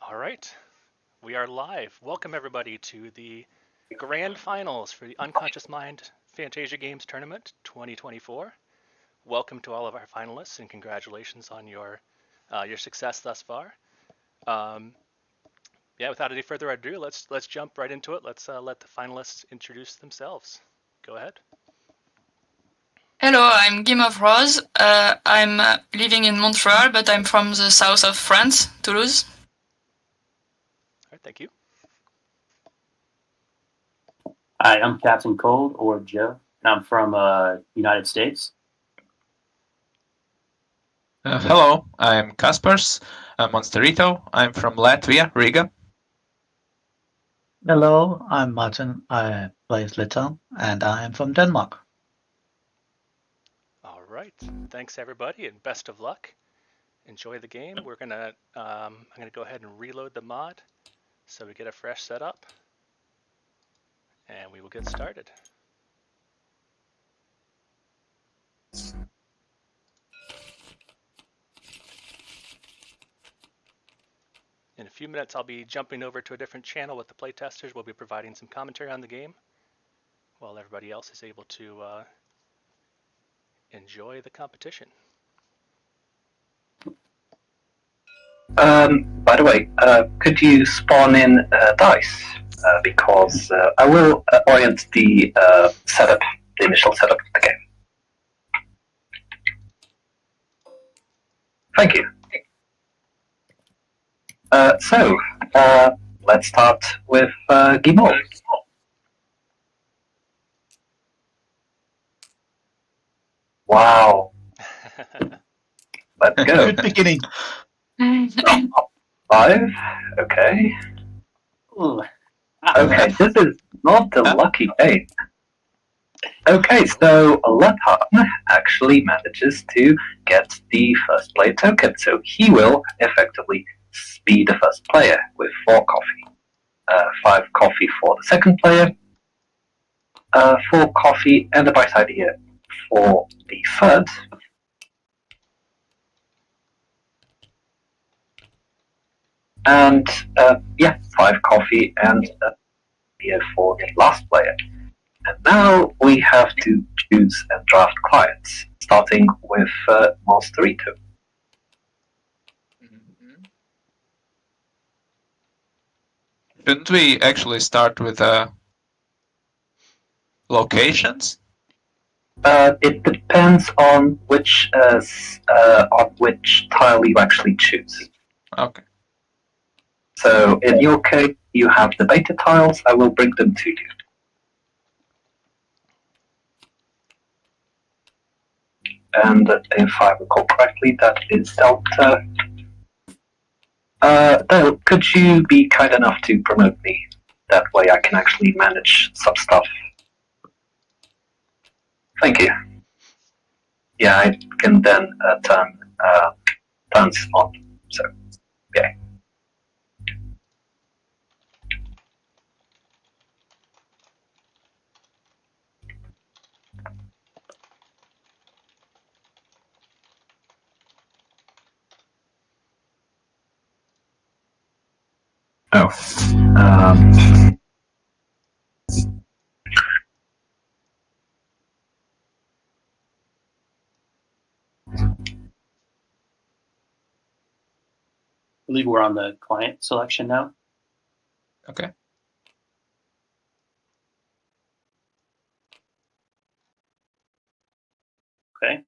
All right, we are live. Welcome everybody to the grand finals for the Unconscious Mind Fantasia Games Tournament 2024. Welcome to all of our finalists and congratulations on your success thus far. Yeah, without any further ado, let's jump right into it. Let's let the finalists introduce themselves. Go ahead. Hello, I'm Game of Rose. I'm living in Montreal, but I'm from the south of France, Toulouse. All right, thank you. Hi, I'm Captain Cold, or Joe. I'm from United States. Hello, I'm Kaspers Monsterito. I'm from Latvia, Riga. Hello, I'm Martin. I play Slitan, and I am from Denmark. All right, thanks everybody, and best of luck. Enjoy the game. I'm gonna go ahead and reload the mod so we get a fresh setup, and we will get started. In a few minutes, I'll be jumping over to a different channel with the playtesters. We'll be providing some commentary on the game while everybody else is able to enjoy the competition. By the way, could you spawn in dice? Because I will orient the setup, the initial setup of the game. Thank you. So, let's start with Guimau. Wow. Let's go. Good beginning. 5. Okay. Ooh. Okay, this is not the lucky game. Okay, so Lepan actually manages to get the first player token, so he will effectively be the first player with 4 coffee. 5 coffee for the second player, 4 coffee and a bright idea for the third. And 5 coffee and a beer for the last player. And now we have to choose and draft clients, starting with Monsterito. Shouldn't we actually start with locations? It depends on which tile you actually choose. Okay. So in your case, you have the beta tiles. I will bring them to you. And if I recall correctly, that is Delta. Dale, could you be kind enough to promote me? That way I can actually manage some stuff. Thank you. Yeah, I can then turn turns on. So, yeah. Oh. I believe we're on the client selection now. Okay. Okay.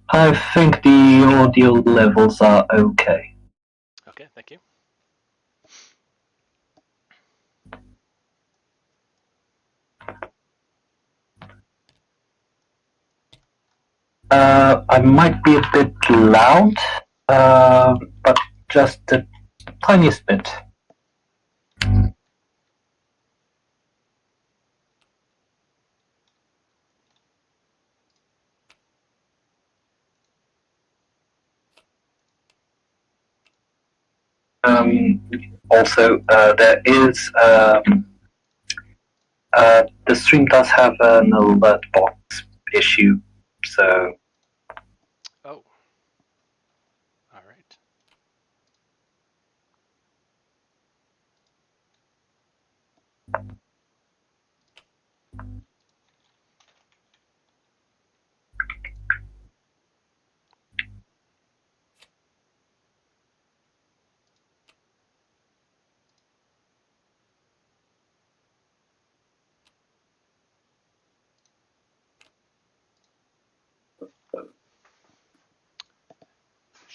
I think the audio levels are okay. Okay, thank you. I might be a bit loud, but just the tiniest bit. Also, there is the stream does have an alert box issue, so. Oh. All right.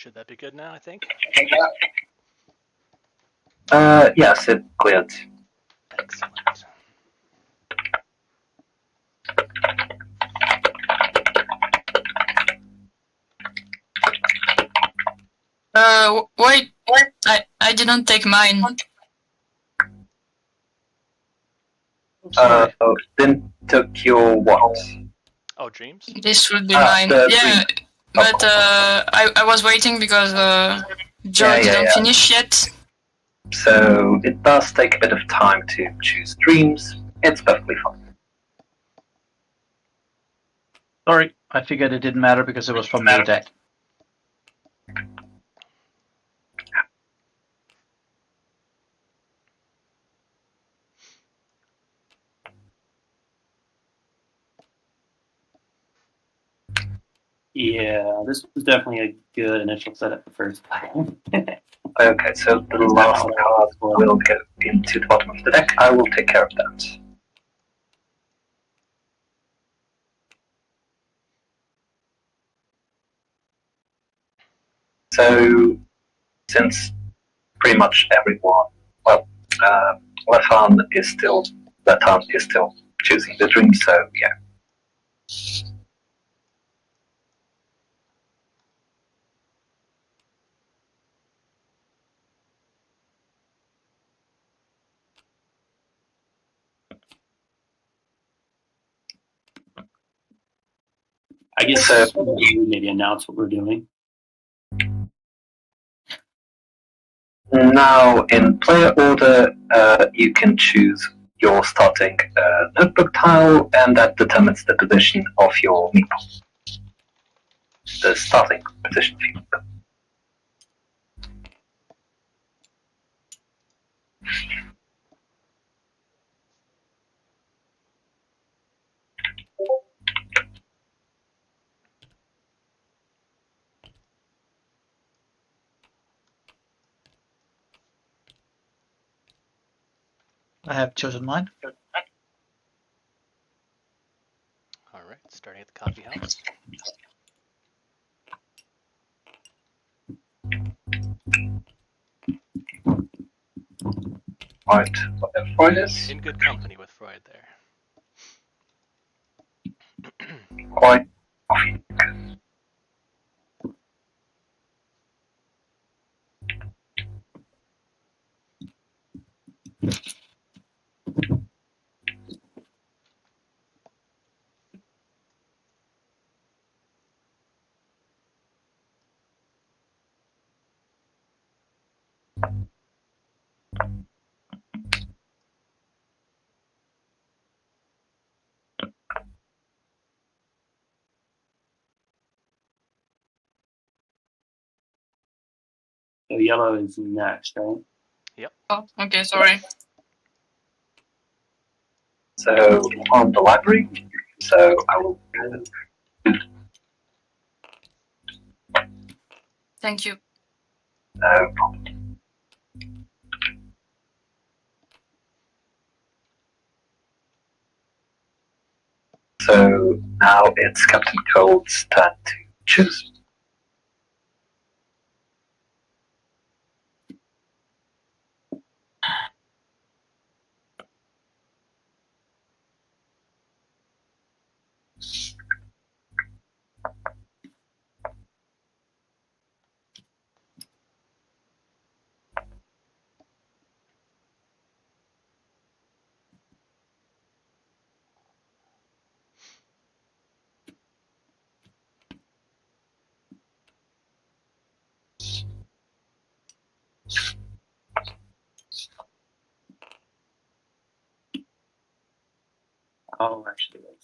Should that be good now, I think? Yes, it cleared. Excellent. Wait, I didn't take mine. Sorry. Then took your what? Oh, dreams? This would be Ah, mine. the Yeah, dream. but I was waiting because Joe Yeah, didn't yeah. finish yet. So it does take a bit of time to choose dreams. It's perfectly fine. Sorry, I figured it didn't matter because it was from the deck. Yeah, this was definitely a good initial setup for first play. Okay, so the last card will go into the bottom of the deck. I will take care of that. So, since pretty much everyone, well, Lefan is still choosing the dream. So yeah. I guess So- you maybe announce what we're doing. Now, in player order, you can choose your starting notebook tile, and that determines the position of your meeple. The starting position field. I have chosen mine. All right, starting at the coffee house. Right, whatever Freud is. In good company with Freud there. Quite. So yellow is next, right? Oh, okay, sorry. So on the library. So I will. Thank you. No problem. So now it's Captain Cold's turn to choose. Oh, actually, wait.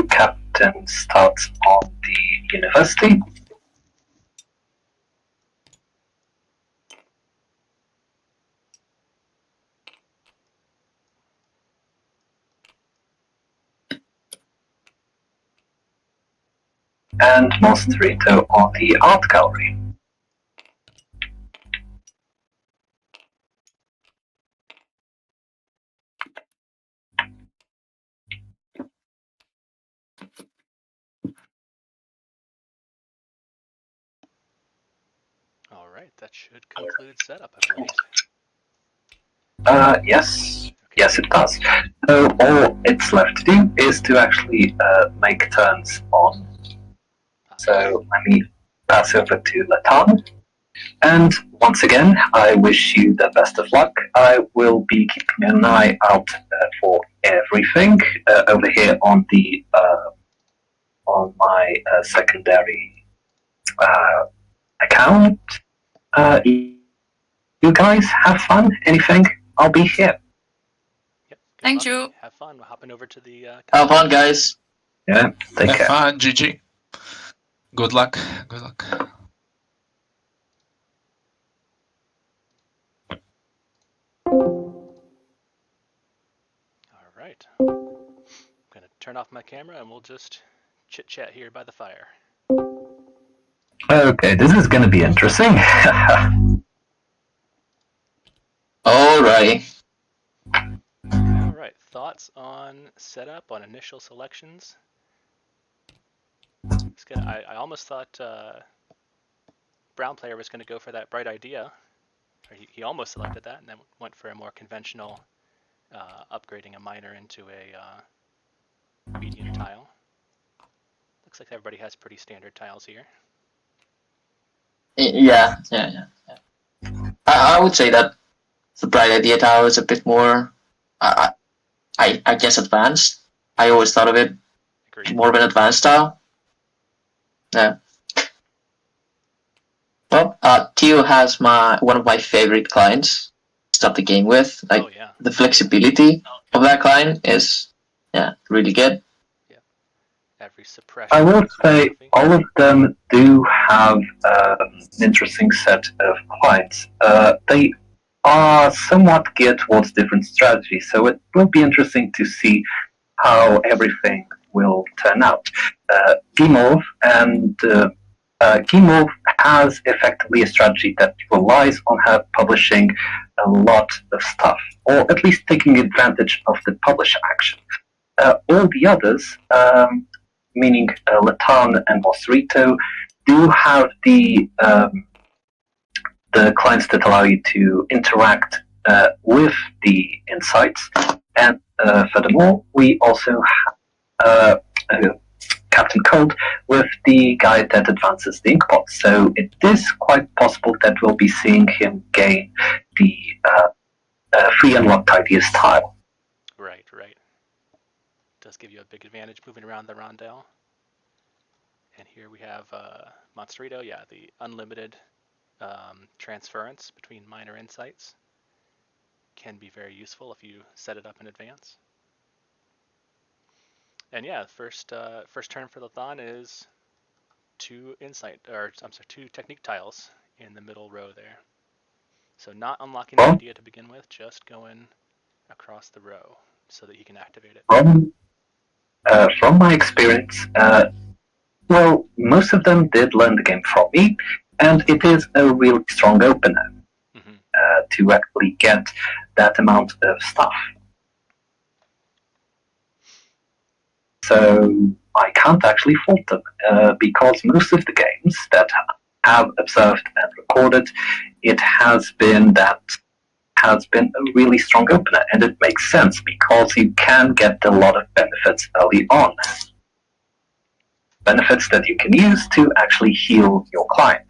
captain starts on the university. And Monsterito on the art gallery. All right, that should conclude setup, I believe. Yes. Yes, it does. So all it's left to do is to actually make turns on. So let me pass over to Latan. And once again, I wish you the best of luck. I will be keeping an eye out for everything over here on the on my secondary account. You guys have fun. Anything? I'll be here. Yep. Thank you. Have fun. We're hopping over to the. Have fun, guys. Yeah. Take Have care. fun, GG. Good luck. Good luck. All right. I'm gonna turn off my camera and we'll just chit chat here by the fire. Okay, this is gonna be interesting. Alrighty. All right. Thoughts on setup, on initial selections? I almost thought Brown player was going to go for that bright idea. Or he almost selected that and then went for a more conventional upgrading a miner into a medium tile. Looks like everybody has pretty standard tiles here. Yeah. I would say that the bright idea tile is a bit more, I guess, advanced. I always thought of it Agreed. more of an advanced style. Yeah. Well, Tio has one of my favorite clients to start the game with. Like, oh yeah. the flexibility of that client is, really good. Every suppression. I will say all of them do have an interesting set of clients. They are somewhat geared towards different strategies, so it will be interesting to see how everything will turn out. Gimov and Gimov has effectively a strategy that relies on her publishing a lot of stuff, or at least taking advantage of the publish action. All the others, meaning Latan and Monsterito, do have the clients that allow you to interact with the insights. And furthermore, we also have Captain Cold with the guide that advances the inkpot. So it is quite possible that we'll be seeing him gain the free unlocked ideas tile. Right. Does give you a big advantage moving around the rondel. And here we have Monsterito, the unlimited transference between minor insights. Can be very useful if you set it up in advance. And first turn for Lathan is two technique tiles in the middle row there. So not unlocking the idea to begin with, just going across the row so that he can activate it. From my experience, well, most of them did learn the game from me, and it is a really strong opener to actually get that amount of stuff. So I can't actually fault them because most of the games that have observed and recorded, it has been a really strong opener, and it makes sense because you can get a lot of benefits early on. Benefits that you can use to actually heal your client.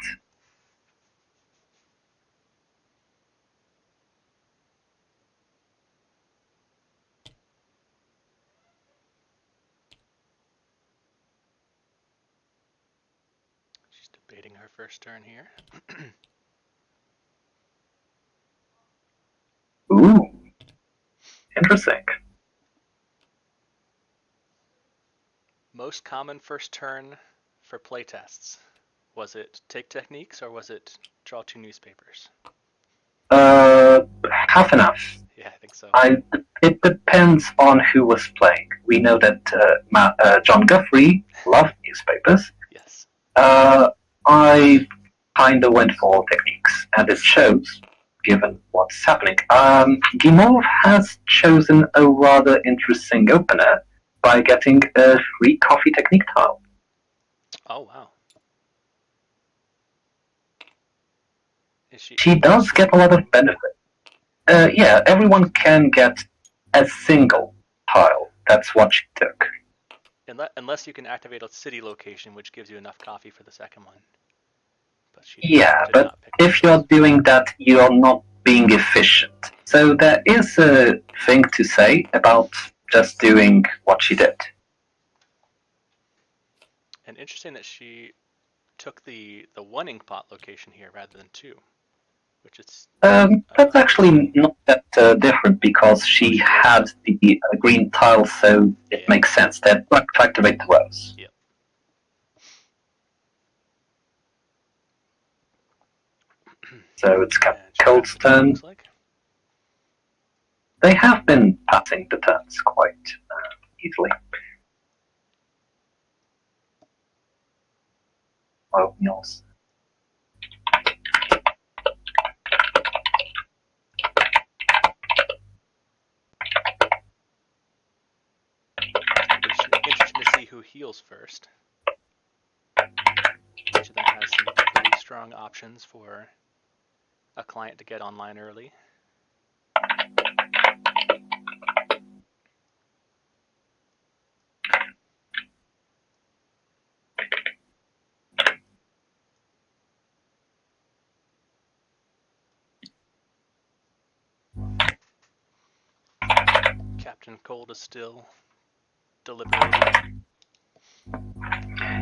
She's debating her first turn here. Ooh, interesting. most common first turn for playtests? Was it take techniques or was it draw 2 newspapers? Half and half. Yeah, I think so. It depends on who was playing. We know that John Guthrie loved newspapers. Yes. I kind of went for techniques, and it shows, given what's happening. Guimauve has chosen a rather interesting opener by getting a free coffee technique tile. Oh, wow. She does get a lot of benefit. Yeah, everyone can get a single tile. That's what she took. Unless you can activate a city location, which gives you enough coffee for the second one. But but if you're doing that, you're not being efficient. So there is a thing to say about just doing what she did. And interesting that she took the 1 ink pot location here rather than 2, which is... That's actually not that different because she had the green tile, so it makes sense that to activate the rows. Yep. So it's Captain Cold's turn. Like. They have been passing the turns quite easily. Oh, Niels. Interesting to see who heals first. Each of them has some pretty strong options for a client to get online early. Captain Cold is still deliberating.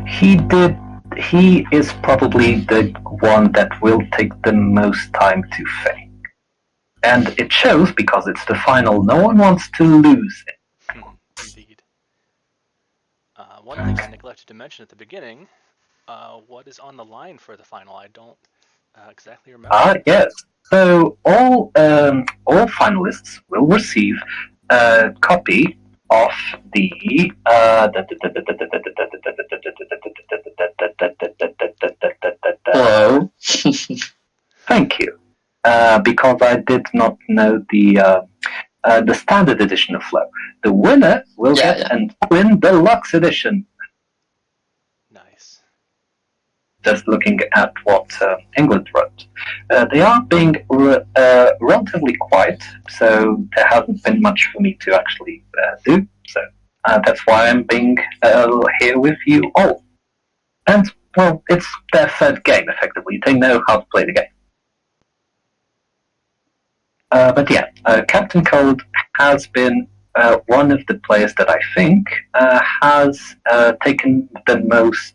He is probably the one that will take the most time to fake. And it shows because it's the final. No one wants to lose it. Indeed. One thing I neglected to mention at the beginning, what is on the line for the final? I don't exactly remember. Yes. So all finalists will receive a copy of the Hello. Thank you. Because I did not know the standard edition of Flow. The winner will get an Win Deluxe edition. Nice. Just looking at what England wrote. They are being relatively quiet, so there hasn't been much for me to actually do. So that's why I'm being here with you all. And, well, it's their third game, effectively. They know how to play the game. But yeah, Captain Cold has been one of the players that I think has taken the most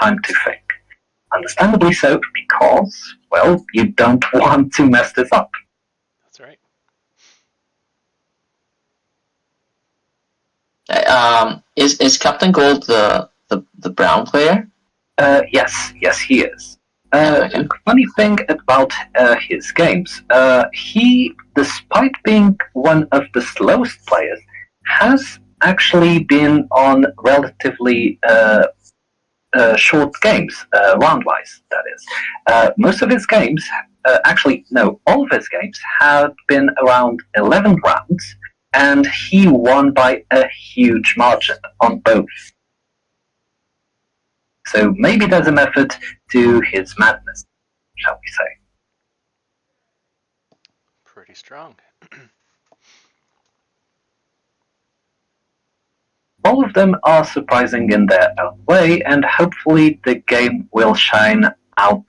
time to think. Understandably so, because, well, you don't want to mess this up. That's right. Is Captain Gold the brown player? Yes, he is. Okay. Funny thing about his games, he, despite being one of the slowest players, has actually been on relatively short games, round-wise, that is. Most of his games, actually, no, all of his games have been around 11 rounds, and he won by a huge margin on both. So maybe there's a method to his madness, shall we say. Pretty strong. All of them are surprising in their own way, and hopefully the game will shine out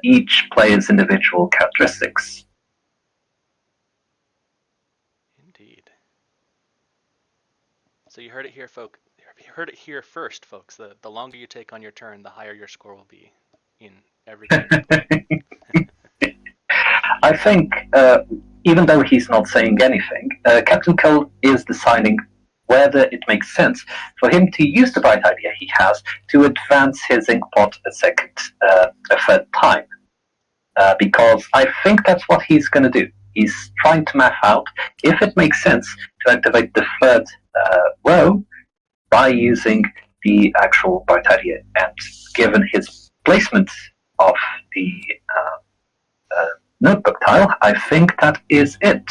each player's individual characteristics. Indeed. So you heard it here, folks. You heard it here first, folks. The longer you take on your turn, the higher your score will be in every game. I think, even though he's not saying anything, Captain Cold is deciding whether it makes sense for him to use the bright idea he has to advance his inkpot a third time. Because I think that's what he's going to do. He's trying to map out if it makes sense to activate the third row by using the actual bright idea. And given his placement of the notebook tile, I think that is it.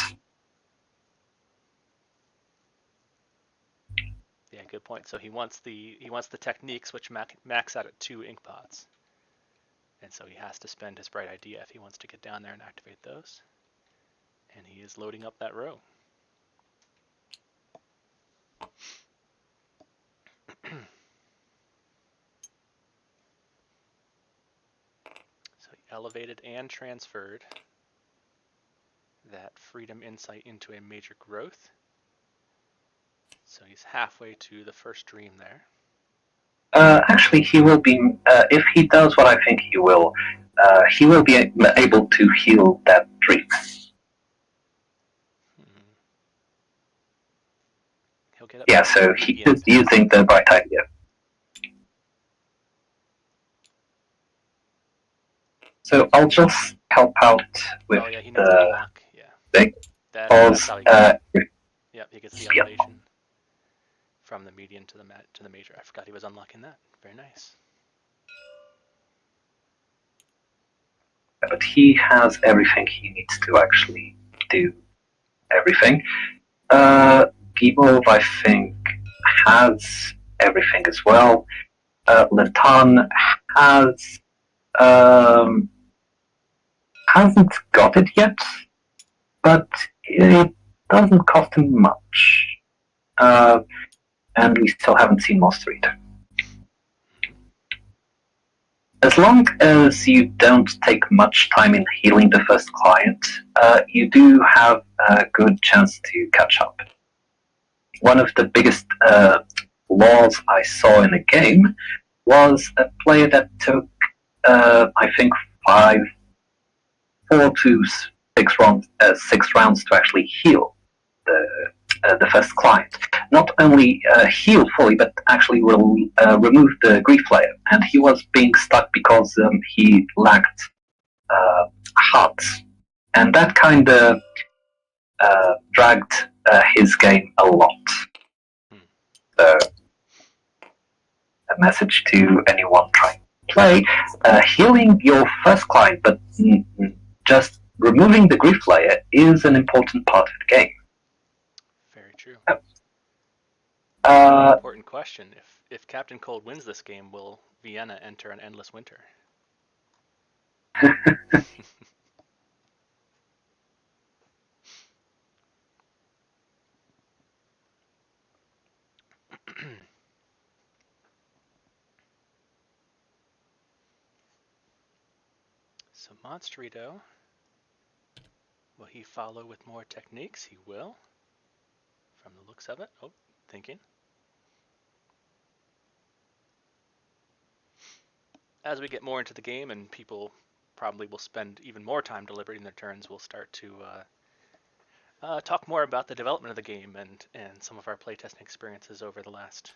Yeah, good point. So he wants the techniques which max out at 2 ink pots. And so he has to spend his bright idea if he wants to get down there and activate those. And he is loading up that row. So he elevated and transferred that freedom insight into a major growth. So he's halfway to the first dream there. Actually, he will be, if he does what I think he will be able to heal that dream. He'll get up. Yeah, so he is using the bright idea. So I'll just help out with oh yeah, he needs to the unlock. Yeah. thing. That's how he gets. Yep, he gets the yeah. elevation from the median to the major. I forgot he was unlocking that. Very nice. But he has everything he needs to actually do everything. Gibov, I think, has everything as well. Latan has hasn't got it yet, but it doesn't cost him much. And we still haven't seen Monster Eater. As long as you don't take much time in healing the first client, you do have a good chance to catch up. One of the biggest laws I saw in a game was a player that took, I think, 4 to 6 rounds to actually heal the first client. Not only heal fully, but actually will remove the grief layer. And he was being stuck because he lacked hearts. And that kind of dragged his game a lot. So, a message to anyone trying to play, healing your first client, but just removing the grief layer is an important part of the game. Very true. Important question: if Captain Cold wins this game, will Vienna enter an endless winter? So Monsterito, will he follow with more techniques? He will, from the looks of it. Oh, thinking. As we get more into the game and people probably will spend even more time deliberating their turns, we'll start to talk more about the development of the game and some of our playtesting experiences over the last,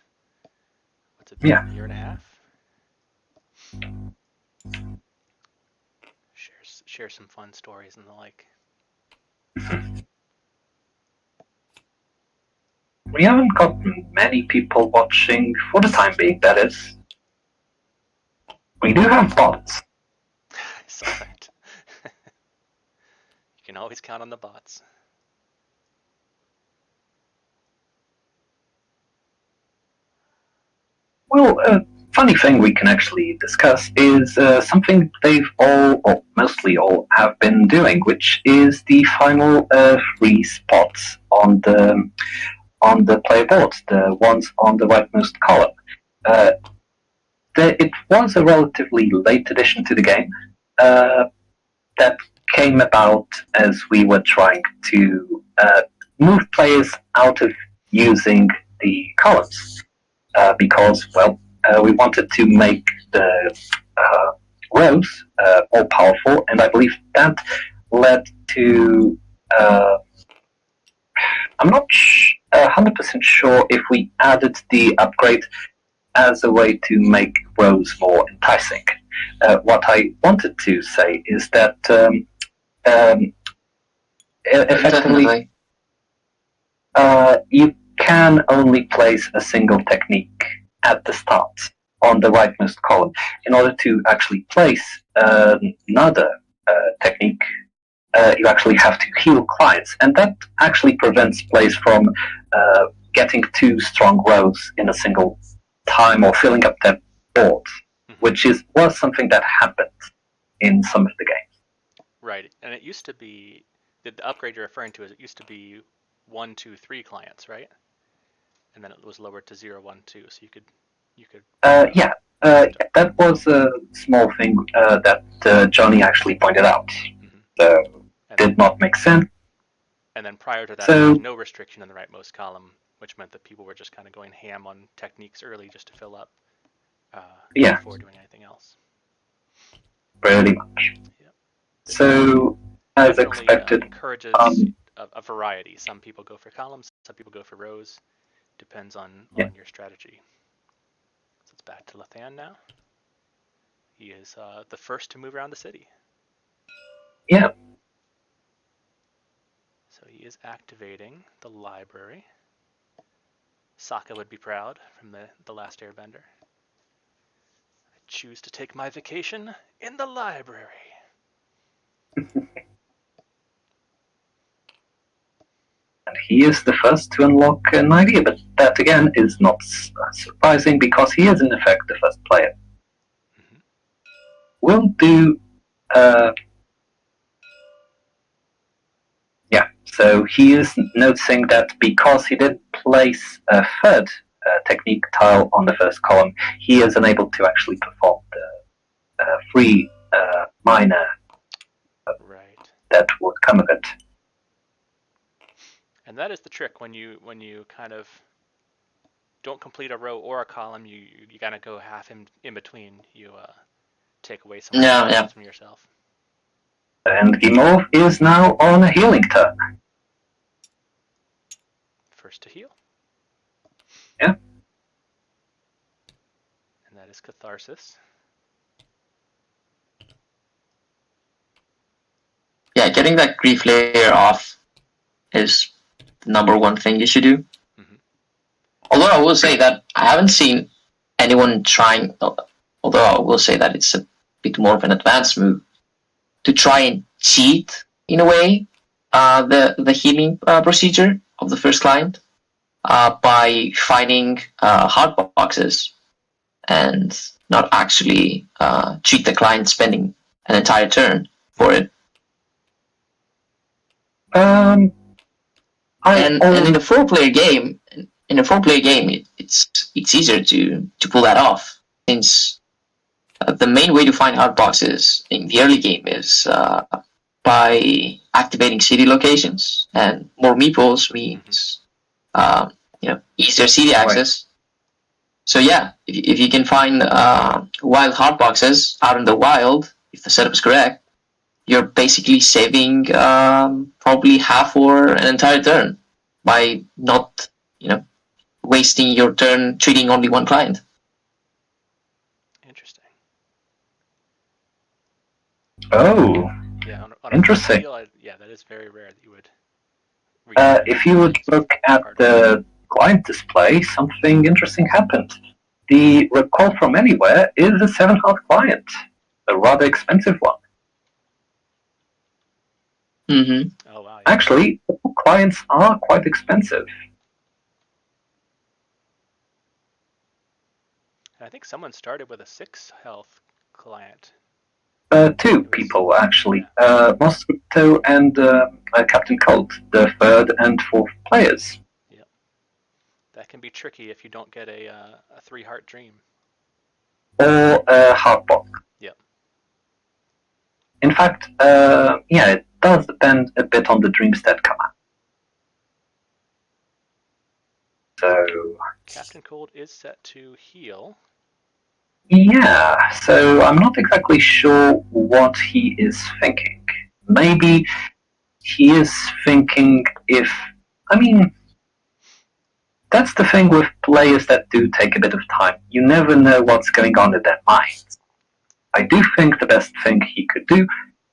what's it been, a year and a half? Share some fun stories and the like. We haven't got many people watching for the time being, that is. We do have bots. I saw that. You can always count on the bots. Well, a funny thing we can actually discuss is something they've all, or mostly all, have been doing, which is the final 3 spots on the player board, the ones on the rightmost column. It was a relatively late addition to the game that came about as we were trying to move players out of using the columns. Because, well, we wanted to make the rows more powerful, and I believe that led to I'm not 100% sure if we added the upgrade as a way to make rows more enticing. What I wanted to say is that effectively, you can only place a single technique at the start on the rightmost column. In order to actually place another technique, you actually have to heal clients, and that actually prevents players from getting two strong rows in a single time or filling up their board, which was something that happened in some of the games. Right, and it used to be the upgrade you're referring to. Is it used to be 1, 2, 3 clients, right? And then it was lowered to 0, 1, 2, so you could. Yeah, that was a small thing that Johnny actually pointed out. So did not make sense. And then prior to that, there was no restriction in the rightmost column, which meant that people were just kind of going ham on techniques early just to fill up before doing anything else. Pretty much. Yep. So, as expected, encourages a variety. Some people go for columns, some people go for rows. Depends on your strategy. So it's back to Lathan now. He is the first to move around the city. Yeah. So he is activating the library. Sokka would be proud from the last Airbender. I choose to take my vacation in the library. And he is the first to unlock an idea, but that again is not surprising because he is in effect the first player. We'll do so he is noticing that because he did place a third technique tile on the first column, he is unable to actually perform the free minor that would come of it. And that is the trick when you kind of don't complete a row or a column, you gotta go half in between. You take away some from yourself. And Gimov is now on a healing turn. First to heal. Yeah. And that is Catharsis. Yeah, getting that grief layer off is the number one thing you should do. Although I will say that I haven't seen anyone trying, although I will say that it's a bit more of an advanced move, to try and cheat, in a way, the healing procedure of the first client by finding hard boxes and not actually cheat the client spending an entire turn for it. And in a four-player game, it's easier to pull that off, since the main way to find hard boxes in the early game is by activating city locations, and more meeples means easier city access. So yeah, if you can find wild hard boxes out in the wild, if the setup is correct, you're basically saving probably half or an entire turn by not, wasting your turn treating only one client. Interesting. Oh. Yeah, on interesting. That is very rare that you would. If you would look at the client display, something interesting happened. The Recall from Anywhere is a 7-heart client, a rather expensive one. Mm-hmm. Oh wow! Yeah. Actually, clients are quite expensive. I think someone started with a 6 health client. 2 people actually, Mosquito and Captain Colt, the third and fourth players. Yep. That can be tricky if you don't get a 3-heart dream. Or a Heartbox. Yep. In fact, it does depend a bit on the dreams that come out. So Captain Cold is set to heal. Yeah, so I'm not exactly sure what he is thinking. Maybe he is thinking if I mean, that's the thing with players that do take a bit of time. You never know what's going on in their minds. I do think the best thing he could do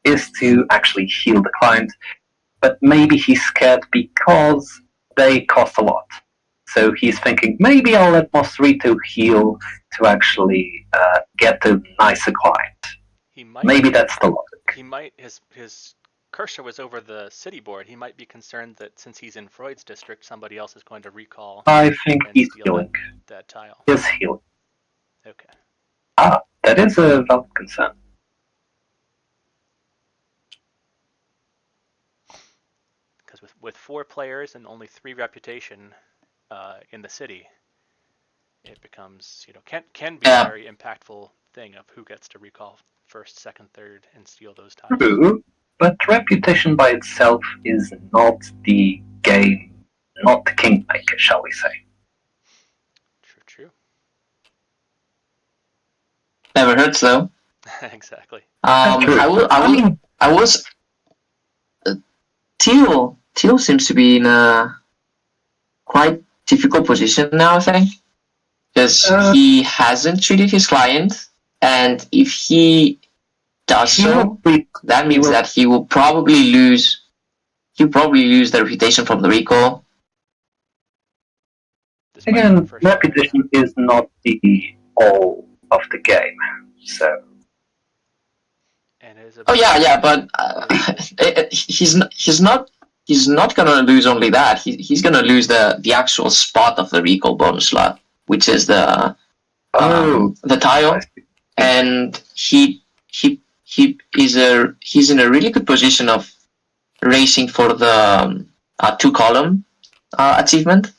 is to actually heal the client, but maybe he's scared because they cost a lot. So he's thinking, maybe I'll let Monsterito heal to actually get a nicer client. He might. Maybe that's the logic. He might. His cursor was over the city board. He might be concerned that since he's in Freud's district, somebody else is going to recall I think and he's steal healing. that tile. He's healing. Okay. Ah, that is a valid concern. Because with 4 players and only 3 reputation in the city, it becomes, can be a very impactful thing of who gets to recall first, second, third, and steal those tiles. True, but reputation by itself is not the game, not the kingmaker, shall we say. True. Never hurts though. Exactly. True. I was. Teal seems to be in a quite difficult position now, I think, because he hasn't treated his client, and if he does so, that means that he will probably lose. He'll probably lose the reputation from the recall. Again, reputation is not the all of the game, so. And it is but he's not gonna lose only that. He's gonna lose the actual spot of the recall bonus slot, which is the tile, and he's in a really good position of racing for the 2-column achievement.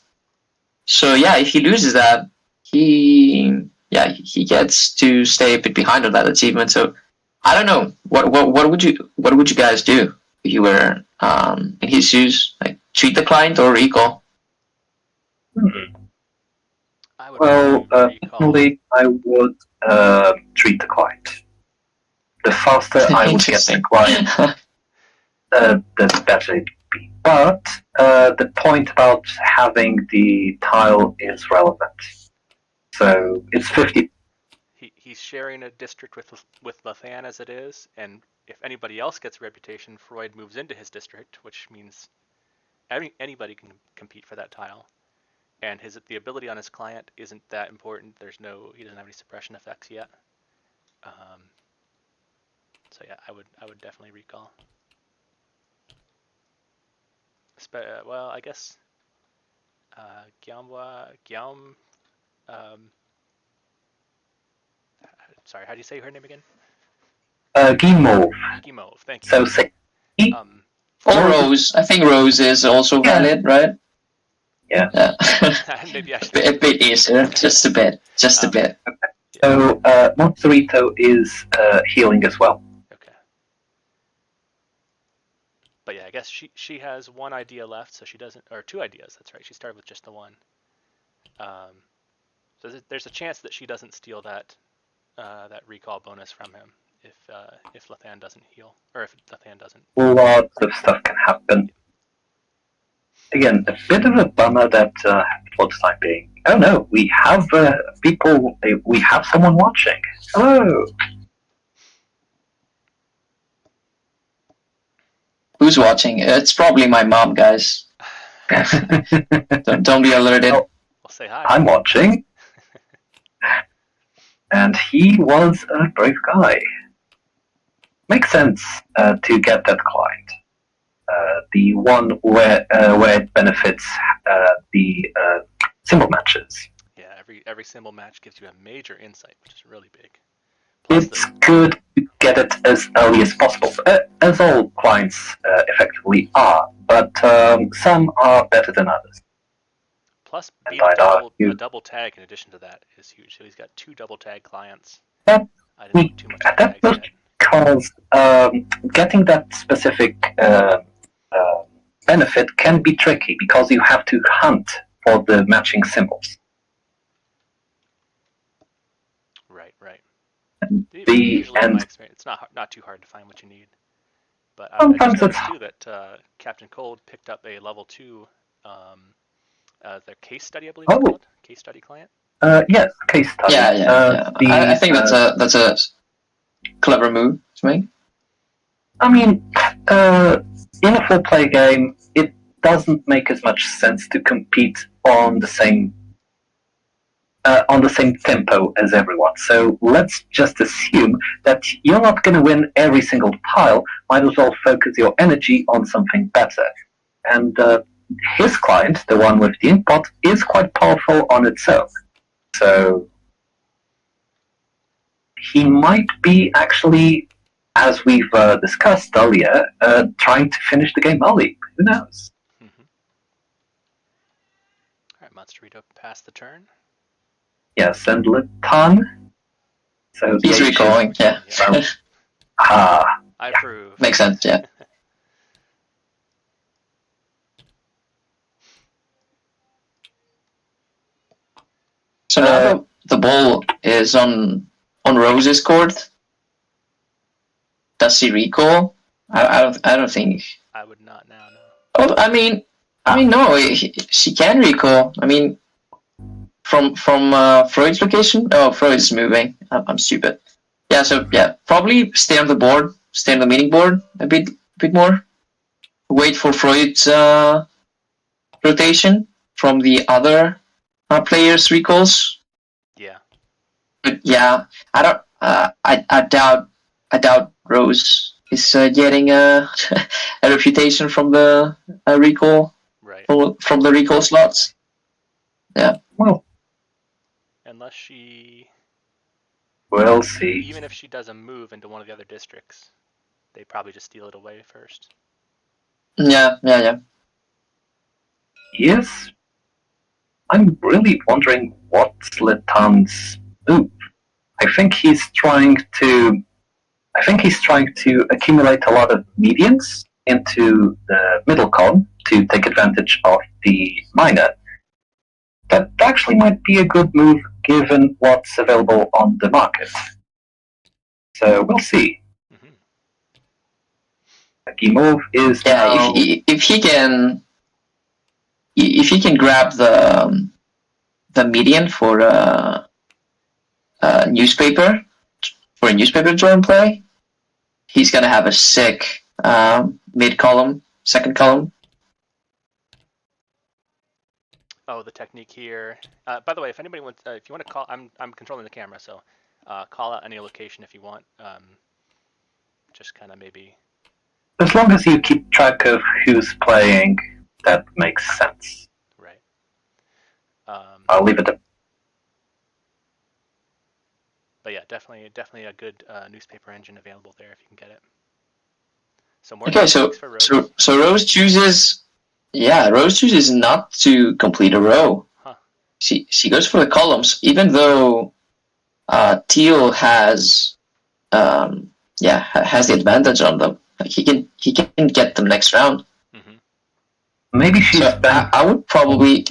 So yeah, if he loses that, he gets to stay a bit behind on that achievement. So I don't know what would you guys do if you were in his shoes? Like treat the client or recall? Personally, I would treat the client. The faster I would get the client, the better it would be. But the point about having the tile is relevant. So it's 50. He's sharing a district with Lathan as it is, and if anybody else gets a reputation, Freud moves into his district, which means anybody can compete for that tile. And the ability on his client isn't that important. He doesn't have any suppression effects yet. So yeah, I would definitely recall. Well, I guess Guillaume. Sorry, how do you say her name again? Guimauve. Guimauve, thank you. So say. Or Rose. I think Rose is also valid, right? Yeah. Maybe I should. A bit easier, just a bit. Okay. So Monsterito is healing as well. Okay. But yeah, I guess she has 1 idea left, so she doesn't, or 2 ideas. That's right. She started with just the 1. So there's a chance that she doesn't steal that recall bonus from him if Lathan doesn't heal, or if Lathan doesn't. Lots of stuff can happen. Again, a bit of a bummer that for the time being. Oh no, we have people. We have someone watching. Hello. Who's watching? It's probably my mom, guys. Don't be alerted. Well, say hi. I'm watching. And he was a brave guy. Makes sense to get that client. The one where it benefits the symbol matches. Yeah, every symbol match gives you a major insight, which is really big. It's good to get it as early as possible, as all clients effectively are, but some are better than others. Plus, being a double tag in addition to that is huge. So he's got 2 double tag clients. That was because getting that specific benefit can be tricky because you have to hunt for the matching symbols. Right. In my experience, it's not too hard to find what you need. But sometimes I just noticed too that Captain Cold picked up a level 2 their case study, I believe Oh. it's called. Case study client. Yes, case study. Yeah. I think that's a clever move to make. I mean, in a 4-player game, it doesn't make as much sense to compete on the same tempo as everyone. So let's just assume that you're not going to win every single tile. Might as well focus your energy on something better. And his client, the one with the inkpot, is quite powerful on its own. So he might be actually, as we've discussed earlier, trying to finish the game early. Who knows? Mm-hmm. All right, Monsterito passed the turn. Yes, and Latan. So He's recalling, yeah. I approve. Makes sense, yeah. So now the ball is on Rose's court. Does he recall? I don't think. I would not now. No. Oh, I mean, no. She can recall. I mean, from Freud's location. Oh, Freud's moving. I'm stupid. Yeah. So yeah, probably stay on the board, stay on the meeting board a bit more. Wait for Freud's rotation from the other players' recalls. Yeah. But yeah, I don't. I doubt Rose is getting a reputation from the recall. Right. From the recall slots. Yeah. Well, unless she. We'll see. Even if she does a move into one of the other districts, they probably just steal it away first. Yeah. Yes. I'm really wondering what's Letan's move. I think he's trying to accumulate a lot of medians into the middle column to take advantage of the minor. That actually might be a good move given what's available on the market. So we'll see. Mm-hmm. Gimov is now... if he can grab the median for a newspaper draw and play, he's gonna have a sick mid column, second column. Oh, the technique here. By the way, if anybody wants, if you want to call, I'm controlling the camera, so call out any location if you want. Just kind of maybe. As long as you keep track of who's playing, that makes sense. Right. I'll leave it at. But yeah, definitely a good newspaper engine available there if you can get it. So more Okay, so for Rose. So Rose chooses. Yeah, Rose chooses not to complete a row. Huh. She goes for the columns, even though Teal has has the advantage on them. Like he can get them next round. Mm-hmm. Maybe she's So I would probably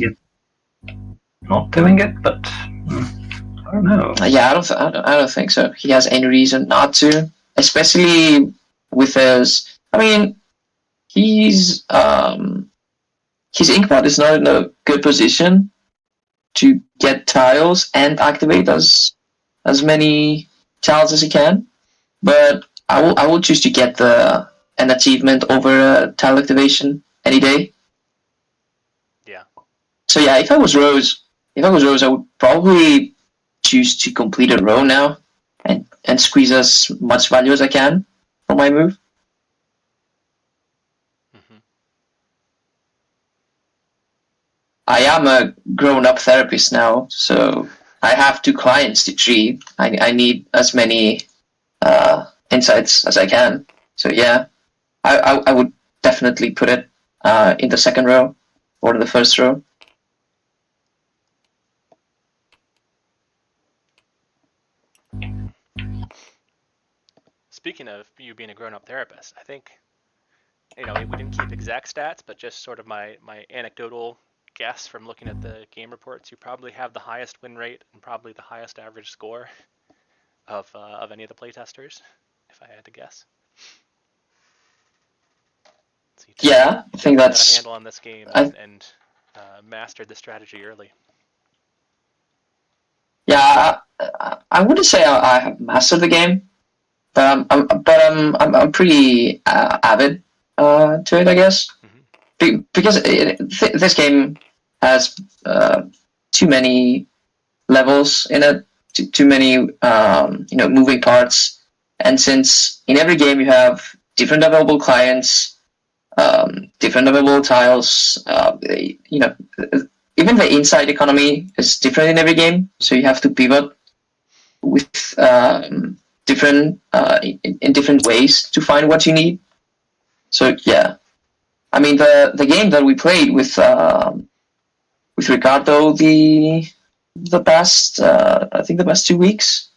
not doing it, but I don't know. Yeah, I don't think so. He has any reason not to, especially with his. I mean, his inkpot is not in a good position to get tiles and activate as many tiles as he can. But I will choose to get an achievement over tile activation any day. Yeah. So yeah, if I was Rose, I would probably choose to complete a row now and squeeze as much value as I can from my move. Mm-hmm. I am a grown-up therapist now, so I have 2 clients to treat. I need as many insights as I can. So yeah, I would definitely put it in the second row or in the first row. Speaking of you being a grown-up therapist, I think, we didn't keep exact stats, but just sort of my anecdotal guess from looking at the game reports, you probably have the highest win rate and probably the highest average score of any of the playtesters, if I had to guess. Yeah, I think that's a handle on this game, and mastered the strategy early. Yeah, I wouldn't say I have mastered the game, but I'm pretty avid to it, I guess. Because this game has too many levels in it, too many moving parts, and since in every game you have different available clients, different available tiles, even the inside economy is different in every game, so you have to pivot with different in different ways to find what you need. So yeah, I mean the game that we played with Ricardo the past I think the past 2 weeks,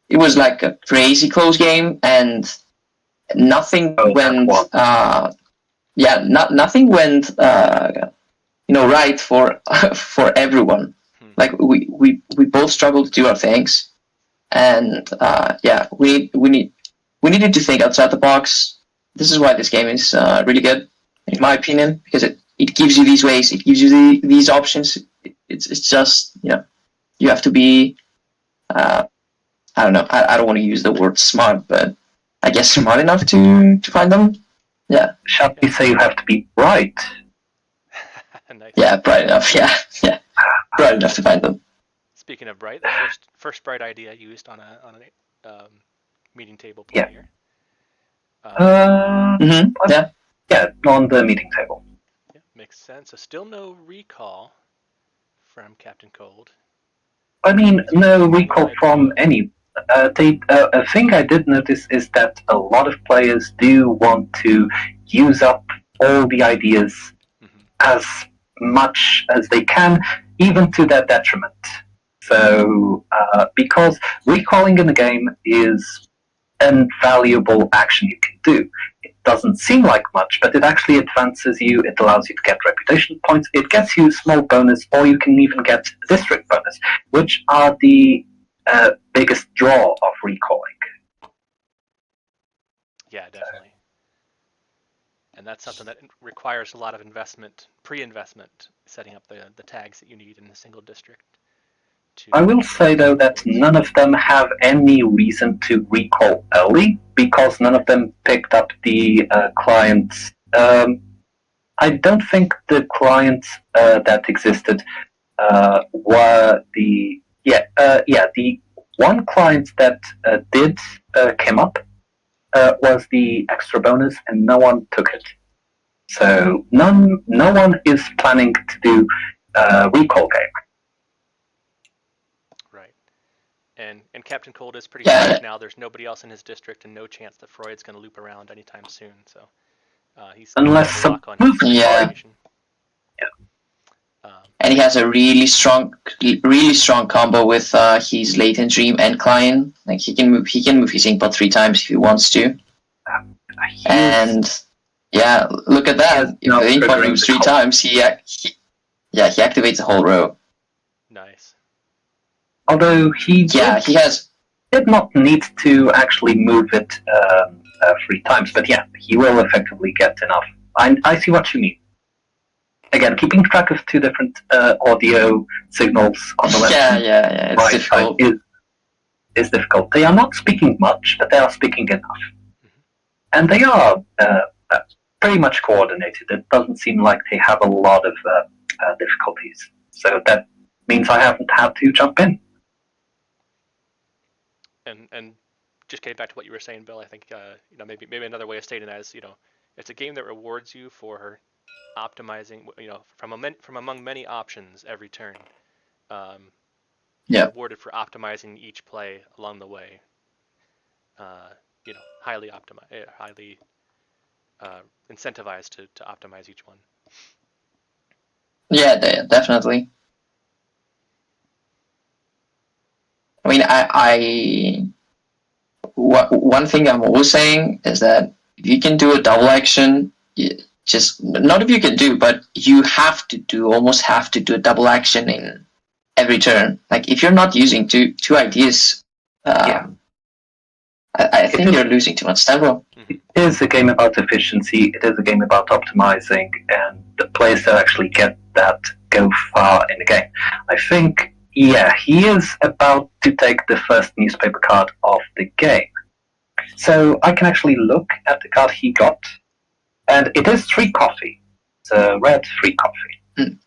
it was like a crazy close game, and nothing went nothing went right for for everyone. Like we both struggled to do our things, and we needed to think outside the box. This is why this game is really good, in my opinion, because it gives you these ways, it gives you these options. It's just you have to be I don't know. I don't want to use the word smart, but I guess smart enough to find them. Yeah. Shall we say you have to be bright? Nice. Yeah, bright enough. Yeah. Bright enough to find them. Speaking of bright, the first bright idea used on a meeting table player. Yeah, on the meeting table. Yeah, makes sense. So still no recall from Captain Cold. I mean, no recall from any. A thing I did notice is that a lot of players do want to use up all the ideas as much as they can, even to their detriment. So, because recalling in a game is an valuable action you can do. It doesn't seem like much, but it actually advances you, it allows you to get reputation points, it gets you a small bonus, or you can even get a district bonus, which are the biggest draw of recalling. Yeah, definitely. And that's something that requires a lot of investment, pre-investment, setting up the tags that you need in a single district. I will say, though, that none of them have any reason to recall early, because none of them picked up the clients. I don't think the clients that existed were the... the one client that came up was the extra bonus, and no one took it. So no one is planning to do recall game. Right. And Captain Cold is pretty safe now. There's nobody else in his district, and no chance that Freud's going to loop around anytime soon. So he's unless lock on his reputation. And he has a really strong combo with his Latent Dream and Client. Like he can move his Inkbot 3 times if he wants to. And yeah, look at that. If the Inkbot moves 3 times, he activates the whole row. Nice. Although he did not need to actually move it 3 times, but yeah, he will effectively get enough. I see what you mean. Again, keeping track of 2 different audio signals on the left it's right difficult. side is difficult. They are not speaking much, but they are speaking enough. And they are pretty much coordinated. It doesn't seem like they have a lot of difficulties. So that means I haven't had to jump in. And just getting back to what you were saying, Bill, I think maybe another way of stating that is, it's a game that rewards you for optimizing, from among many options every turn. Rewarded for optimizing each play along the way. Highly incentivized to optimize each one. Yeah, definitely. I mean, one thing I'm always saying is that if you can do a double action, just not if you can do, but you almost have to do a double action in every turn. Like if you're not using two ideas, I think you're losing too much tempo. It is a game about efficiency. It is a game about optimizing, and the players that actually get that go far in the game. I think, yeah, he is about to take the first newspaper card of the game. So I can actually look at the card he got, and it is 3 coffee. It's a red 3 coffee.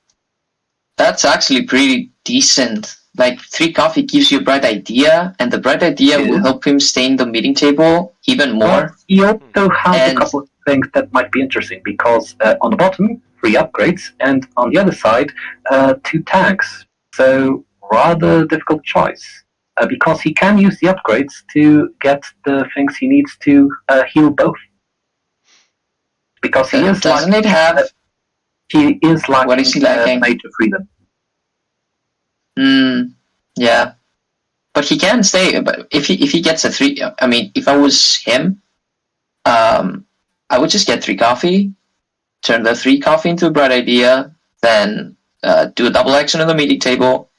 That's actually pretty decent. Like 3 coffee gives you a bright idea, and the bright idea will help him stay in the meeting table even more. But he also has a couple of things that might be interesting, because on the bottom, 3 upgrades, and on the other side, 2 tags. So rather difficult choice. Because he can use the upgrades to get the things he needs to heal both. Because he is Doesn't it have? He is lacking What is he lacking? major freedom. Yeah, but he can stay. But if he gets a 3, I mean, if I was him, I would just get 3 coffee, turn the 3 coffee into a bright idea, then do a double action on the meeting table.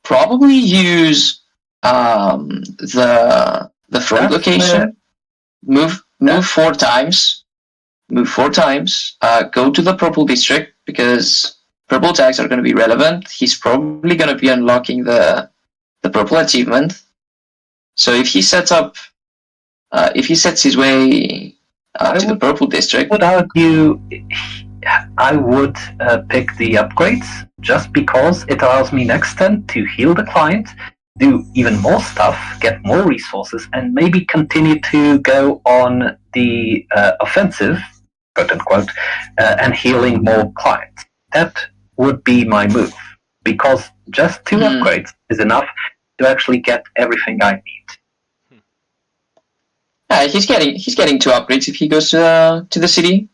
Probably use the front location. Move 4 times. Move 4 times. Go to the purple district, because purple tags are going to be relevant. He's probably going to be unlocking the purple achievement. So if he sets his way to the purple district, I would argue I would pick the upgrades, just because it allows me next turn to heal the client, do even more stuff, get more resources, and maybe continue to go on the offensive, quote unquote, and healing more clients. That would be my move, because just 2 upgrades is enough to actually get everything I need. he's getting 2 upgrades if he goes to the city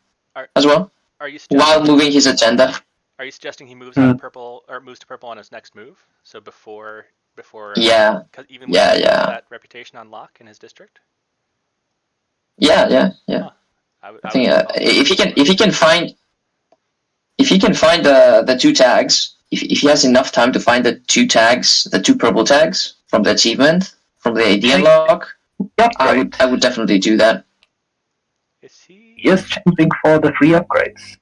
as well, while moving his agenda. Are you suggesting he moves out of purple, or moves to purple on his next move? So before Yeah. even with that reputation on lock in his district? Yeah. Huh. I think if he can find the 2 tags, if he has enough time to find the 2 tags, the 2 purple tags from the achievement, from the ID unlock, I would definitely do that. He is changing for the 3 upgrades.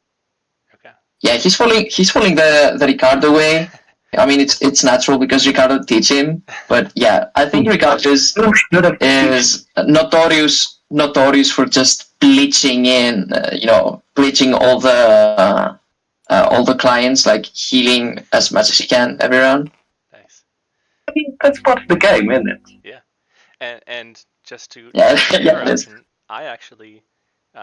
Okay. Yeah, he's following the Ricardo way. I mean, it's natural because Ricardo teach him, but yeah, I think Ricardo is notorious for just bleaching bleaching all the clients, like healing as much as he can every round. Nice. I mean, that's part of the game, isn't it? Yeah, and just to I actually,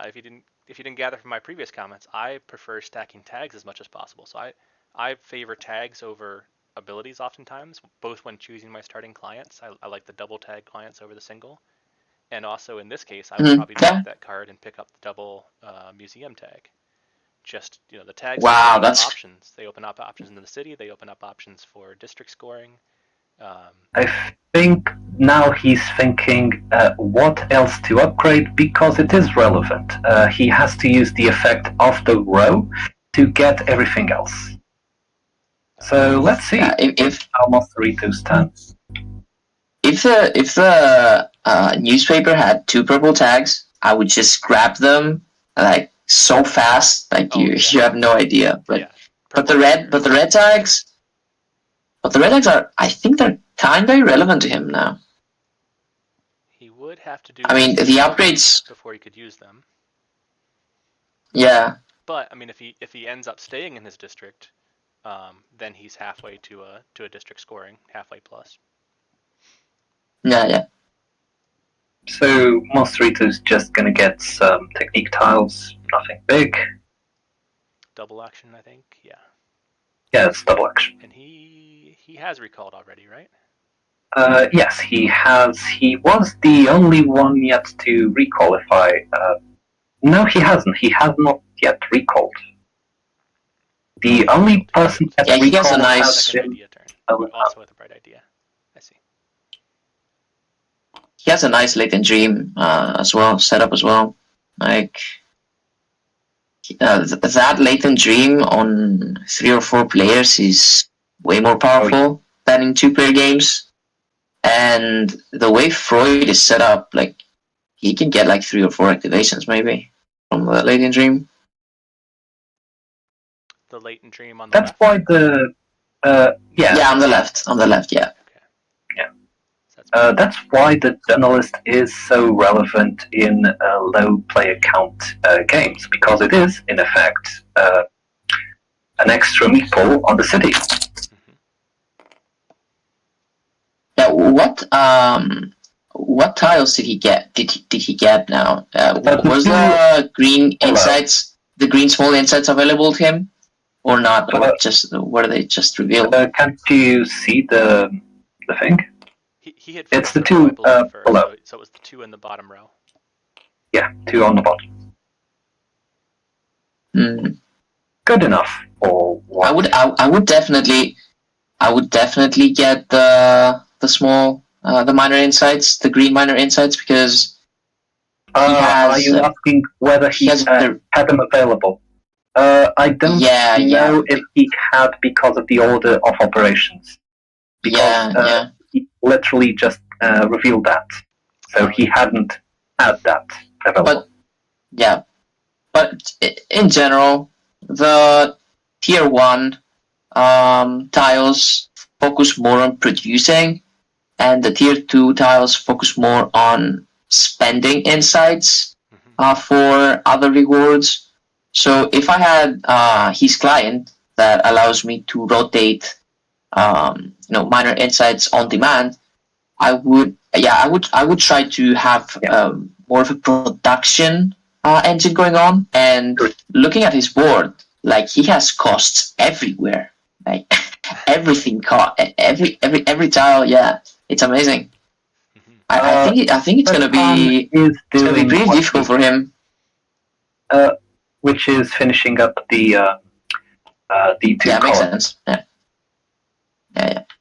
if you didn't gather from my previous comments, I prefer stacking tags as much as possible. So I favor tags over abilities oftentimes, both when choosing my starting clients. I like the double tag clients over the single. And also in this case, I would probably drop that card and pick up the double museum tag. Just, the tags open up options. They open up options in the city. They open up options for district scoring. I think now he's thinking what else to upgrade, because it is relevant. He has to use the effect of the row to get everything else. So let's see if how Monsterito stands. If the newspaper had 2 purple tags, I would just grab them like so fast, like you have no idea. But the red tags are, I think they're kind of irrelevant to him now. He would have to do. I mean, the upgrades before he could use them. Yeah. But I mean, if he ends up staying in his district, then he's halfway to a district scoring, halfway plus. Yeah. So Monsterito's just gonna get some technique tiles, nothing big. Double action, I think. Yeah. Yeah, it's double action. And he has recalled already, right? Yes, he has. He was the only one yet to recall. No, he hasn't. He has not yet recalled. The only person that he gets a nice idea turn. Also with a bright idea. I see. He has a nice latent dream as well, setup as well. Like that latent dream on 3 or 4 players is way more powerful than in 2-player games. And the way Freud is set up, like he can get like 3 or 4 activations maybe from the Latent Dream. The latent dream on the That's left. why the Yeah, on the left, yeah. That's why the journalist is so relevant in low player count games, because it is, in effect, an extra meeple on the city. Yeah, what tiles did he get? Did he get now? Was the green insights, the green small insights available to him, or not? Or just were they just revealed? Can't you see the thing? He hit It's first the row, I two believe, first, below. so it was the 2 in the bottom row. Yeah, 2 on the bottom. Good enough for what? I would definitely get the small the minor insights, the green minor insights, because are you asking whether he had them available? I don't know if he had because of the order of operations. Because he literally just revealed that. So he hadn't had that available. But in general, the tier 1 tiles focus more on producing, and the tier 2 tiles focus more on spending insights for other rewards. So if I had his client that allows me to rotate minor insights on demand, I would try to have more of a production engine going on. And looking at his board, like, he has costs everywhere, like everything every tile. Yeah, it's amazing. I think it's gonna be pretty difficult for him. Which is finishing up the 2 Yeah, makes sense. Yeah.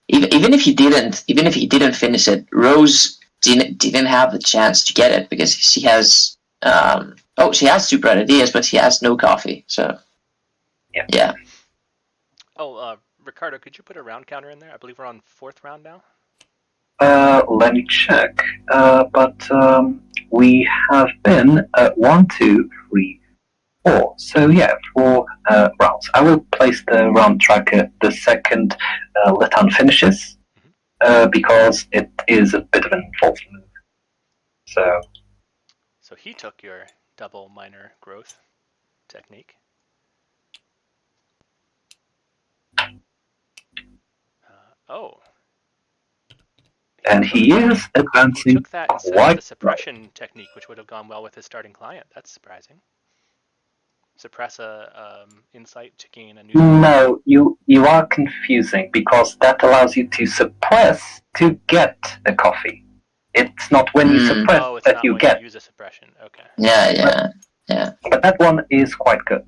Even if he didn't finish it, Rose didn't have the chance to get it because she has she has 2 bright ideas, but she has no coffee. So yeah. Oh, Ricardo, could you put a round counter in there? I believe we're on 4th round now. Let me check. But we have been at 1, 2, 3, 4. So yeah, 4 rounds. I will place the round tracker the second Letan finishes, because it is a bit of an involved move. So he took your double minor growth technique. And he is advancing. He took that instead of the suppression technique, which would have gone well with his starting client. That's surprising. Suppress a insight to gain a new. No, you are confusing, because that allows you to suppress to get a coffee. It's not when you suppress that you get. You use a suppression. Okay. Yeah. But that one is quite good.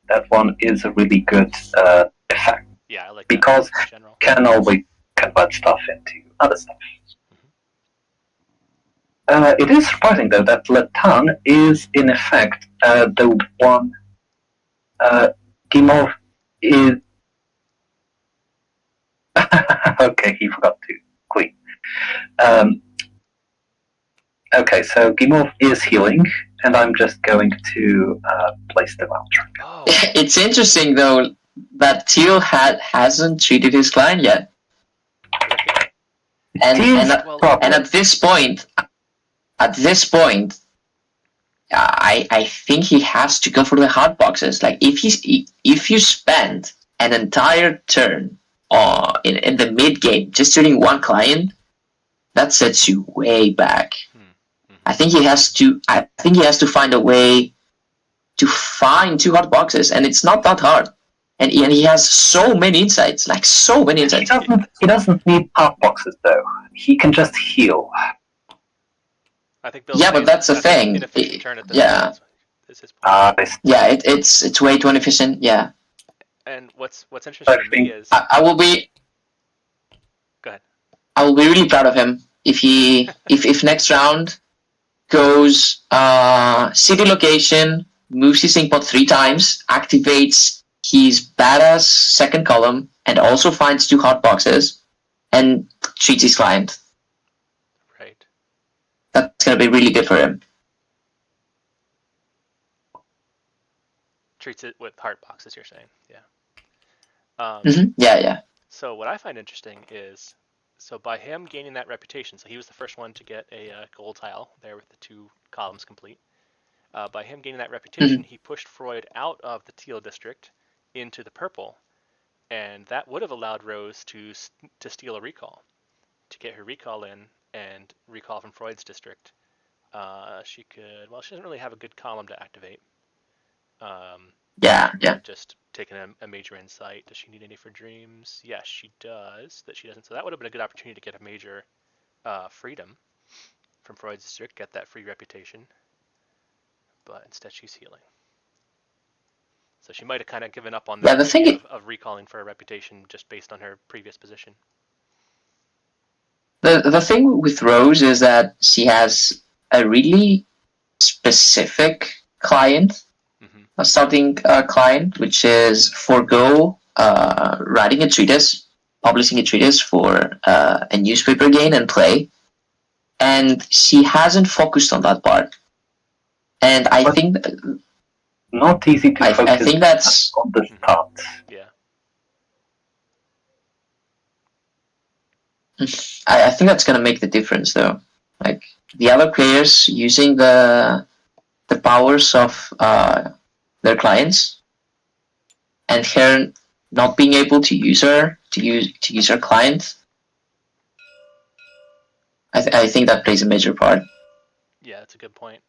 That one is a really good effect. Yeah, I like that. Because in general. Can always convert stuff into other stuff. It is surprising, though, that Letan is, in effect, the one. Gimov is. Okay, he forgot to queen. Okay, so Gimov is healing, and I'm just going to place the round track. Oh. It's interesting, though, that Teal hasn't treated his client yet. And at this point, I think he has to go for the hard boxes. Like, if you spend an entire turn in the mid game just treating one client, that sets you way back. I think he has to find a way to find 2 hard boxes, and it's not that hard. And he has so many insights, He doesn't need hard boxes, though. He can just heal. I think but that's the thing. Yeah. It's way too inefficient. Yeah. And what's interesting to me is I will be. Go ahead. I will be really proud of him if next round goes city location, moves his ink pot 3 times, activates his badass second column, and also finds 2 hot boxes, and treats his client. Right. That's gonna be really good for him. treats it with heart boxes. You're saying, yeah. Yeah. So what I find interesting is, so by him gaining that reputation, so he was the first one to get a gold tile there with the 2 columns complete. By him gaining that reputation, he pushed Freud out of the teal district into the purple, and that would have allowed Rose to steal a recall, to get her recall in and recall from Freud's district. She doesn't really have a good column to activate. Yeah. Just taking a major insight. Does she need any for dreams? Yes, she does. That she doesn't. So that would have been a good opportunity to get a major freedom from Freud's district, get that free reputation. But instead, she's healing. So she might have kind of given up on that idea of recalling for a reputation just based on her previous position. The thing with Rose is that she has a really specific client, a starting client, which is forgo writing a treatise, publishing a treatise for a newspaper gain and play, and she hasn't focused on that part. And I think not easy to focus I think that's on the start. Yeah. I think that's gonna make the difference, though. Like the other players using the powers of their clients, and her not being able to use her client. I think that plays a major part. Yeah, that's a good point.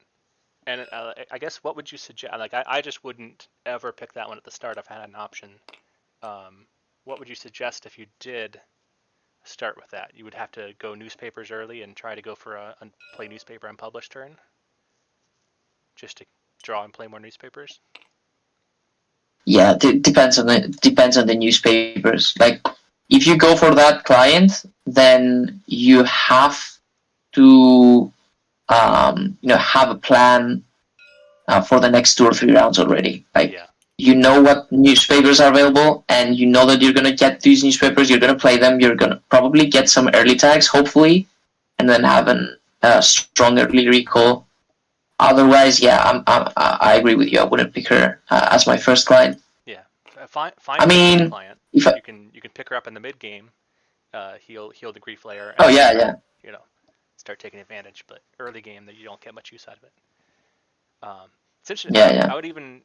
And I guess what would you suggest? Like I just wouldn't ever pick that one at the start if I had an option. What would you suggest if you did start with that? You would have to go newspapers early and try to go for a play newspaper unpublished turn, just to draw and play more newspapers. Yeah, depends on the newspapers. Like if you go for that client, then you have to have a plan for the next 2 or 3 rounds already. Like you know what newspapers are available, and you know that you're gonna get these newspapers. You're gonna play them. You're gonna probably get some early tags, hopefully, and then have a strong early recall. Otherwise, yeah, I agree with you. I wouldn't pick her as my first client. Yeah, find a client. You can pick her up in the mid game, heal the grief layer. And yeah. Start taking advantage. But early game, that you don't get much use out of it. It's interesting. Yeah. I would even,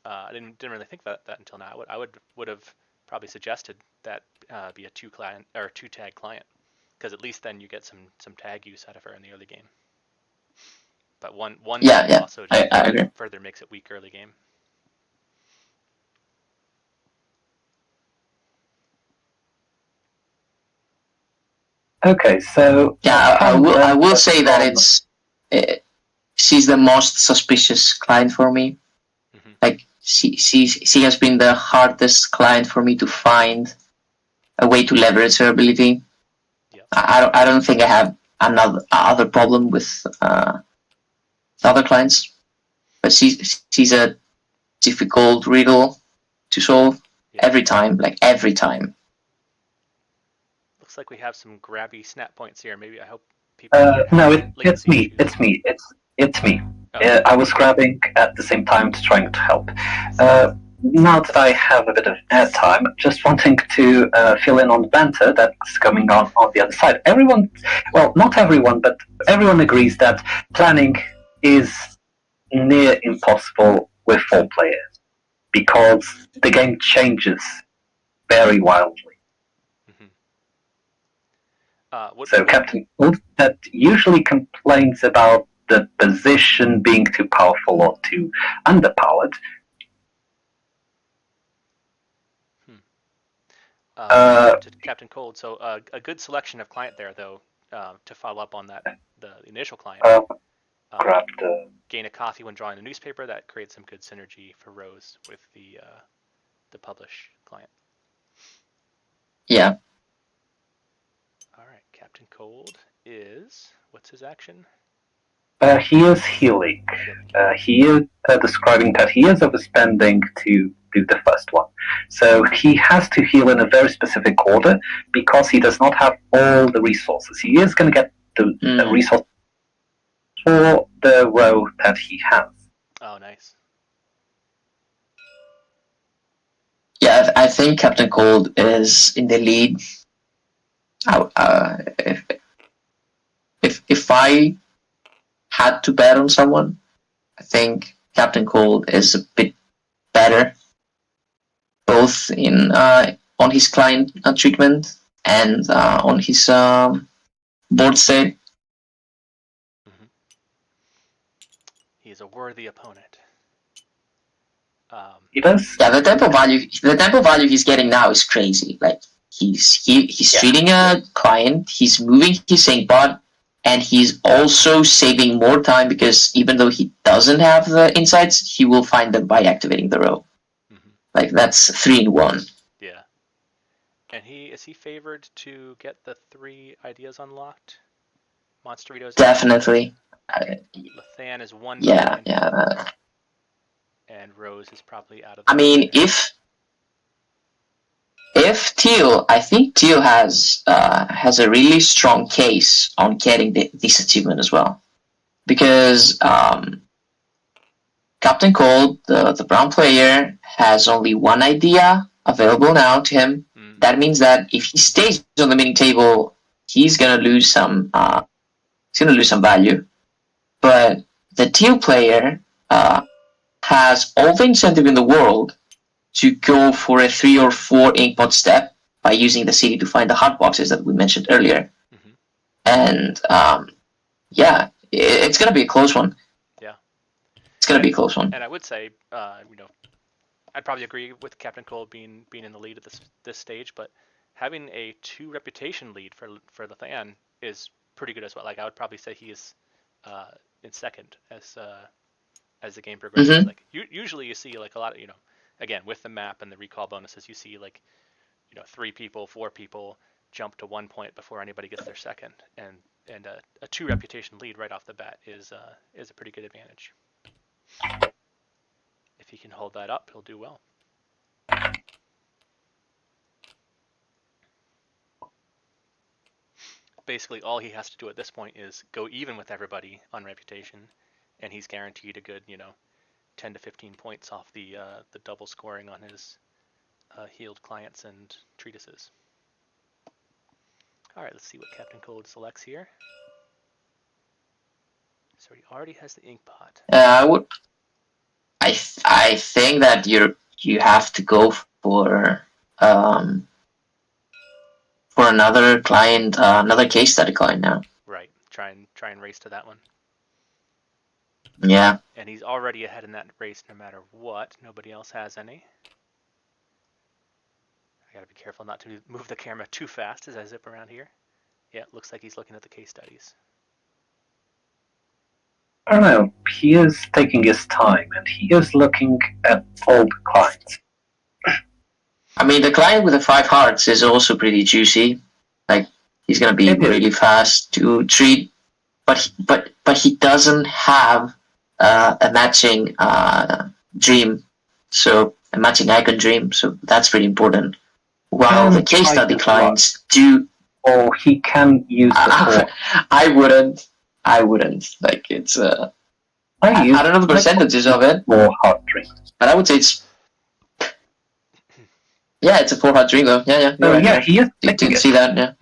I didn't really think about that until now. I would have probably suggested that be a 2 tag client, because at least then you get some tag use out of her in the early game. But one also just I agree. further makes it weak early game. Okay, so yeah, I will say that she's the most suspicious client for me. Like she has been the hardest client for me to find a way to leverage her ability. Yeah. I don't think I have other problem with other clients, but she's a difficult riddle to solve every time. Looks like we have some grabby snap points here. Maybe I hope people. No, it's me. It's me. Oh. I was grabbing at the same time, trying to help. Now that I have a bit of airtime, just wanting to fill in on the banter that's coming on the other side. Everyone, well, not everyone, but everyone agrees that planning is near impossible with 4 players because the game changes very wildly. So Captain Gold that usually complains about the position being too powerful or too underpowered. Captain Cold. So a good selection of client there, though, to follow up on that, the initial client. Gain a coffee when drawing a newspaper. That creates some good synergy for Rose with the publish client. Yeah. All right, Captain Cold is, what's his action? He is healing. He is describing that he is overspending to do the first one. So he has to heal in a very specific order because he does not have all the resources. He is going to get the resource for the row that he has. Oh, nice. Yeah, I think Captain Cold is in the lead. If I had to bet on someone, I think Captain Cold is a bit better, both in on his client treatment and on his board state. He's a worthy opponent. He does. Yeah, the tempo value he's getting now is crazy. Like he's treating a client, he's moving his sync bot, and he's also saving more time because even though he doesn't have the insights, he will find them by activating the row. Like that's 3 in 1. Yeah. And is he favored to get the 3 ideas unlocked? Monsterito's Definitely. Lathan is 1 Yeah, behind. yeah. And Rose is probably out of. I mean, if Teal, I think Teal has a really strong case on getting this achievement as well, because Captain Cold, the brown player, has only 1 idea available now to him. That means that if he stays on the mini table, he's gonna lose some. Value. But the Teal player has all the incentive in the world to go for a 3 or 4 inkpot step by using the city to find the hot boxes that we mentioned earlier. And yeah, it's gonna be a close one. Yeah, it's gonna be a close one. And I would say, I'd probably agree with Captain Cole being in the lead at this stage, but having a 2 reputation lead for Lathan is pretty good as well. Like I would probably say he is in second as the game progresses. Like usually you see like a lot of again with the map and the recall bonuses, you see like 3 people, 4 people jump to 1 point before anybody gets their second, and a 2 reputation lead right off the bat is a pretty good advantage. If he can hold that up, he'll do well. Basically, all he has to do at this point is go even with everybody on reputation, and he's guaranteed a good 10 to 15 points off the double scoring on his healed clients and treatises. All right, let's see what Captain Cold selects here. So he already has the ink pot. I think that you have to go for another client, another case study client now. Right. Try and race to that one. Yeah. And he's already ahead in that race no matter what. Nobody else has any. I gotta be careful not to move the camera too fast as I zip around here. Yeah, it looks like he's looking at the case studies. I don't know. He is taking his time, and he is looking at all the clients. I mean, the client with the 5 hearts is also pretty juicy. Like he's gonna be really fast to treat, but he doesn't have a matching dream, so a matching icon dream. So that's pretty important. While the case study clients do. Or he can use the 4. I wouldn't. Like it's. I don't know the percentages of it. 4 heart dream. But I would say it's. Yeah, it's a 4 heart dream though. Yeah. Oh yeah, he is You picking can it. see that, yeah.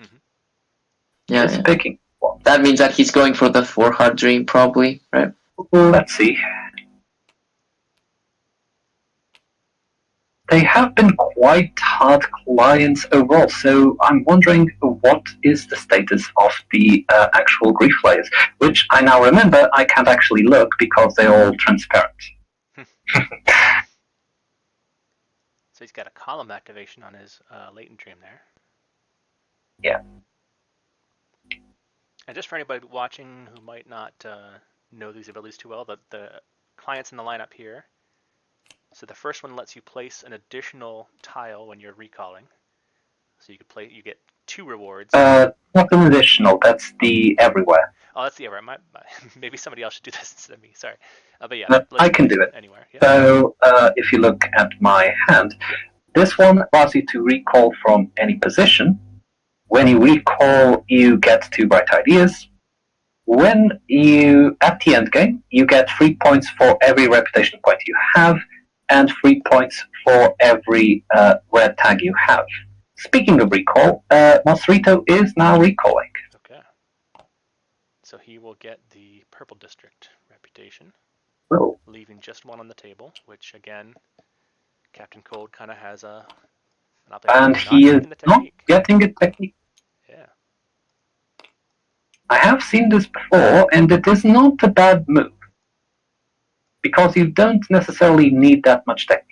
Yeah, He's picking one. That means that he's going for the 4 heart dream, probably, right? Let's see. They have been quite hard clients overall, so I'm wondering what is the status of the actual grief layers, which I now remember I can't actually look because they're all transparent. So he's got a column activation on his latent dream there. Yeah. And just for anybody watching who might not know these abilities too well, the clients in the lineup here. So the first one lets you place an additional tile when you're recalling. So you get 2 rewards. Not an additional. That's the everywhere. Oh, that's the everywhere. Maybe somebody else should do this instead of me. Sorry. But yeah, No, I can do it. Anywhere. Yeah. So if you look at my hand, this one allows you to recall from any position. When you recall, you get 2 bright ideas. When you, at the end game, you get 3 points for every reputation point you have, and 3 points for every red tag you have. Speaking of recall, Monsterito is now recalling. Okay. So he will get the purple district reputation, Oh. leaving just one on the table, which again, Captain Cold kind of has an And opportunity he is taking the not technique. getting a technique. Yeah. I have seen this before, and it is not a bad move. Because you don't necessarily need that much technique.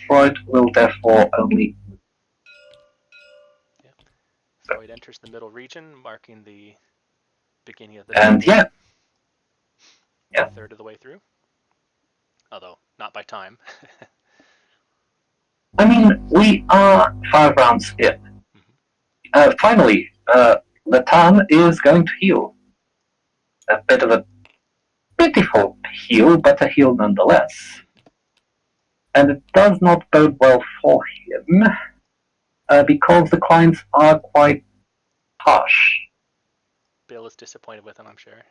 Freud will therefore only. Freud enters the middle region, marking the beginning of the And table. Yeah. A third of the way through. Although, not by time. I mean, we are 5 rounds in. Finally, Latan is going to heal. A bit of a pitiful heal, but a heal nonetheless. And it does not bode well for him, because the clients are quite harsh. Bill is disappointed with him, I'm sure.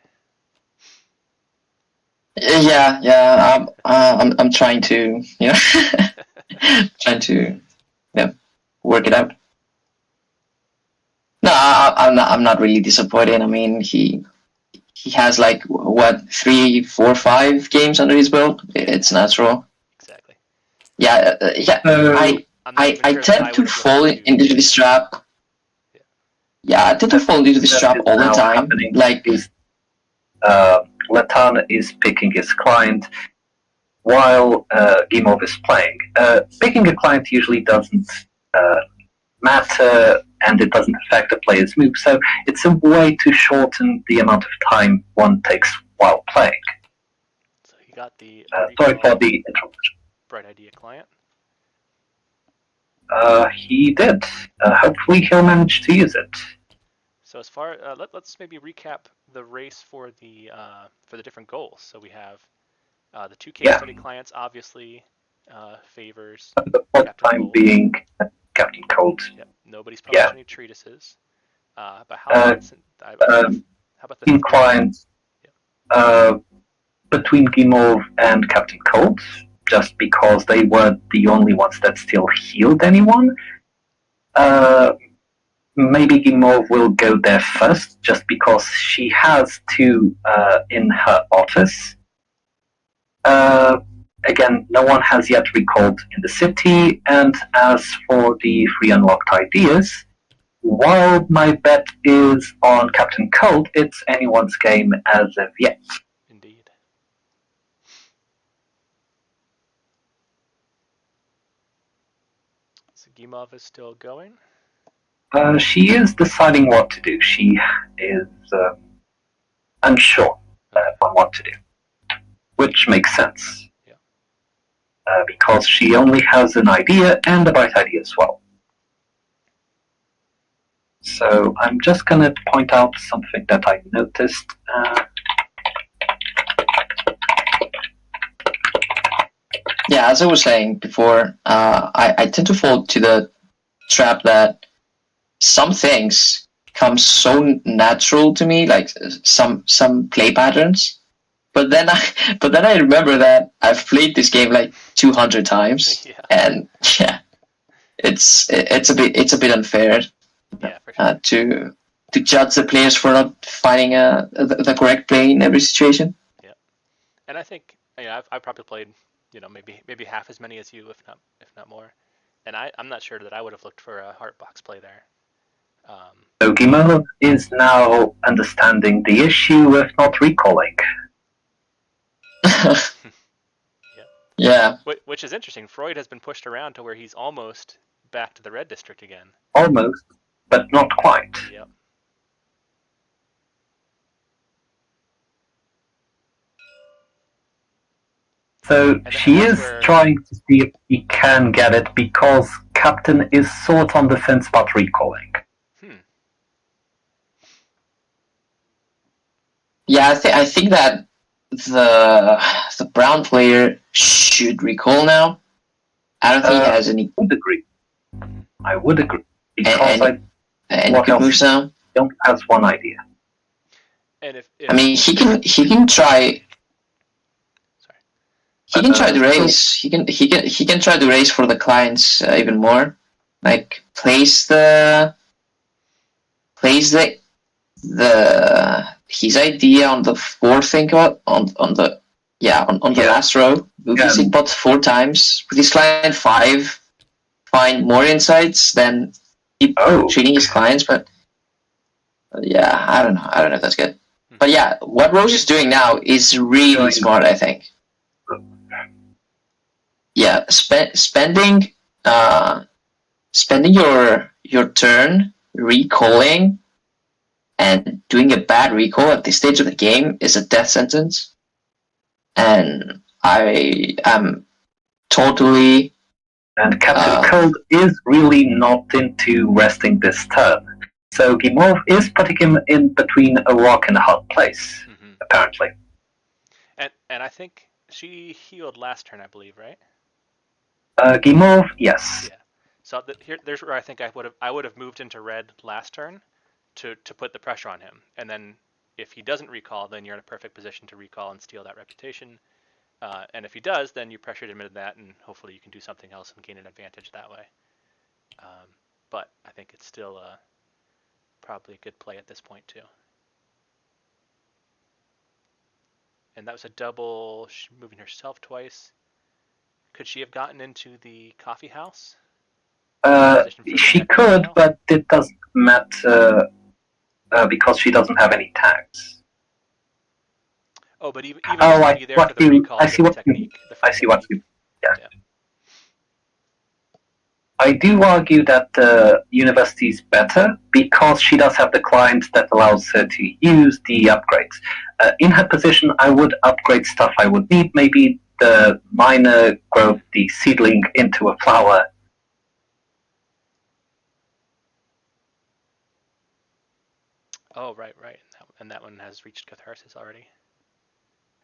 Yeah. I'm trying to, work it out. No, I'm not really disappointed. I mean, he has like what 3, 4, 5 games under his belt. It's natural. Exactly. Yeah. I tend to fall into this trap. Yeah, I tend to fall into this trap all the time. Like, Latan is picking his client while Gimov is playing. Picking a client usually doesn't matter, and it doesn't affect the player's move, so it's a way to shorten the amount of time one takes while playing. So he got the sorry for the interruption. Bright Idea client. He did. Hopefully he'll manage to use it. So as far let's maybe recap the race for the different goals. So we have the 2 case study clients obviously favors The first time being Captain Cold. Yep. Nobody's published any treatises. But how about the 3 clients between Gimov and Captain Cold, just because they were the only ones that still healed anyone. Maybe Gimov will go there first, just because she has 2 in her office. Again, no one has yet recalled in the city, and as for the 3 unlocked ideas, while my bet is on Captain Cold, it's anyone's game as of yet. Indeed. So Gimov is still going? She is deciding what to do. She is unsure on what to do, which makes sense. Yeah. Because she only has an idea and a bright idea as well. So I'm just going to point out something that I noticed. Yeah, as I was saying before, I tend to fall to the trap that some things come so natural to me, like some play patterns. But then I remember that I've played this game like 200 times, and it's a bit unfair. Yeah, for sure. To judge the players for not finding the correct play in every situation. Yeah, and I think I've probably played maybe half as many as you, if not more, and I'm not sure that I would have looked for a heart box play there. So Gimov is now understanding the issue with not recalling. Yeah. Which is interesting. Freud has been pushed around to where he's almost back to the red district again. Almost, but not quite. Yep. So she is trying to see if he can get it because Captain is sort on the fence about recalling. Yeah, I think that the brown player should recall now. I don't think he has any. I would agree. Because any good moves now? He only has one idea. And if I mean, he can try. He can try to So- raise. He can try to raise for the clients even more. Like place the his idea on the fourth thing on the last row. Move his bot 4 times. Put his client 5. Find more insights. Then keep treating his clients. But yeah, I don't know. I don't know if that's good. But yeah, what Rose is doing now is really smart, I think. Yeah, spending your turn recalling and doing a bad recall at this stage of the game is a death sentence. And I am totally... And Captain Cold is really not into resting this turn. So Gimov is putting him in between a rock and a hard place, apparently. And I think she healed last turn, I believe, right? Gimov, yes. Yeah. So there's where I think I would have moved into red last turn to put the pressure on him, and then if he doesn't recall, then you're in a perfect position to recall and steal that reputation. And if he does, then you pressured him into that, and hopefully you can do something else and gain an advantage that way. But I think it's still probably a good play at this point too. And that was a double, moving herself twice. Could she have gotten into the coffee house? She could, but it doesn't matter because she doesn't have any tags. Oh, but even just to be there for the recall, I see what technique. I see what you. Yeah. I do argue that the university is better because she does have the client that allows her to use the upgrades. In her position, I would upgrade stuff I would need, maybe the minor growth, the seedling into a flower. Oh, right. And that one has reached catharsis already.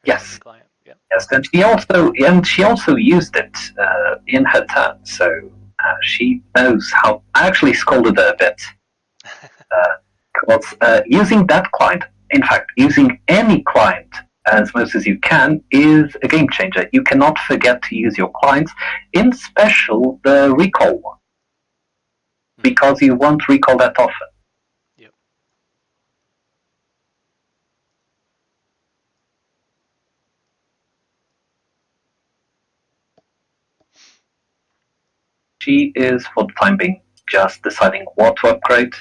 Yes. Client. Yep. Yes, and she also used it in her turn, so she knows how. I actually scolded her a bit because using that client, in fact, using any client as most as you can, is a game changer. You cannot forget to use your clients, in special the recall one, because you won't recall that often. Yep. She is, for the time being, just deciding what to upgrade.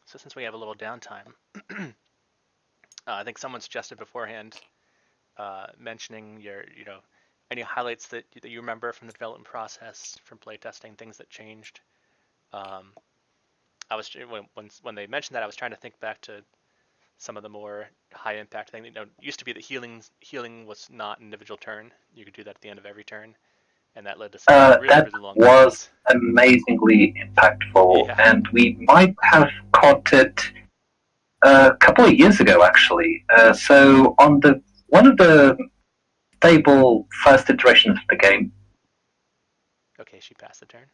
So since we have a little downtime, I think someone suggested beforehand mentioning your, any highlights that you remember from the development process, from playtesting, things that changed. I was when they mentioned that, I was trying to think back to some of the more high impact things. It used to be that healing was not an individual turn. You could do that at the end of every turn, and that led to some really long was games. Amazingly impactful, and we might have caught it a couple of years ago, actually. So on one of the stable first iterations of the game. Okay, she passed the turn.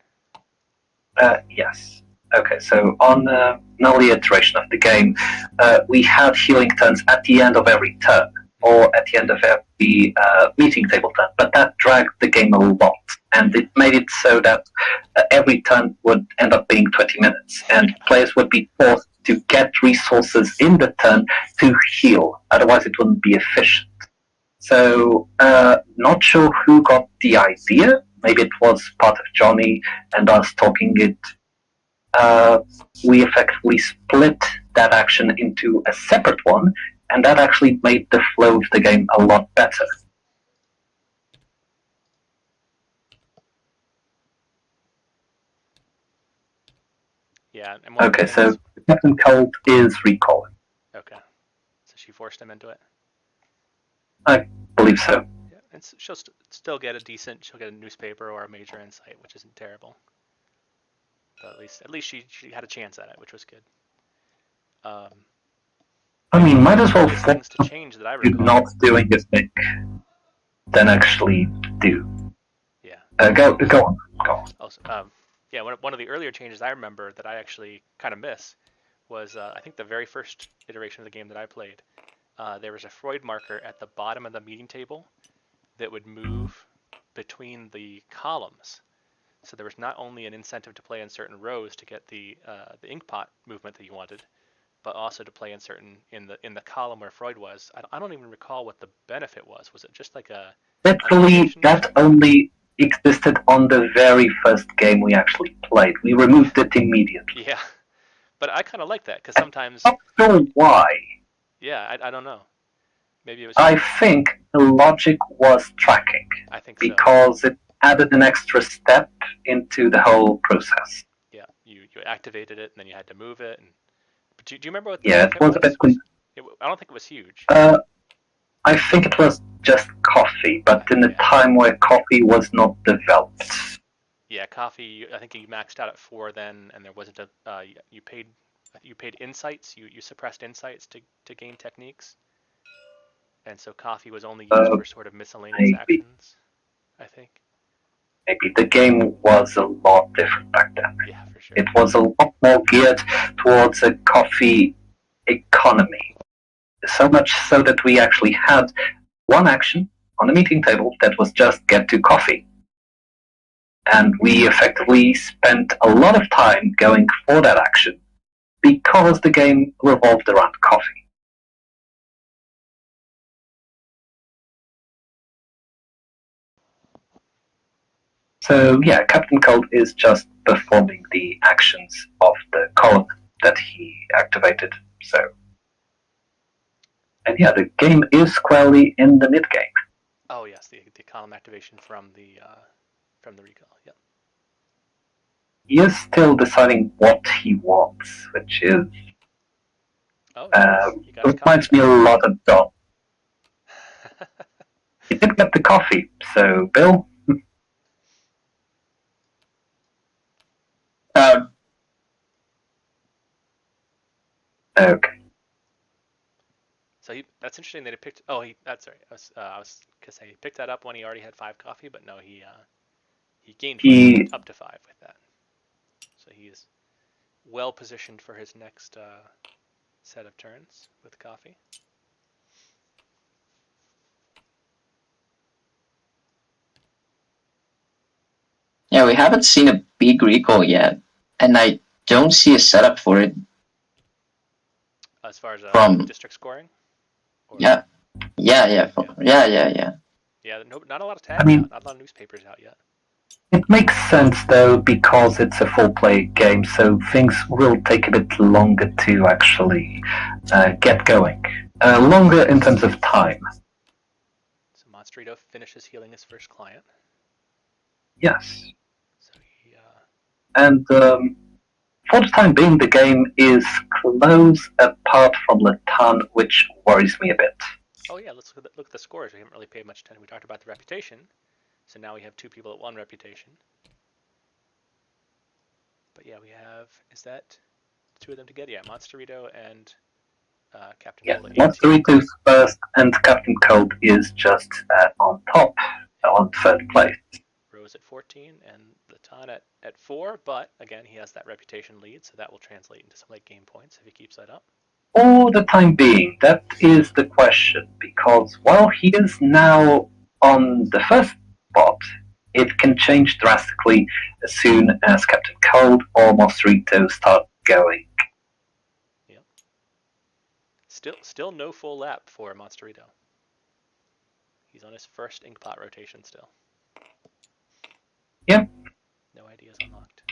Yes. Okay, so on an early iteration of the game, we had healing turns at the end of every turn, or at the end of every meeting table turn, but that dragged the game a lot, and it made it so that every turn would end up being 20 minutes, and players would be forced to get resources in the turn to heal, otherwise it wouldn't be efficient. So, not sure who got the idea. Maybe it was part of Johnny and us talking it. We effectively split that action into a separate one, and that actually made the flow of the game a lot better. Yeah. And okay, so Captain Cold is recalling. Okay. So she forced him into it? I believe so. Yeah, and she'll still get she'll get a newspaper or a major insight, which isn't terrible. But at least she had a chance at it, which was good. I mean, might as well Earliest things to change that I you recall. not doing a thing than actually do. Yeah. Go on. Also, yeah, one of the earlier changes I remember that I actually kind of miss was I think the very first iteration of the game that I played. There was a Freud marker at the bottom of the meeting table that would move between the columns. So there was not only an incentive to play in certain rows to get the inkpot movement that you wanted, but also to play in the column where Freud was. I don't even recall what the benefit was. Was it just like a Literally, that only existed on the very first game we actually played. We removed it immediately. Yeah, but I kind of like that because sometimes. I'm not sure why. Yeah, I don't know. Maybe it was. I think the logic was tracking. I think so. Because it added an extra step into the whole process. Yeah, you activated it and then you had to move it. And but do you remember what the Yeah, benefit it was a bit. I don't think it was huge. I think it was just coffee, but in a time where coffee was not developed. Yeah, coffee. I think you maxed out at 4 then, and there wasn't a. You paid insights. You suppressed insights to gain techniques, and so coffee was only used for sort of miscellaneous actions. I think. Maybe the game was a lot different back then. Yeah, for sure. It was a lot more geared towards a coffee economy. So much so that we actually had one action on the meeting table that was just get to coffee. And we effectively spent a lot of time going for that action because the game revolved around coffee. So yeah, Captain Cold is just performing the actions of the column that he activated. So, and yeah, the game is squarely in the mid game. Oh yes, the column activation from the recall. Yep. He is still deciding what he wants, which is reminds me a lot of Don. He did get the coffee, so Bill. Okay. So that's interesting that he picked. Oh, that's right. I was gonna say he picked that up when he already had 5 coffee, but no, he gained 5, up to 5 with that. So he is well positioned for his next set of turns with coffee. Yeah, we haven't seen a big recall yet, and I don't see a setup for it. As far as from district scoring? Or... Yeah. Yeah. Yeah, not a lot of tags out, not a lot of newspapers out yet. It makes sense though because it's a full play game, so things will take a bit longer to actually get going. Longer in terms of time. So Monsterito finishes healing his first client. Yes. So he. And for the time being, the game is close apart from Latan, which worries me a bit. Oh yeah, let's look at the scores. We haven't really paid much attention. We talked about the reputation, so now we have 2 people at 1 reputation. But yeah, we have, is that 2 of them together? Yeah, Monsterito and Captain Cold. Yeah, Monsterito's first, and Captain Cold is just on top, on 3rd place. Rose at 14 and Latan at 4, but again, he has that reputation lead, so that will translate into some late game points if he keeps that up. For the time being, that is the question, because while he is now on the 1st spot, it can change drastically as soon as Captain Cold or Monsterito start going. Yep. Still no full lap for Monsterito. He's on his first Inkpot rotation still. Yep. No ideas unlocked.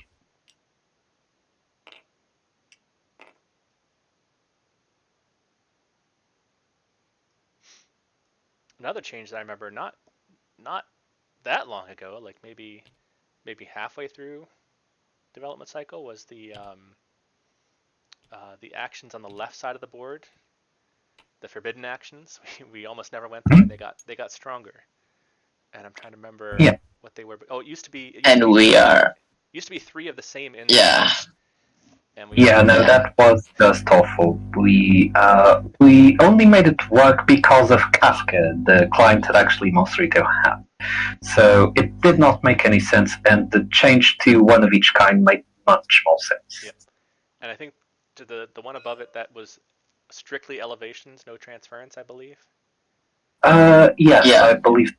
Another change that I remember not that long ago, like maybe halfway through development cycle, was the actions on the left side of the board, the forbidden actions. We almost never went there, and they got stronger. And I'm trying to remember what they were. Oh, it used to be. Used to be 3 of the same insight. Yeah. And that was just awful. We only made it work because of Kafka, the client that actually Monsterito had. So it did not make any sense, and the change to one of each kind made much more sense. Yep. And I think to the one above it, that was strictly elevations, no transference, I believe. Yes, Yeah. I believe.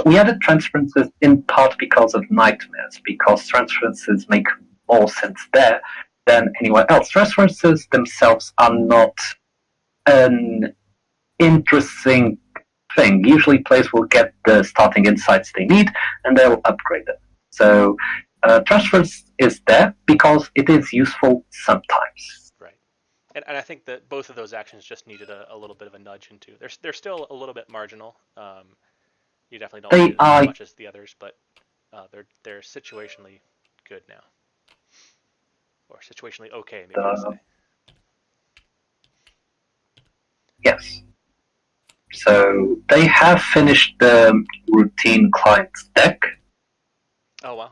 We added transferences in part because of nightmares, because transferences make more sense there than anywhere else. Transferences themselves are not an interesting thing. Usually players will get the starting insights they need and they'll upgrade them. So transfers is there because it is useful sometimes. Right. And I think that both of those actions just needed a little bit of a nudge into. They're still a little bit marginal. You definitely don't need it as much as the others, but they're situationally good now. Or situationally okay, maybe I'll say. Yes. So they have finished the routine clients deck. Oh, wow.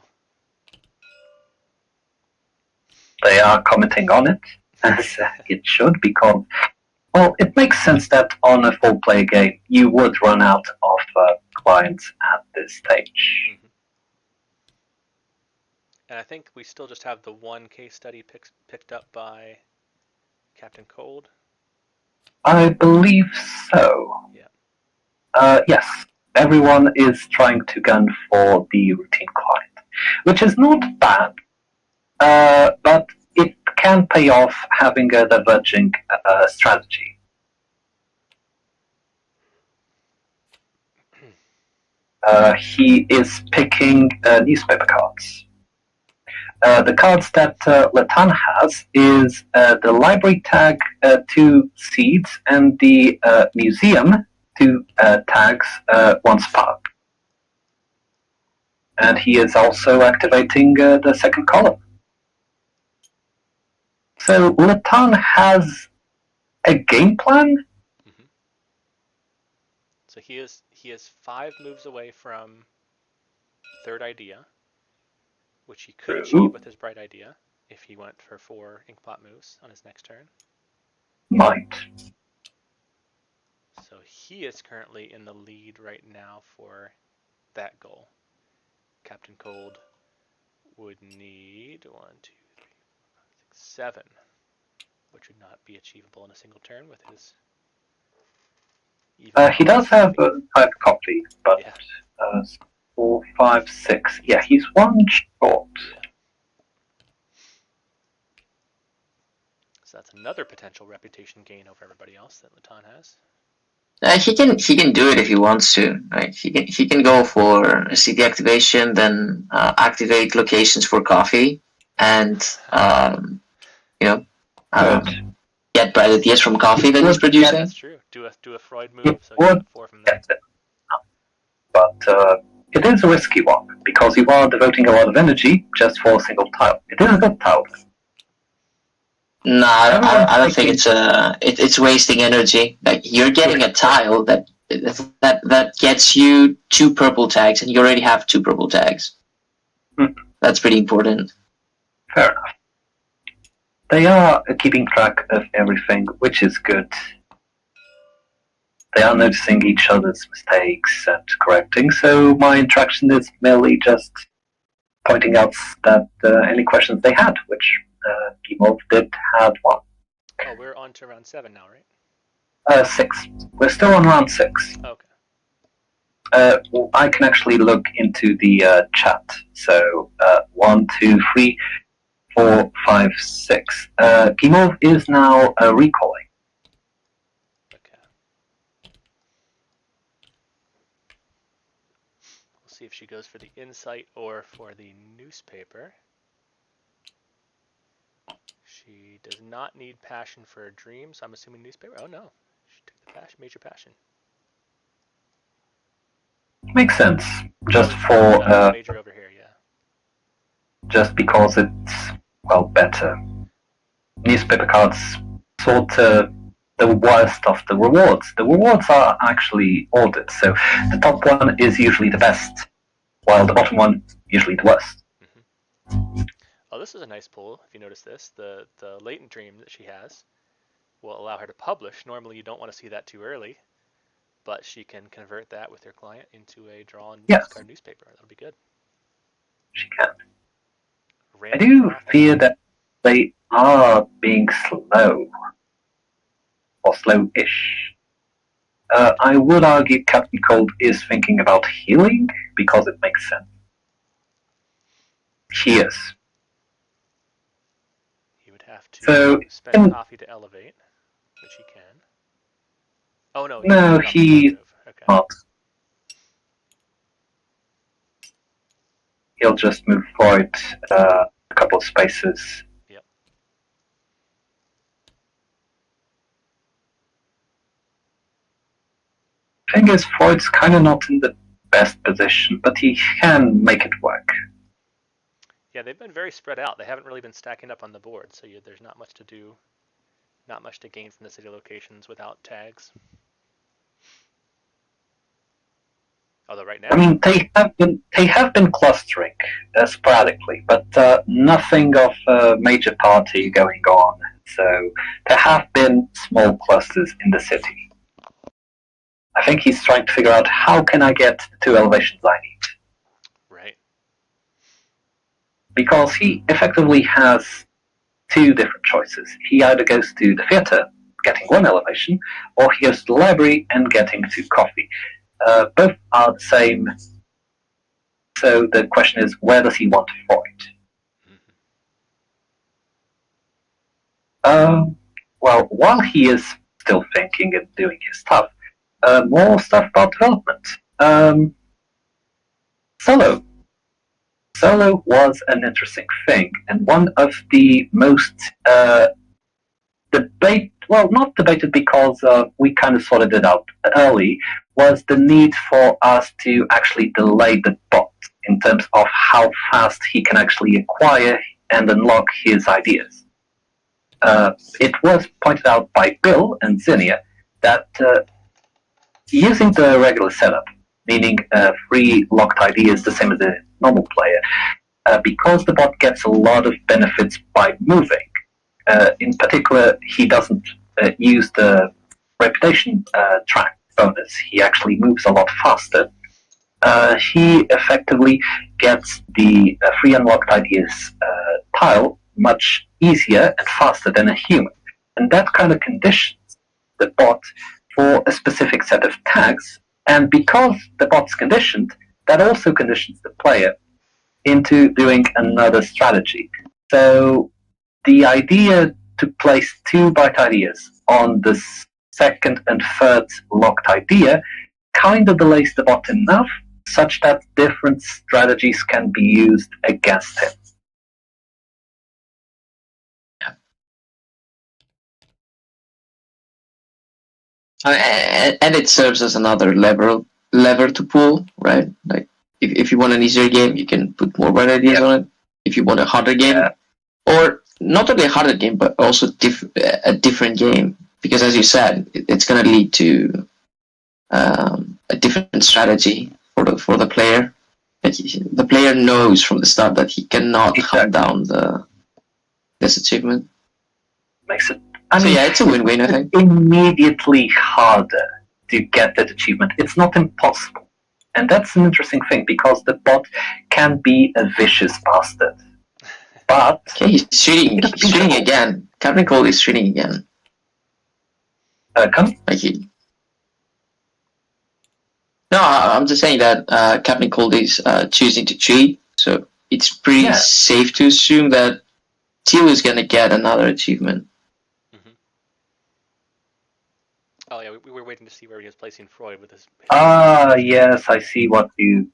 They are commenting on it, as it should, because, well, it makes sense that on a full player game, you would run out of clients at this stage. Mm-hmm. And I think we still just have the one case study picked up by Captain Cold. I believe so. Yeah. Yes, everyone is trying to gun for the routine client, which is not bad, but it can pay off having a diverging strategy. He is picking newspaper cards. The cards that Latan has is the library tag 2 seeds and the museum 2 tags 1 spark. And he is also activating the second column. So Latan has a game plan. Mm-hmm. So he is 5 moves away from third idea, which he could achieve with his bright idea if he went for 4 Inkpot moves on his next turn. Might. So he is currently in the lead right now for that goal. Captain Cold would need 1, 2, 3, 4, 5, 6, 7, which would not be achievable in a single turn with his. He does have a 5 copy, but yeah. 4, 5, 6. Yeah, he's 1 short. Yeah. So that's another potential reputation gain over everybody else that Latan has. He can do it if he wants to. Right? He can go for a CD activation, then activate locations for coffee, and get bright ideas from coffee that he's producing. That's true. Do a Freud move, so you get 4 from that. But it is a risky one because you are devoting a lot of energy just for a single tile. It is a good tile. No, I don't think it's wasting energy. Like you're getting a tile that gets you 2 purple tags, and you already have 2 purple tags. That's pretty important. Fair enough. They are keeping track of everything, which is good. They are noticing each other's mistakes and correcting, so my interaction is merely just pointing out that any questions they had, which Gimov did have 1. Oh, we're on to round 7 now, right? 6. We're still on round 6. Okay. I can actually look into the chat. So 1, 2, 3, 4, 5, 6. Gimov is now recalling. Okay. We'll see if she goes for the insight or for the newspaper. She does not need passion for a dream, so I'm assuming newspaper. Oh no, she took the passion, major passion. Makes sense. Just for major over here, yeah. Just because it's better. Newspaper cards sort of the worst of the rewards. The rewards are actually ordered, so the top one is usually the best, while the bottom one usually the worst. Mm-hmm. this is a nice pull. If you notice this, the latent dream that she has will allow her to publish. Normally, you don't want to see that too early, but she can convert that with her client into a drawn Yes. discard newspaper. That'll be good. She can. I Random do draw. fear that they are being slow. Or slow-ish. I would argue Captain Cold is thinking about healing because it makes sense. He is. He would have to So, spend coffee to elevate, which he can. Oh no, No, he's he's okay. not. He'll just move forward a couple of spaces. Yep. Thing is, Freud's kind of not in the best position, but he can make it work. Yeah, they've been very spread out. They haven't really been stacking up on the board, so there's not much to do, not much to gain from the city locations without tags. Although right now, I mean, they have been clustering sporadically, but nothing of a major party going on. So there have been small clusters in the city. I think he's trying to figure out how can I get the 2 elevations I need. right? Because he effectively has 2 different choices. He either goes to the theatre, getting 1 elevation, or he goes to the library and getting 2 coffee. Both are the same. So the question is, where does he want to avoid? Well, while he is still thinking and doing his stuff, more stuff about development. Solo. Solo was an interesting thing, and one of the most not debated because we kind of sorted it out early, was the need for us to actually delay the bot in terms of how fast he can actually acquire and unlock his ideas. It was pointed out by Bill and Zinnia that using the regular setup, meaning 3 locked ideas the same as a normal player, because the bot gets a lot of benefits by moving. In particular, he doesn't use the reputation track bonus. He actually moves a lot faster. He effectively gets the free unlocked ideas tile much easier and faster than a human. And that kind of conditions the bot for a specific set of tags. And because the bot's conditioned, that also conditions the player into doing another strategy. So the idea to place 2 byte ideas on the second and third locked idea kind of delays the bot enough such that different strategies can be used against him. And it serves as another lever to pull, right? Like if you want an easier game, you can put more bright ideas on it. If you want a harder game, or not only a harder game, but also a different game, because as you said, it's going to lead to a different strategy for the player. Like the player knows from the start that he cannot hunt down this achievement. Makes it. It's a win-win, I think. Immediately harder to get that achievement. It's not impossible. And that's an interesting thing, because the bot can be a vicious bastard. But... Okay, he's cheating. He's cheating again. Captain Cold is cheating again. Come? Like No, I'm just saying that Captain Cold is choosing to cheat, so it's pretty safe to assume that Teal is going to get another achievement. Mm-hmm. Oh yeah, we were waiting to see where he was placing Freud with his yes, I see what you...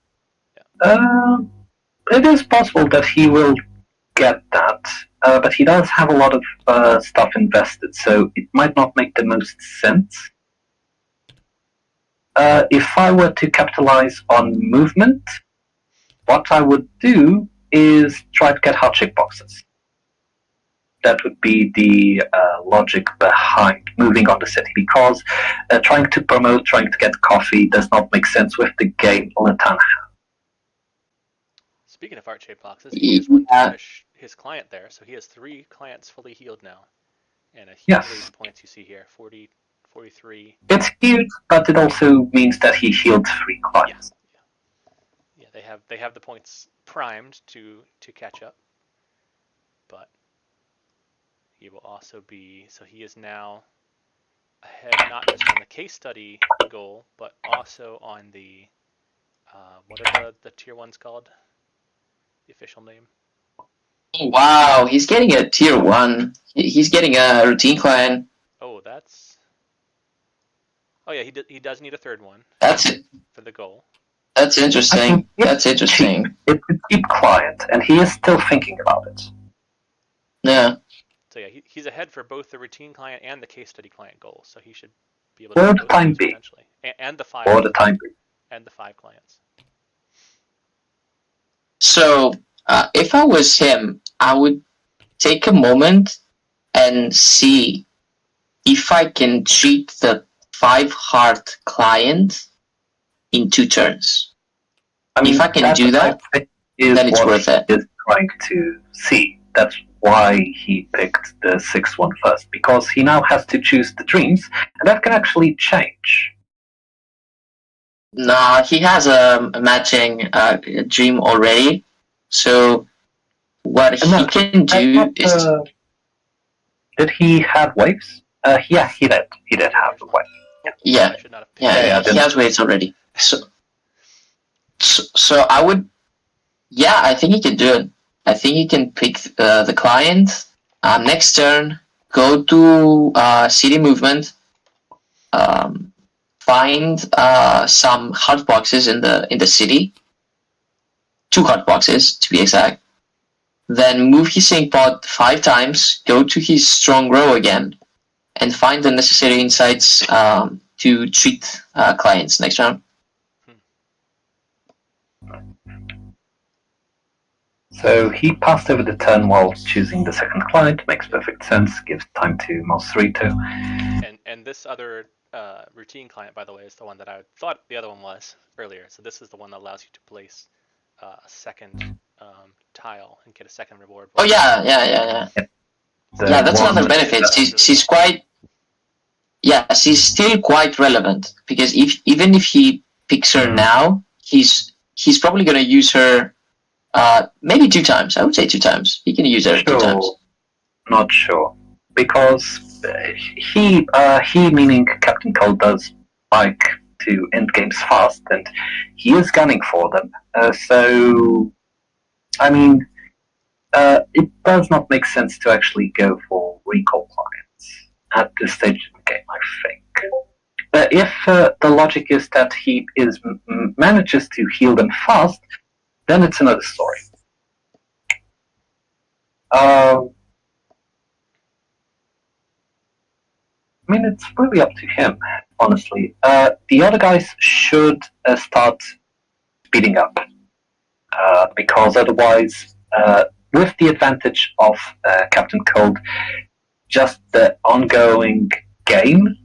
It is possible that he will get that, but he does have a lot of stuff invested, so it might not make the most sense. If I were to capitalize on movement, what I would do is try to get hot check boxes. That would be the logic behind moving on the city, because trying to promote, trying to get coffee does not make sense with the game Latana has. Speaking of heart-shaped boxes, he has one to finish his client there, so he has 3 clients fully healed now, and a huge Yes. lead in points you see here, 40, 43. It's huge, but it also means that he healed 3 clients. Yeah, they have the points primed to catch up, but he will also be, so he is now ahead not just on the case study goal, but also on the what are the tier ones called? The official name. Wow, he's getting a tier 1. He's getting a routine client. Oh, that's. Oh yeah, he does need a third one That's it. for the goal. That's interesting. That's interesting. It's a cheap client, and he is still thinking about it. Yeah. So yeah, he's ahead for both the routine client and the case study client goals. So he should be able For to the do both time of those being. potentially, and the For 5 the time being. and the 5 clients. So, if I was him, I would take a moment and see if I can treat the 5 heart client in 2 turns. I mean, If I can do that, I think is then it's what worth it. he is trying to see. That's why he picked the 6th one first, because he now has to choose the dreams, and that can actually change. Nah, he has a matching dream already. So what And he no, can do is did he have waves? Yeah, he did. He did have the wave. Oh, yeah, I should not have picked yeah, that. he has waves already. So I would, yeah, I think he can do it. I think he can pick the client. Next turn, go to city movement. Find some hot boxes in the city. 2 hot boxes to be exact. Then move his sync pod 5 times. Go to his strong row again, and find the necessary insights to treat clients next round. So he passed over the turn while choosing the 2nd client. Makes perfect sense. Gives time to Monsterito. And this other routine client, by the way, is the one that I thought the other one was earlier. So this is the one that allows you to place a second tile and get a second reward. Oh yeah. Yeah, that's another benefit. She's quite. Yeah, she's still quite relevant because even if he picks her now, he's probably gonna use her. Maybe 2 times. I would say 2 times. He can use her 2 times. Not sure, because he meaning Captain Cold does like to end games fast, and he is gunning for them. So, I mean, it does not make sense to actually go for recall clients at this stage of the game, I think. If the logic is that he manages to heal them fast, then it's another story. I mean, it's really up to him, honestly. The other guys should start speeding up, because otherwise, with the advantage of Captain Cold, just the ongoing game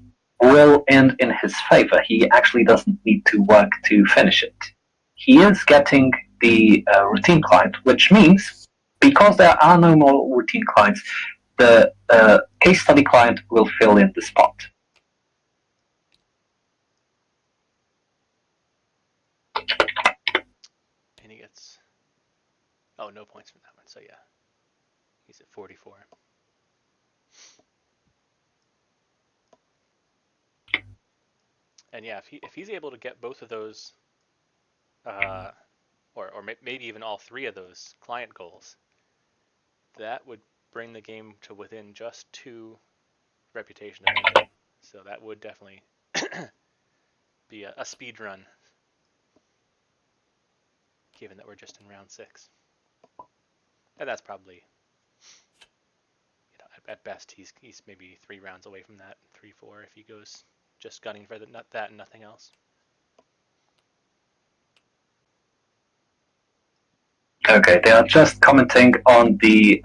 will end in his favor. He actually doesn't need to work to finish it. He is getting the routine client, which means because there are no more routine clients, the case study client will fill in the spot. And he gets, oh, no points from that one. So yeah, he's at 44. And yeah, if he's able to get both of those, or maybe even all 3 of those client goals, that would bring the game to within just 2 reputation of ending. So that would definitely be a speed run, given that we're just in round 6. And that's probably, at best he's maybe 3 rounds away from that, 3-4 if he goes just gunning for that and nothing else. Okay, they are just commenting on the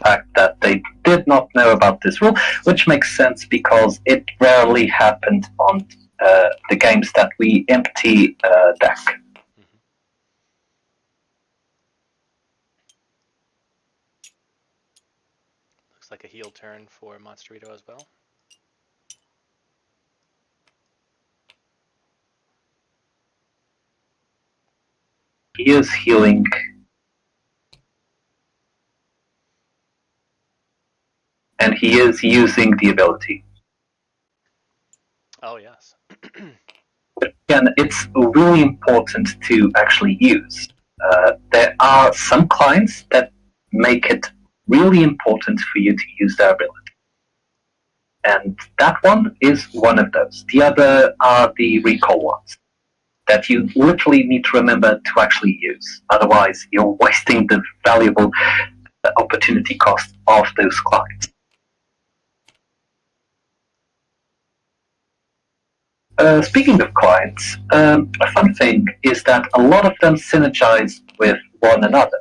fact that they did not know about this rule, which makes sense because it rarely happened on the games that we empty deck. looks like a heal turn for Monsterito as well. He is healing. And he is using the ability. Oh, yes. Again, it's really important to actually use. There are some clients that make it really important for you to use their ability. And that one is one of those. The other are the recall ones that you literally need to remember to actually use. Otherwise, you're wasting the valuable opportunity cost of those clients. Speaking of clients, a fun thing is that a lot of them synergize with one another.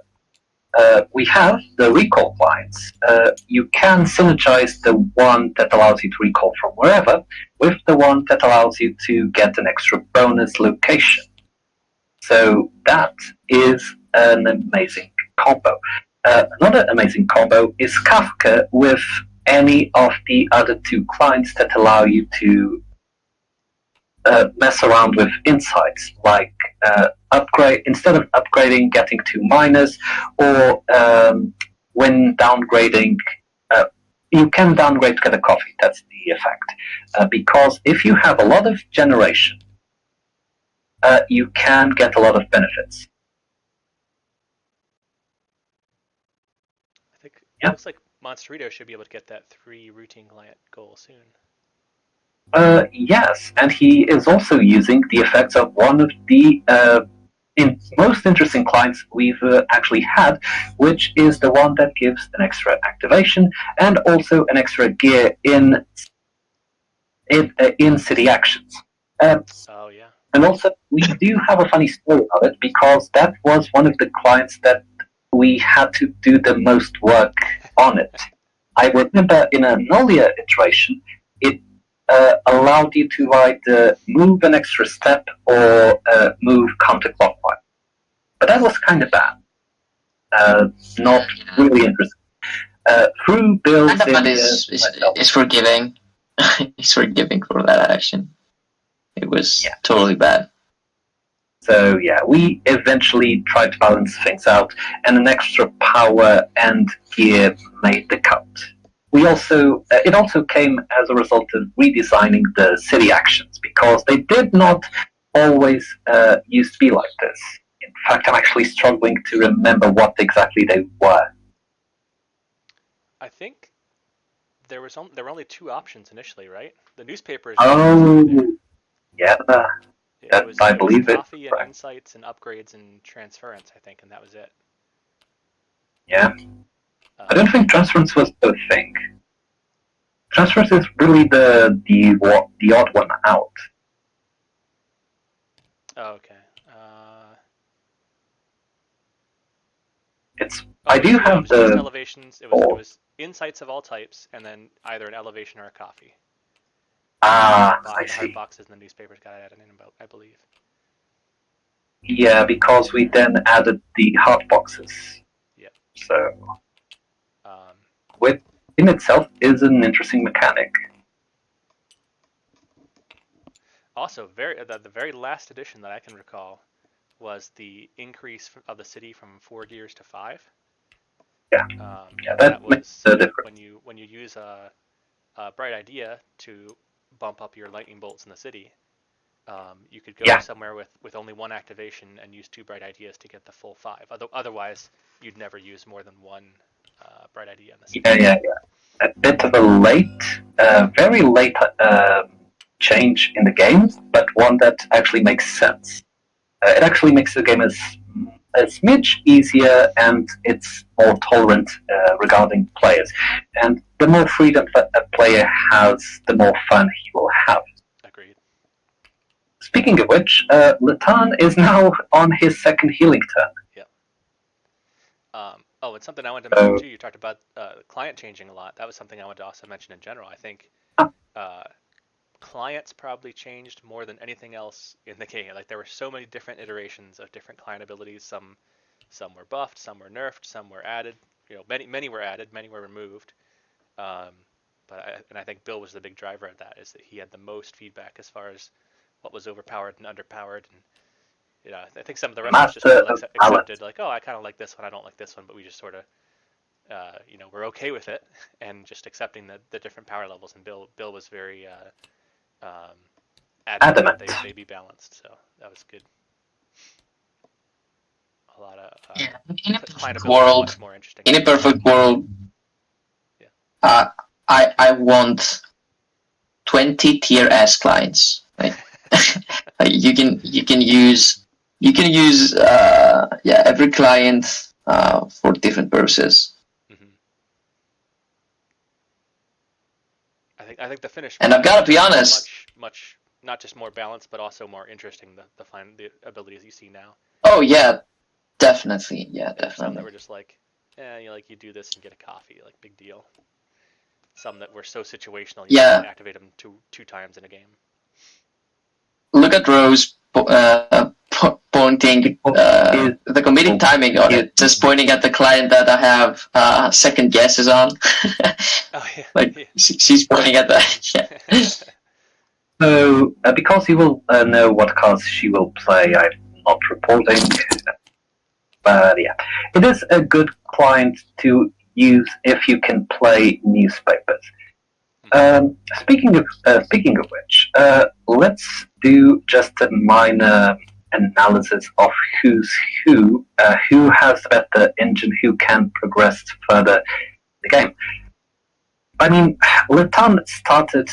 We have the recall clients. You can synergize the one that allows you to recall from wherever with the one that allows you to get an extra bonus location. So that is an amazing combo. Another amazing combo is Kafka with any of the other two clients that allow you to mess around with insights, like upgrade instead of upgrading, getting 2 minus, or when downgrading, you can downgrade to get a coffee. That's the effect. Because if you have a lot of generation, you can get a lot of benefits. I think Yeah. it looks like Monsterito should be able to get that 3 routine client goal soon. Yes, and he is also using the effects of one of the most interesting clients we've actually had, which is the one that gives an extra activation and also an extra gear in city actions. Oh, yeah. And also, we do have a funny story of it because that was one of the clients that we had to do the most work on it. I remember in an earlier iteration, it allowed you to either move an extra step or move counterclockwise. But that was kind of bad. Not really interesting. Through builds Kind of bad is forgiving. It's forgiving for that action. It was totally bad. So yeah, we eventually tried to balance things out, and an extra power and gear made the cut. We also it also came as a result of redesigning the city actions because they did not always used to be like this. In fact, I'm actually struggling to remember what exactly they were. I think there were only 2 options initially, right? The newspapers. Oh, yeah, It was believe it. coffee and insights and upgrades and transference, I think, and that was it. Yeah. I don't think transference was the thing. Transference is really the odd one out. Oh, okay. I do have it was just the elevations. It was insights of all types, and then either an elevation or a coffee. I The see. heart boxes and the newspapers got added in, I believe. Yeah, because we then added the heart boxes. Yeah. So, which in itself is an interesting mechanic. Also, the very last addition that I can recall was the increase of the city from 4 gears to 5. Yeah. That was the difference. when you use a bright idea to bump up your lightning bolts in the city. You could go somewhere with only 1 activation and use 2 bright ideas to get the full 5. Otherwise, you'd never use more than 1 bright idea in the city. Yeah. A bit of a very late change in the game, but one that actually makes sense. It actually makes the game a smidge easier, and it's more tolerant regarding players. And the more freedom that a player has, the more fun he will have. Agreed. Speaking of which, Latan is now on his second healing turn. Yeah. And something I wanted to mention too, you talked about client changing a lot. That was something I wanted to also mention in general. I think clients probably changed more than anything else in the game. Like there were so many different iterations of different client abilities. Some were buffed, some were nerfed, some were added. Many were added, many were removed. And I think Bill was the big driver of that, is that he had the most feedback as far as what was overpowered and underpowered, and I think some of the rest of us just kind of Master like of balance. accepted, like, oh, I kind of like this one, I don't like this one, but we just sort of, we're okay with it, and just accepting the different power levels. And Bill was very adamant that they be balanced, so that was good. A lot of Yeah, in a client perfect ability world, much more interesting. in a perfect world, Yeah. I want 20 tier S clients. Like, like you can use every client for different purposes. Mm-hmm. I think the finished And I've product got to be is honest. much not just more balanced, but also more interesting. The abilities you see now. Oh yeah, definitely. Yeah, And some that definitely. were just like, you do this and get a coffee, like big deal. Some that were so situational, you Yeah. could activate them two times in a game. Look at Rose pointing the comedic timing on it, just pointing at the client that I have second guesses on. Oh yeah. Like Yeah. she's pointing at that. Yeah. So, because you will know what cards she will play, I'm not reporting. But yeah, it is a good client to use if you can play newspapers. Speaking of which, let's do just a minor analysis of who's who has the better engine, who can progress further in the game. I mean, Letan started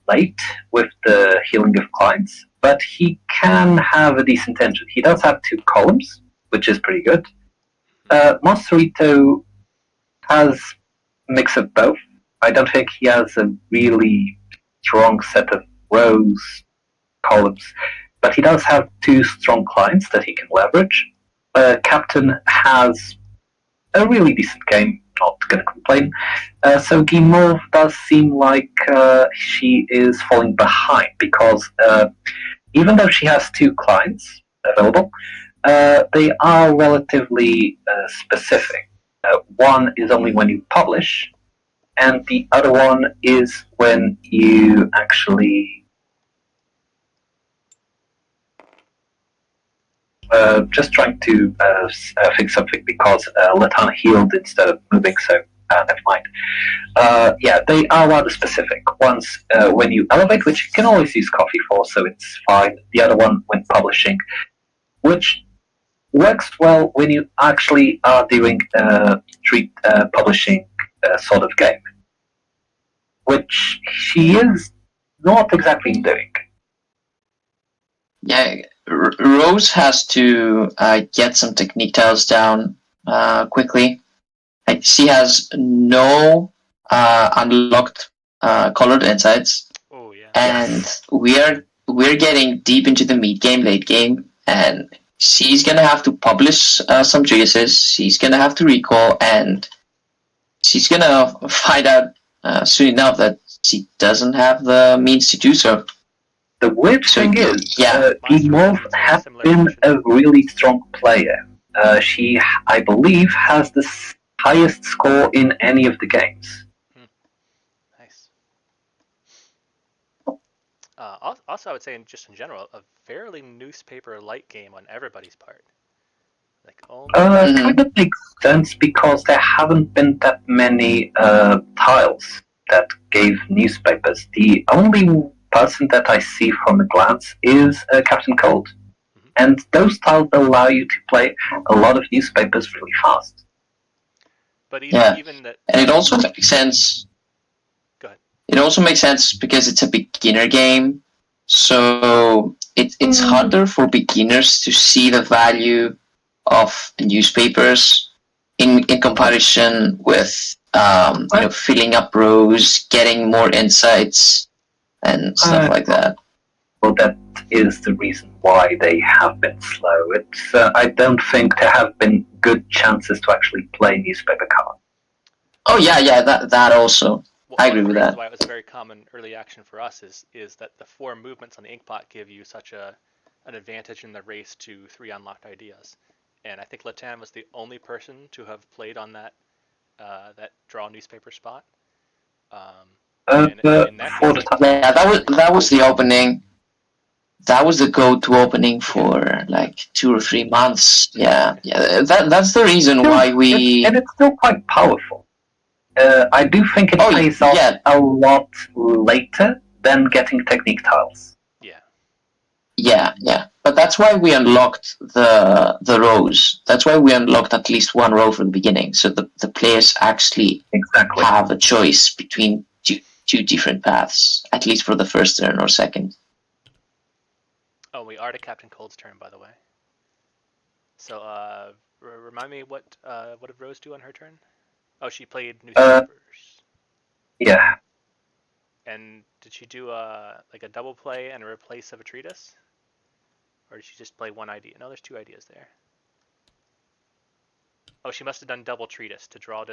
late with the healing of clients, but he can have a decent engine. He does have 2 columns, which is pretty good. Monsterito has a mix of both. I don't think he has a really strong set of rows, columns, but he does have 2 strong clients that he can leverage. Captain has a really decent game, not going to complain. So Guimauve does seem like she is falling behind because even though she has 2 clients available, they are relatively specific. One is only when you publish, and the other one is when you actually just trying to fix something because Latan healed instead of moving, so never mind. Yeah, they are rather specific. One's when you elevate, which you can always use coffee for, so it's fine. The other one when publishing, which works well when you actually are doing street publishing sort of game, which she is not exactly doing. Yeah, Rose has to get some technique tiles down quickly. Like she has no unlocked colored insights, Oh yeah. and we're getting deep into the mid game, late game, and she's gonna have to publish some choices. She's gonna have to recall, and she's gonna find out soon enough that she doesn't have the means to do so. The weird So, thing is, yeah. Guimauve has been a really strong player. She, I believe, has the highest score in any of the games. Nice. Also, I would say, just in general, a fairly newspaper-like game on everybody's part. Like Kind of makes sense because there haven't been that many tiles that gave newspapers. The only person that I see from a glance is Captain Cold. And those tiles allow you to play a lot of newspapers really fast. But even that, and it also makes sense. Go ahead. It also makes sense because it's a beginner game, so it's harder for beginners to see the value of newspapers in comparison with filling up rows, getting more insights, and stuff like that. Well, that is the reason why they have been slow. It's I don't think there have been good chances to actually play newspaper cards. Oh yeah, that also. I agree with that. Why it was a very common early action for us is that the 4 movements on the Inkpot give you such an advantage in the race to 3 unlocked ideas. And I think Latan was the only person to have played on that draw newspaper spot. And in that for case, the time. Yeah, that was the opening. That was the go-to opening for like 2 or 3 months. Yeah. That's the reason why we. And it's still quite powerful. I do think it Oh, pays off yeah. a lot later than getting technique tiles. Yeah. Yeah. But that's why we unlocked the rows. That's why we unlocked at least one row from the beginning, so the players actually Exactly. have a choice between two different paths, at least for the first turn or second. Oh, we are to Captain Cold's turn, by the way. So, remind me what did Rose do on her turn? Oh, she played newspapers. Yeah. And did she do like a double play and a replace of a treatise? Or did she just play one idea? No, there's 2 ideas there. Oh, she must have done double treatise to draw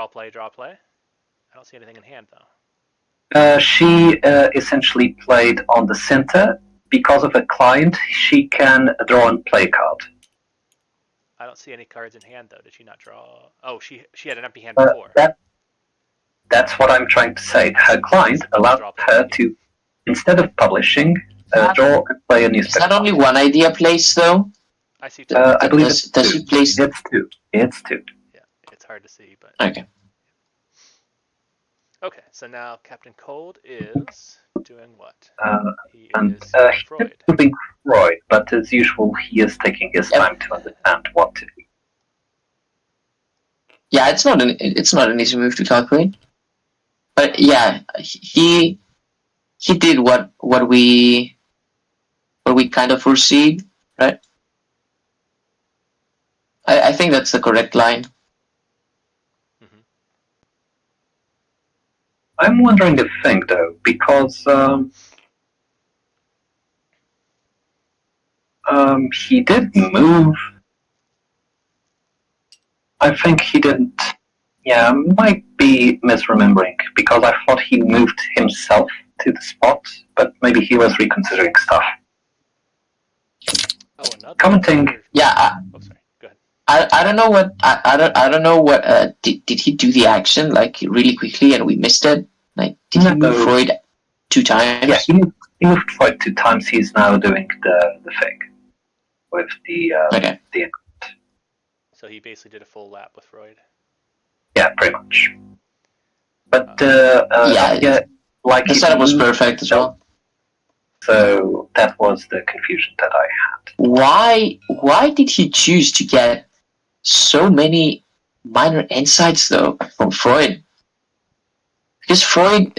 play. I don't see anything in hand though. She essentially played on the center. Because of a client, she can draw and play a card. I don't see any cards in hand though. Did she not draw? Oh, she had an empty hand before. That's what I'm trying to say. Her client allowed her to, instead of publishing, draw and play a Is newspaper. that only one idea placed though? I see 2. I believe it's Does 2. she place? It's 2. It's 2. Yeah, it's hard to see, but Okay. Okay, so now Captain Cold is doing what? He And is using Freud. he's moving Freud, but as usual, he is taking his time to understand what to do. Yeah, it's not an easy move to calculate. But yeah, he did what we kind of foresee, right? I think that's the correct line. I'm wondering a thing though, because he did move. I think he didn't. Yeah, I might be misremembering because I thought he moved himself to the spot, but maybe he was reconsidering stuff. Oh, another. Commenting. Yeah. Oh, sorry. Go ahead. I don't know what I don't know what did he do the action like really quickly and we missed it? Like did he move Freud 2 times? Yeah, he moved Freud 2 times. He's now doing the thing with the the. So he basically did a full lap with Freud. Yeah, pretty much. But like the setup was perfect as well. So that was the confusion that I had. Why did he choose to get so many minor insights though from Freud? Because Freud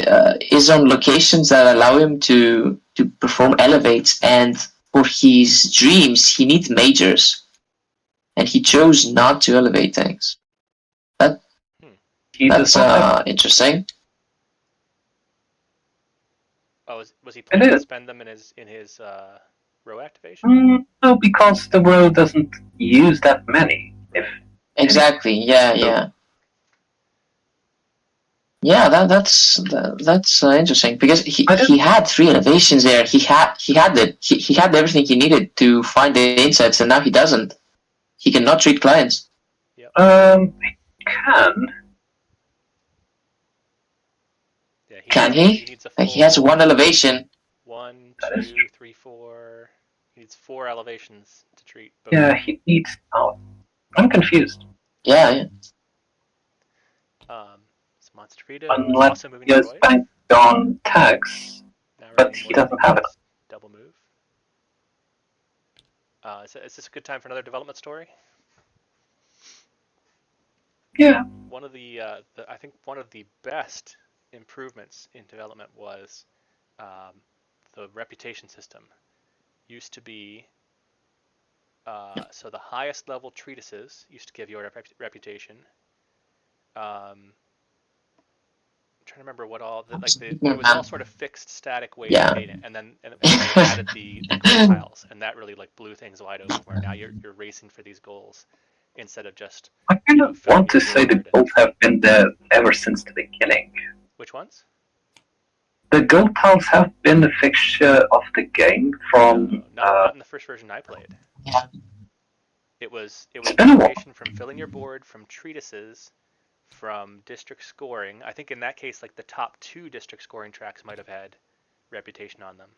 is on locations that allow him to perform elevates, and for his dreams he needs majors, and he chose not to elevate things. That's interesting. Oh, was he planning to spend them in his row activation? No, because the row doesn't use that many. Exactly. Yeah. Yeah, that's interesting because he had 3 elevations there. He had everything he needed to find the insights, and now he doesn't. He cannot treat clients. Yep. He can. Yeah, can he? He has 1 elevation. 1, 2, 3, 4. He needs 4 elevations to treat. Both. Yeah, he needs. Oh, I'm confused. Yeah. Monster Rita unless he has banked on tags, but he doesn't have it. Double move. Is this a good time for another development story? Yeah. One of the I think one of the best improvements in development was the reputation system. Used to be so the highest level treatises used to give you a reputation. I'm trying to remember what all there was all sort of fixed static ways to gain it, and then they added the goal tiles, and that really like blew things wide open. Where now you're racing for these goals instead of just. I kind of want to say the goals have been there ever since the beginning. Which ones? The gold tiles have been the fixture of the game from. Not in the first version I played. Yeah. It was information from filling your board, from treatises, from district scoring. I think in that case, like the top 2 district scoring tracks might have had reputation on them.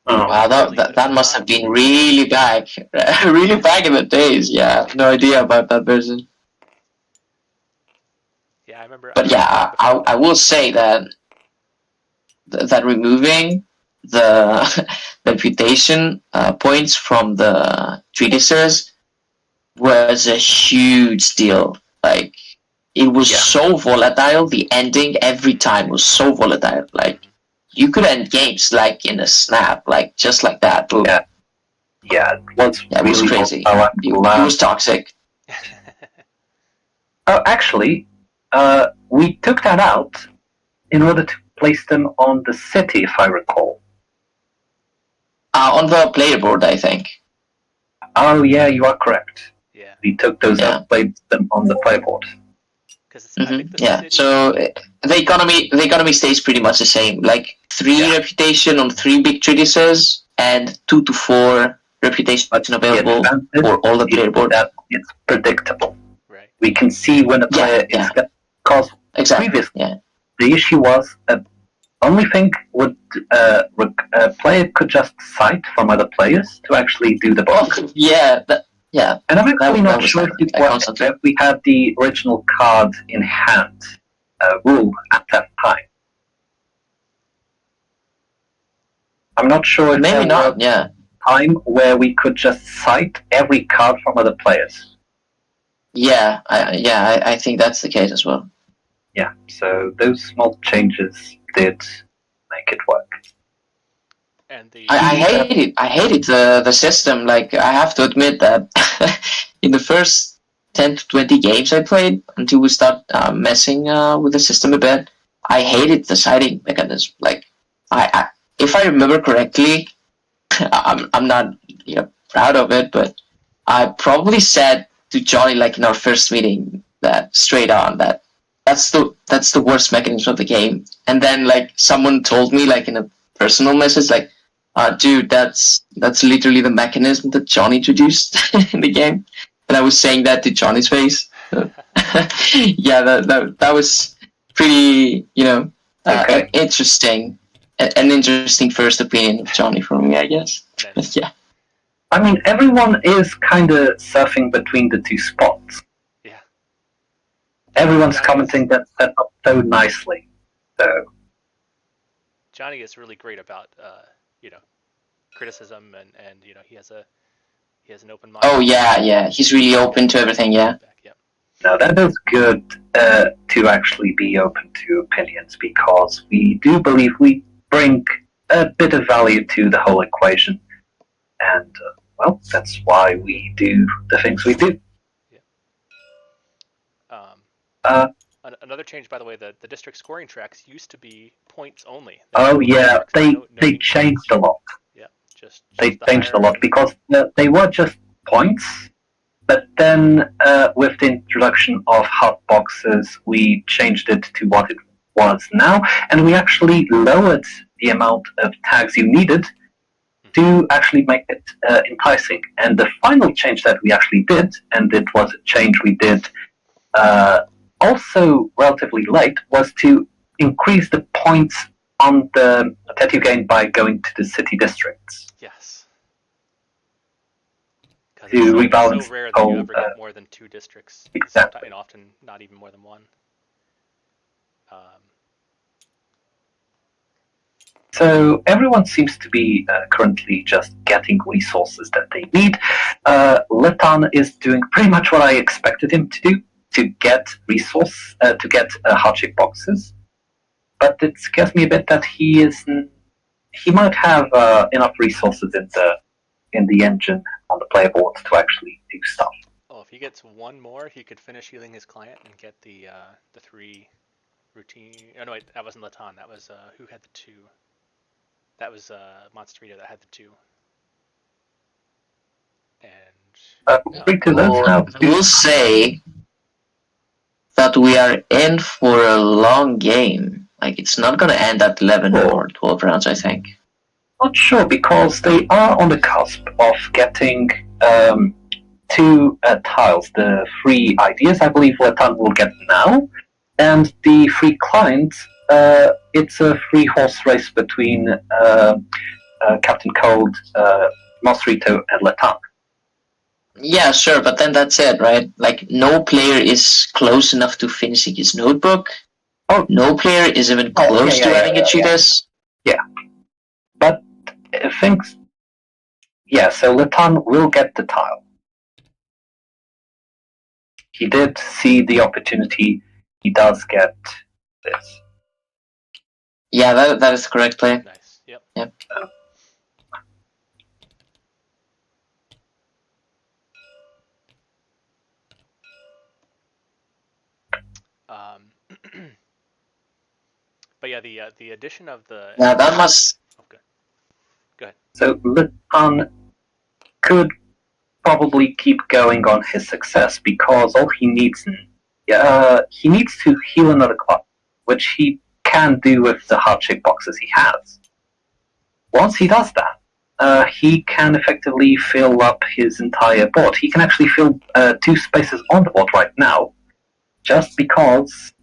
Oh, Wow, that must have been really back, really back in the days. Yeah, no idea about that version. Yeah, I remember. But yeah, I will say that removing the reputation points from the treatises was a huge deal. Like, it was so volatile. The ending every time was so volatile. Like, you could end games like in a snap, like just like that. Boom. Yeah, it was Yeah, it was really crazy. volatile. It was toxic. Oh, actually, we took that out in order to place them on the city, if I recall. On the player board, I think. Oh, yeah, you are correct. Yeah. We took those out, placed them on the playboard. I think the city... So the economy stays pretty much the same. Like 3 reputation on 3 big treatises and 2 to 4 reputation available for all the player board. It's predictable. Right. We can see when a player is because previously the issue was only thing would a player could just cite from other players to actually do the box. And I'm actually not sure if it was if we had the original card in hand rule at that time. I'm not sure if maybe there was a time where we could just cite every card from other players. I think that's the case as well. Yeah, so those small changes did make it work. And I hated the system. Like, I have to admit that in the first 10 to 20 games I played, until we start messing with the system a bit, I hated the citing mechanism. Like, I if I remember correctly, I'm not proud of it, but I probably said to Johnny, like in our first meeting, that straight on that's the worst mechanism of the game. And then like someone told me, like in a personal message, like, dude, that's literally the mechanism that Johnny introduced in the game. And I was saying that to Johnny's face. Yeah, that was pretty, interesting. An interesting first opinion of Johnny for me, I guess. Yeah. I mean, everyone is kind of surfing between the 2 spots. Yeah. Everyone's commenting that set up so nicely. So Johnny is really great about criticism, and he has an open mind. Oh yeah, he's really open to everything. Yeah. No, that is good to actually be open to opinions, because we do believe we bring a bit of value to the whole equation, and well, that's why we do the things we do. Another change, by the way, the district scoring tracks used to be points only. They changed a lot. Yeah, they changed a lot because they were just points, but then with the introduction of hot boxes, we changed it to what it was now, and we actually lowered the amount of tags you needed to actually make it enticing. And the final change that we actually did, and it was a change we did also relatively late, was to increase the points on that you gain by going to the city districts. Yes. To rebalance. It's so rare that you ever get more than 2 districts. Exactly. And often not even more than 1. So everyone seems to be currently just getting resources that they need. Letan is doing pretty much what I expected him to do, to get hardship boxes. But it scares me a bit that he might have enough resources in the engine on the player board to actually do stuff. Oh, if he gets 1 more, he could finish healing his client and get the 3 routine. Oh no, wait, that wasn't Letan. That was who had the 2. That was Monsterito that had the 2. And we'll say that we are in for a long game. Like, it's not going to end at 11 or 12 rounds, I think. Not sure, because they are on the cusp of getting two tiles, the free ideas, I believe Letan will get now, and the free client, it's a free horse race between Captain Cold, Monsterito, and Letan. Yeah, sure, but then that's it, right? Like, no player is close enough to finishing his notebook. Oh. No player is even close to adding a treatise. But things... Yeah, so Letan will get the tile. He did see the opportunity. He does get this. Yeah, that is the correct play. Nice. Yep. Yep. But yeah, the addition of the Yeah, that must. Okay. Go ahead. So Letan could probably keep going on his success because all he needs to heal another club, which he can do with the heart-shaped boxes he has. Once he does that, he can effectively fill up his entire board. He can actually fill 2 spaces on the board right now, just because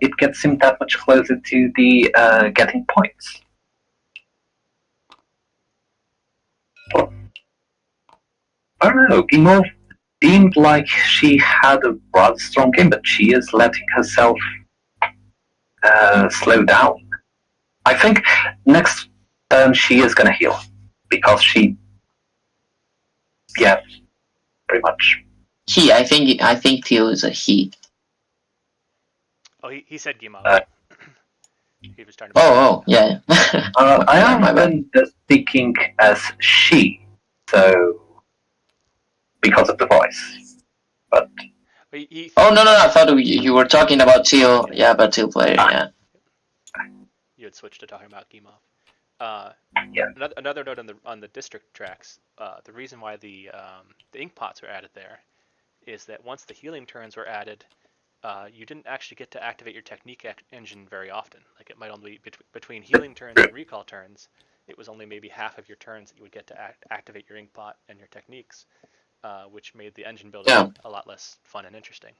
it gets him that much closer to the getting points. Well, I don't know, Gimov seemed like she had a rather strong game, but she is letting herself slow down. I think next turn she is going to heal, because she, yeah, pretty much. I think Teal is a he. Oh, he said Gimov. He was trying to. Yeah. I am my bad. speaking as she, so because of the voice. But Oh no! I thought you were talking about Teal. Yeah, about Teal player. Yeah. You had switched to talking about Gimov. Yeah. Another note on the district tracks. The reason why the ink pots were added there is that once the healing turns were added, you didn't actually get to activate your technique engine very often. Like, it might only be between healing turns and recall turns, it was only maybe half of your turns that you would get to activate your ink pot and your techniques, which made the engine building a lot less fun and interesting.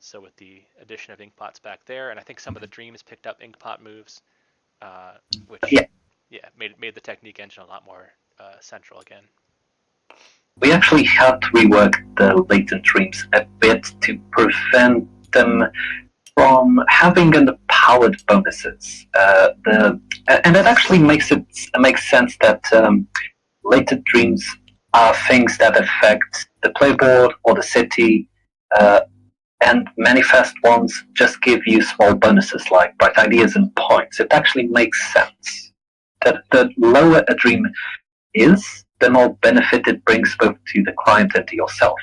So with the addition of ink pots back there, and I think some of the dreams picked up ink pot moves, which made the technique engine a lot more central again. We actually had to rework the latent dreams a bit to prevent them from having underpowered bonuses. And it actually makes sense that latent dreams are things that affect the playboard or the city, and manifest ones just give you small bonuses like bright ideas and points. It actually makes sense that the lower a dream is, the more benefit it brings both to the client and to yourself.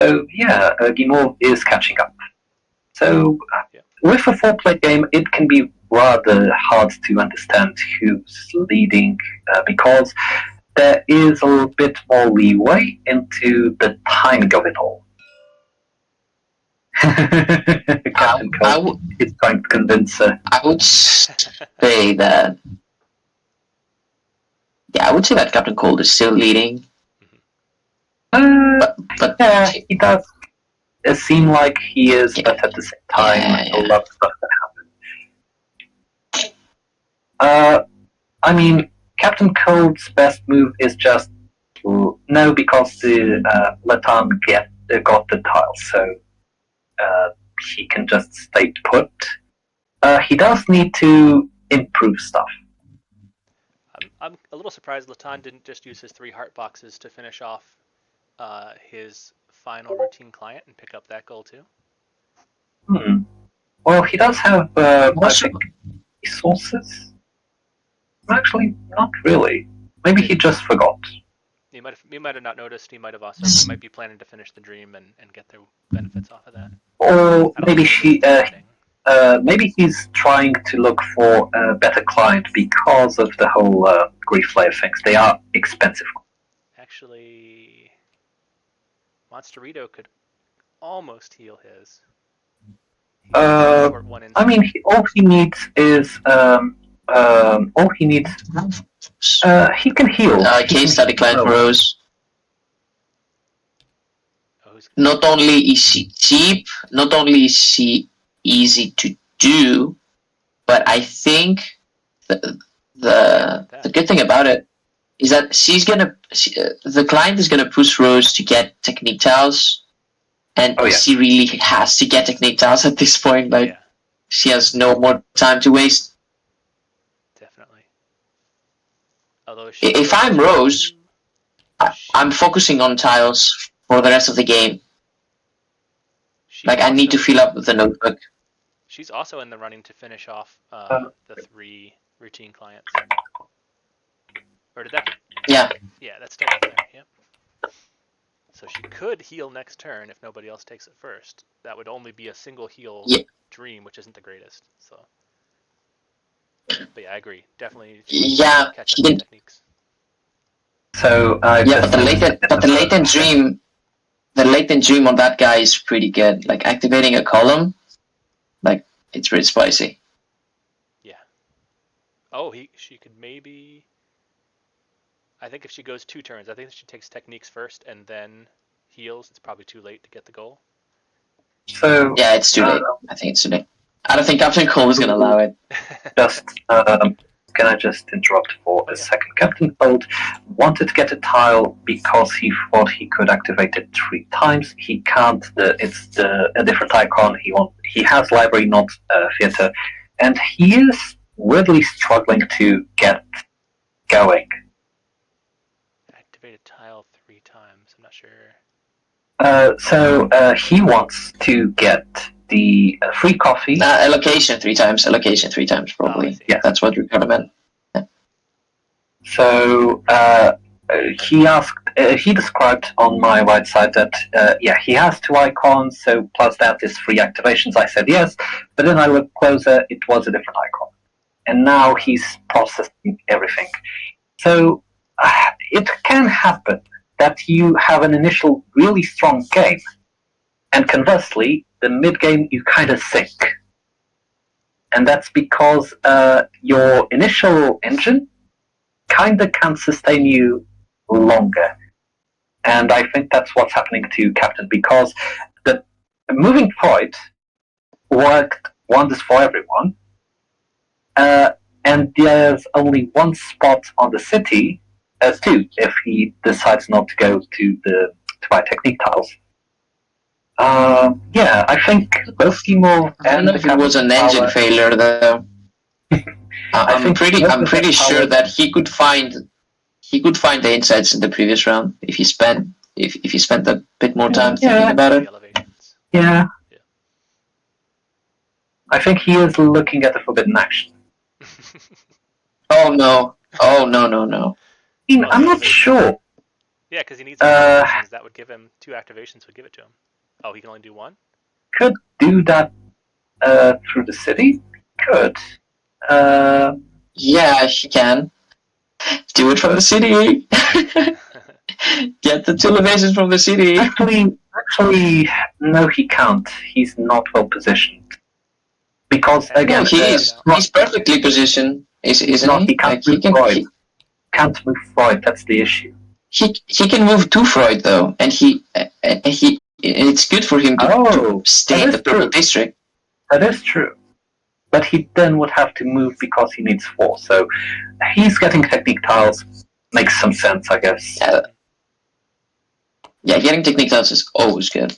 So yeah, Gimov is catching up. So with a 4-player game, it can be rather hard to understand who's leading, because there is a little bit more leeway into the timing of it all. Captain Cole is trying to convince her. I would say that. Yeah, I would say that Captain Cold is still leading. But yeah, he does seem like he is, but at the same time, a lot of stuff that happened. I mean, Captain Cold's best move is just no, because the Letan got the tile, so he can just stay put. He does need to improve stuff. I'm a little surprised Letan didn't just use his 3 heart boxes to finish off his final routine client and pick up that goal too. Well, he does have magic resources. Actually, not really. Maybe he just forgot. He might have not noticed. He might be planning to finish the dream and get the benefits off of that. Or maybe maybe he's trying to look for a better client because of the whole grief layer things. They are expensive. Actually, Monsterito could almost heal his. Short one I mean, all he needs is he can heal. He Case can study client heal. Rose. Oh, who's Not only is she cheap, not only is she easy to do, but I think the good thing about it is that the client is gonna push Rose to get technique tiles, and Oh, yeah. she really has to get technique tiles at this point. Like yeah, she has no more time to waste. definitely. Although she If I'm Rose, I'm she- focusing on tiles for the rest of the game. she's Like I need to also- fill up the notebook. She's also in the running to finish off the 3 routine clients. Or did that? Yeah. Yeah, that's still up there. Yep. So she could heal next turn if nobody else takes it first. That would only be a single heal dream, which isn't the greatest. So, but yeah, I agree. Definitely. Yeah, Catch she up on did. techniques. So Yeah, but the latent dream on that guy is pretty good. Like activating a column, like it's really spicy. Yeah. Oh, she could maybe. I think if she goes 2 turns, I think if she takes techniques first and then heals, it's probably too late to get the goal. So Yeah, it's too late. I think it's too late. I don't think Captain Cole is gonna allow it. just can I just interrupt for a second? Captain Cold wanted to get a tile because he thought he could activate it 3 times. He can't. It's a different icon. He has library, not theater, and he is weirdly struggling to get going. Activate a tile 3 times. I'm not sure. So he wants to get the free coffee. Allocation 3 times. Allocation 3 times probably. Yeah. That's what we recommend. So he described on my right side that he has 2 icons. So plus that is 3 activations. I said yes, but then I looked closer. It was a different icon, and now he's processing everything. So it can happen that you have an initial really strong game, and conversely, the mid game you kind of sink, and that's because your initial engine kinda can't sustain you longer. And I think that's what's happening to Captain, because the moving point worked wonders for everyone. And there's only 1 spot on the city, as 2, if he decides not to go to buy technique tiles. I think both Timo I don't and know the if it was an Captain's engine power- failure though. I'm pretty sure that he could find the insights in the previous round if he spent a bit more time thinking about The it. elevations. Yeah. I think he is looking at the forbidden action. Oh no! Oh no! I'm not sure. Yeah, because he needs activations. That would give him 2 activations. Would give it to him. Oh, he can only do 1. Could do that through the city. Could. Yeah, he can. Do it from the city. Get the 2 elevations from the city. Actually, no, he can't. He's not well positioned. Because again, No, he's perfectly positioned, isn't he? He can't move Freud. Can't move Freud. That's the issue. He can move to Freud though, and it's good for him to stay in the purple district. That is true. But he then would have to move because he needs 4. So he's getting technique tiles. Makes some sense, I guess. Yeah, getting technique tiles is always good.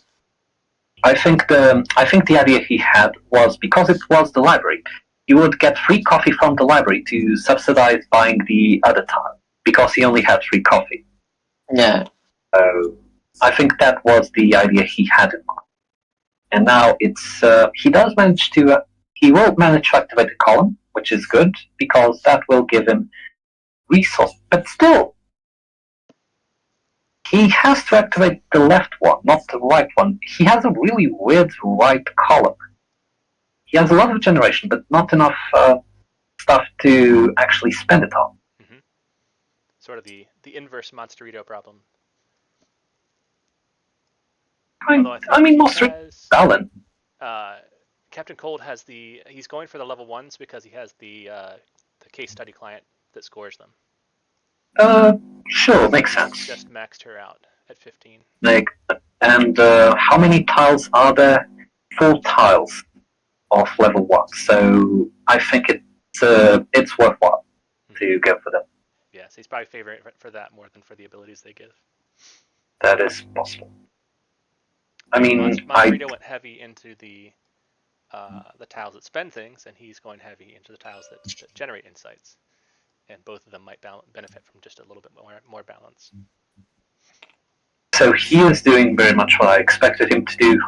I think the idea he had was because it was the library, he would get free coffee from the library to subsidize buying the other tile because he only had free coffee. Yeah. So I think that was the idea he had in mind. And now he will manage to activate the column, which is good because that will give him resource. But still, he has to activate the left one, not the right one. He has a really weird right column. He has a lot of generation, but not enough stuff to actually spend it on. Mm-hmm. Sort of the inverse Monsterito problem. I mean, Monsterito balance. Captain Cold has he's going for the level 1s because he has the case study client that scores them. Sure, makes sense. Just maxed her out at 15. And how many tiles are there? 4 tiles of level 1. So I think it's worthwhile to go for them. Yes, he's probably favoring it for that more than for the abilities they give. That is possible. I mean, Monsterito went heavy into the tiles that spend things, and he's going heavy into the tiles that generate insights. And both of them might benefit from just a little bit more balance. So he is doing very much what I expected him to do.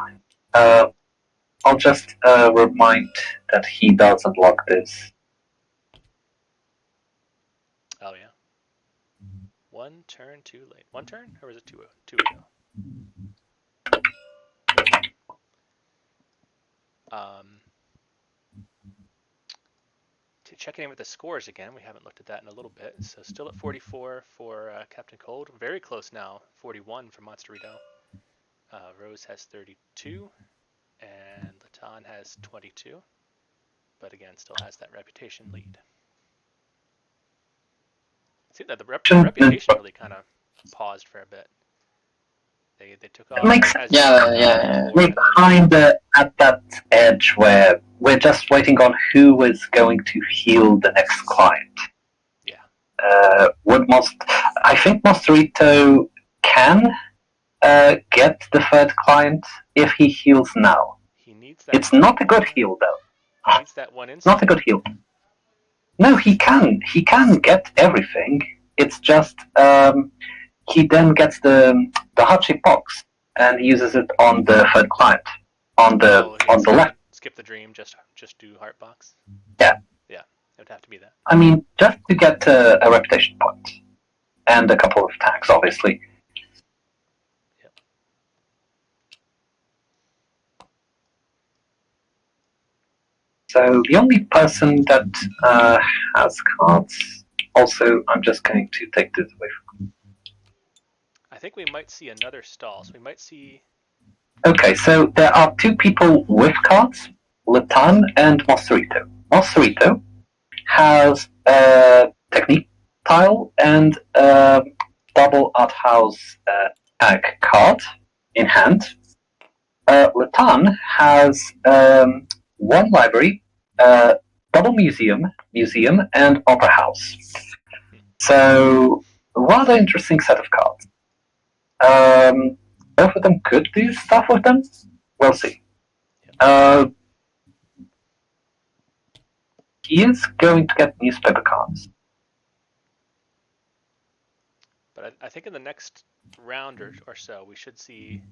I'll just remind that he does unlock this. Oh yeah. 1 turn too late. 1 turn, or was it 2 ago? Checking in with the scores again. We haven't looked at that in a little bit. So still at 44 for Captain Cold. Very close now. 41 for Monsterito. Rose has 32, and Latan has 22. But again, still has that reputation lead. See that the reputation really kind of paused for a bit. They took off. Yeah. We're kind of at that edge where we're just waiting on who is going to heal the next client. Yeah. I think Monsterito can get the third client if he heals now. He needs that. It's not a good heal though. He needs that one Not a good heal. No, he can. He can get everything. It's just he then gets the heart-shaped box and he uses it on the third client on the left. Skip the dream. Just do heart box. Yeah. Yeah, it would have to be that. I mean, just to get a reputation point and a couple of tags, obviously. Yep. So the only person that has cards. Also, I'm just going to take this away from you. I think we might see another stall. So we might see. Okay, so there are 2 people with cards, Latan and Monsterito. Monsterito has a technique tile and a double outhouse tag card in hand. Latan has 1 library, double museum, and opera house. So, rather interesting set of cards. Both of them could do stuff with them. We'll see. He is going to get newspaper cards. But I think in the next round or so, we should see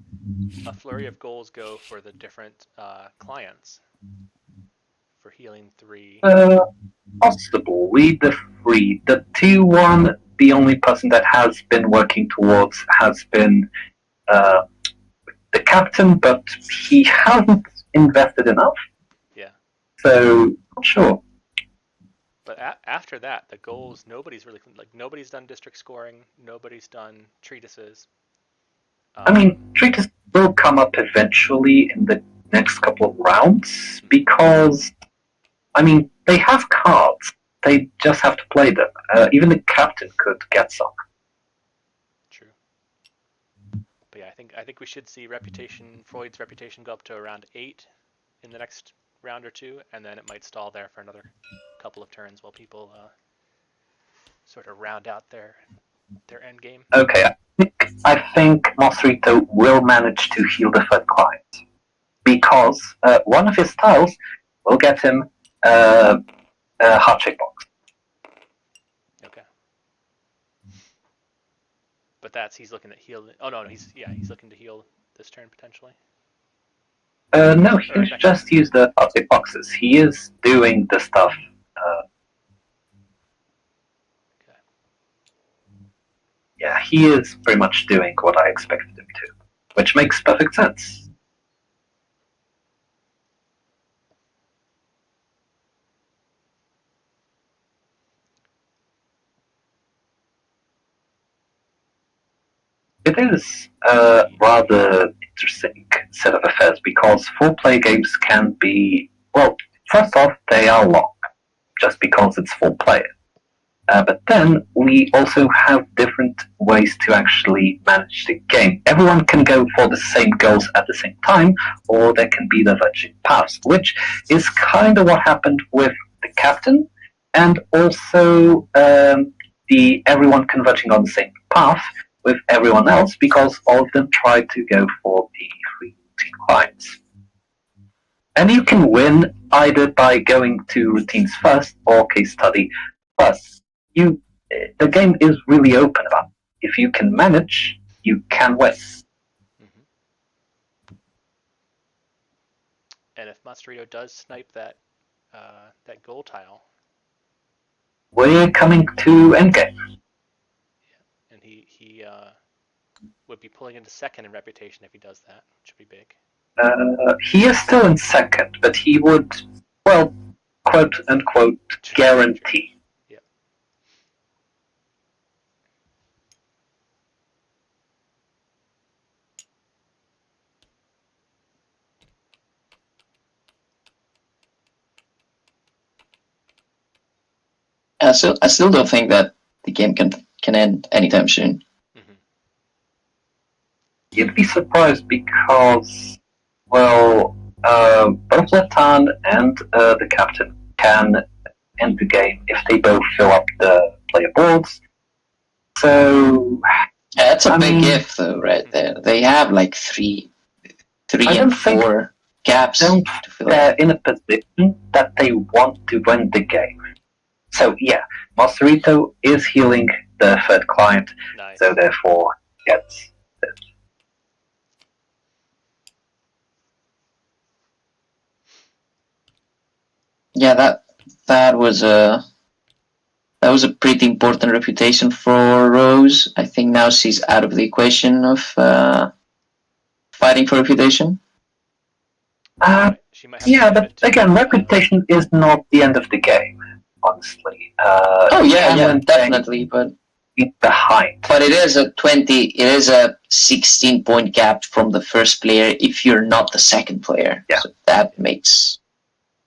a flurry of goals go for the different clients for healing 3. Possibly the 3. The 2-1, the only person that has been working towards has been the captain, but he hasn't invested enough. Yeah. So, not sure. But after that, the goals, nobody's done district scoring, nobody's done treatises. I mean, treatises will come up eventually in the next couple of rounds because, I mean, they have cards. They just have to play them. Even the captain could get some. True. But yeah, I think we should see Freud's reputation go up to around 8 in the next round or 2, and then it might stall there for another couple of turns while people sort of round out their end game. Okay, I think Monsterito will manage to heal the third client because one of his tiles will get him a heart-shaped box. Okay. But he's looking at heal. Oh no, he's looking to heal this turn potentially. No, he just used the heart-shaped boxes. He is doing the stuff. Okay. Yeah, he is pretty much doing what I expected him to, which makes perfect sense. It is rather interesting set of affairs because 4-player games can be, well, first off, they are long, just because it's 4 players. But then we also have different ways to actually manage the game. Everyone can go for the same goals at the same time, or there can be diverging paths, which is kind of what happened with the captain, and also the everyone converging on the same path with everyone else, because all of them tried to go for the 3 routine clients. And you can win either by going to routines first or case study first. The game is really open about it. If you can manage, you can win. And if Monsterito does snipe that that goal tile, We're coming to Endgame. and he would be pulling into second in reputation if he does that, which would be big. He is still in second, but he would, well, quote unquote, guarantee. Yeah. I still don't think that the game can end anytime soon. You'd be surprised because, well, both Latan and the captain can end the game if they both fill up the player boards. So Yeah, that's a big if, though, right there. They have like three and 4 gaps to fill they're up. in a position that they want to win the game. So yeah, Monsterito is healing the third client, Nice. so therefore gets it. Yeah, that was a pretty important reputation for Rose. I think now she's out of the equation of fighting for reputation. She might have Yeah, to but again, reputation is not the end of the game, honestly. Oh yeah, definitely, but behind. But it is a 16-point gap from the first player if you're not the second player. Yeah. So that makes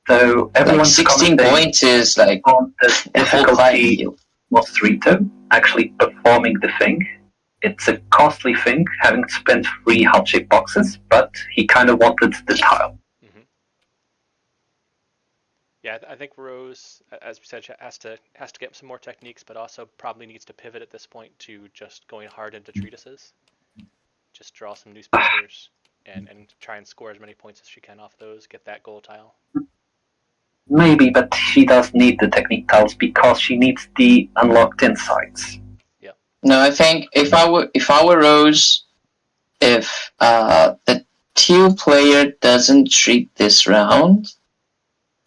so everyone's 16 points is like on the a whole difficulty field. Monsterito actually performing the thing. It's a costly thing, having spent 3 heart-shaped boxes, but he kind of wanted the tile. Yeah, I think Rose, as we said, has to get some more techniques, but also probably needs to pivot at this point to just going hard into treatises. Just draw some newspapers and try and score as many points as she can off those. Get that goal tile. Maybe, but she does need the technique tiles because she needs the unlocked insights. Yeah. No, I think if I were Rose, if the 2 player doesn't treat this round,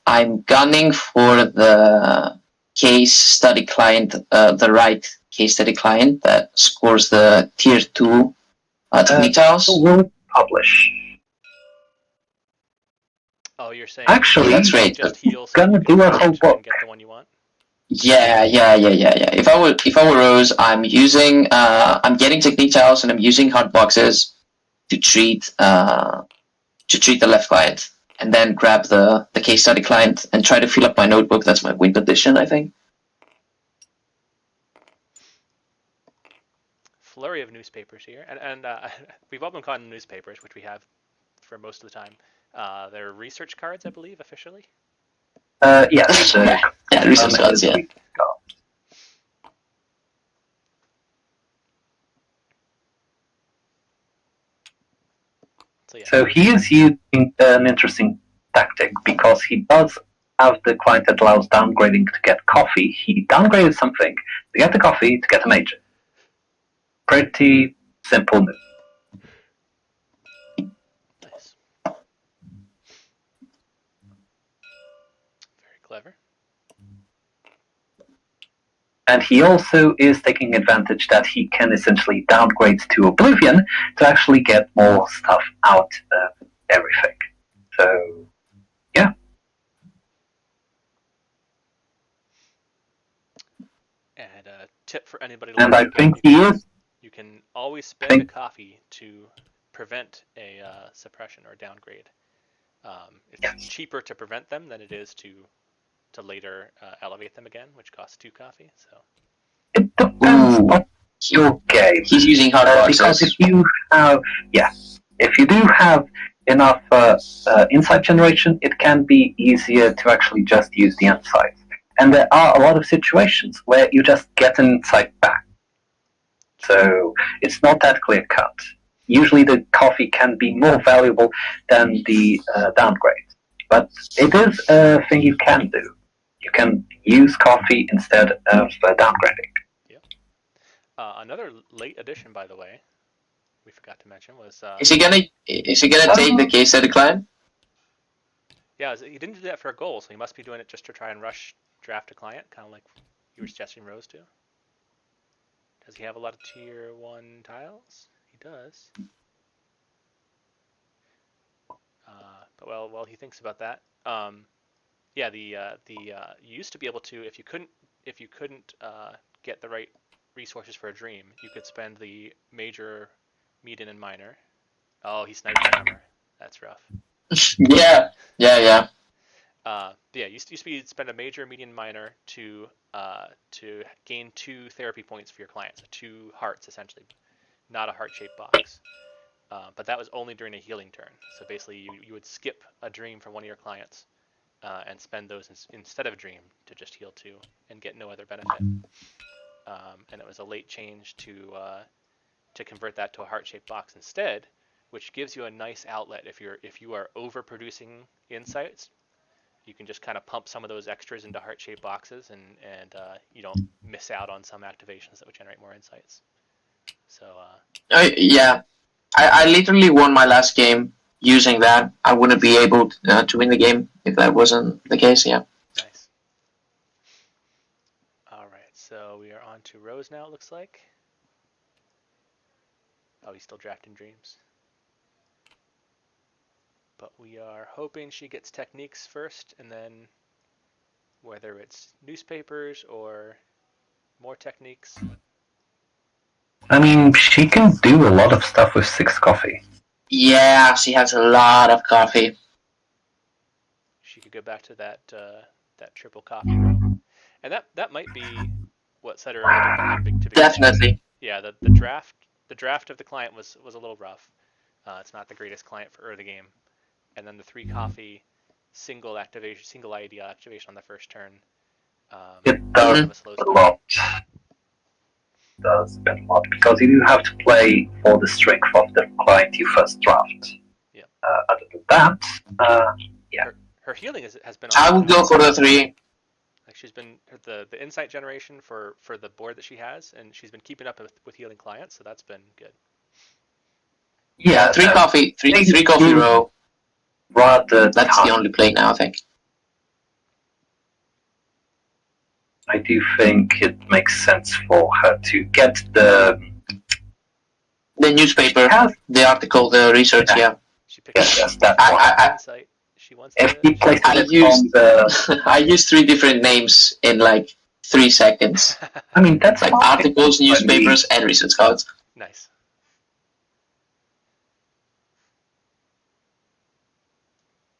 I'm gunning for the case study client, the right case study client that scores the tier 2 technique tiles. We'll publish. Oh, you're saying Actually, that's great. Just heal so gonna you can do a whole book. get the one you want. Yeah. If I were Rose, I'm using I'm getting technique tiles and I'm using hard boxes to treat the left client, and then grab the case study client and try to fill up my notebook. That's my win condition, I think. Flurry of newspapers here, and we've all been caught in newspapers, which we have for most of the time. They're research cards, I believe, officially. Yes. Yeah, research cards. Yeah. So he is using an interesting tactic because he does have the client that allows downgrading to get coffee. He downgraded something to get the coffee to get a major. Pretty simple move. Nice. Very clever. And he also is taking advantage that he can essentially downgrade to Oblivion to actually get more stuff out of everything. So, yeah. And a tip for anybody And I listening, think he is. you can always spend a coffee to prevent a suppression or downgrade. It's Yes. cheaper to prevent them than it is to later elevate them again, which costs 2 coffee. So It depends Ooh. on your game. He's using hard Because boxes. if you do have enough insight generation, it can be easier to actually just use the insight. And there are a lot of situations where you just get an insight back. So it's not that clear cut. Usually the coffee can be more valuable than the downgrade. But it is a thing you can do. You can use coffee instead of downgrading. another late addition, by the way, we forgot to mention was Is he gonna take the case study client? yeah, he didn't do that for a goal, so he must be doing it just to try and rush draft a client, kind of like you were suggesting Rose to. Does he have a lot of tier 1 tiles? He does. But while he thinks about that, yeah, you used to be able to, if you couldn't get the right resources for a dream, you could spend the major, median, and minor. Oh, he sniped the hammer. That's rough. Yeah. Yeah, used to be you'd spend a major, median, minor to gain 2 therapy points for your client, so 2 hearts essentially, not a heart-shaped box. But that was only during a healing turn. So basically, you would skip a dream for one of your clients and spend those instead of a dream to just heal 2 and get no other benefit. And it was a late change to convert that to a heart-shaped box instead, which gives you a nice outlet if you are overproducing insights. You can just kind of pump some of those extras into heart-shaped boxes, and you don't miss out on some activations that would generate more insights. So Yeah. I literally won my last game using that. I wouldn't be able to win the game if that wasn't the case. Yeah. nice. All right, so we are on to Rose now. It looks like. Oh, he's still drafting dreams. But we are hoping she gets techniques first, and then whether it's newspapers or more techniques. I mean, she can do a lot of stuff with 6 coffee. Yeah, she has a lot of coffee. She could go back to that triple coffee row, and that might be what set her over the line to begin with. Definitely. Yeah, the draft of the client was a little rough. It's not the greatest client for early game, and then the 3 coffee single IED activation on the first turn. It does Have a slow a start. lot. Does a lot because you do have to play for the strength of the client you first draft. Yeah. Other than that, Her healing has been. I would go for the 3. Like she's been the insight generation for the board that she has, and she's been keeping up with healing clients, so that's been good. yeah, 3 coffee, three coffee row. Rather, That's the only play now, I think. I do think it makes sense for her to get the newspaper, the article, the research. Yeah. She picked yes, that's why. Insight. She wants. If he places I it used on the, I used 3 different names in like 3 seconds. I mean, that's Like fine. articles, newspapers, and research cards. Nice.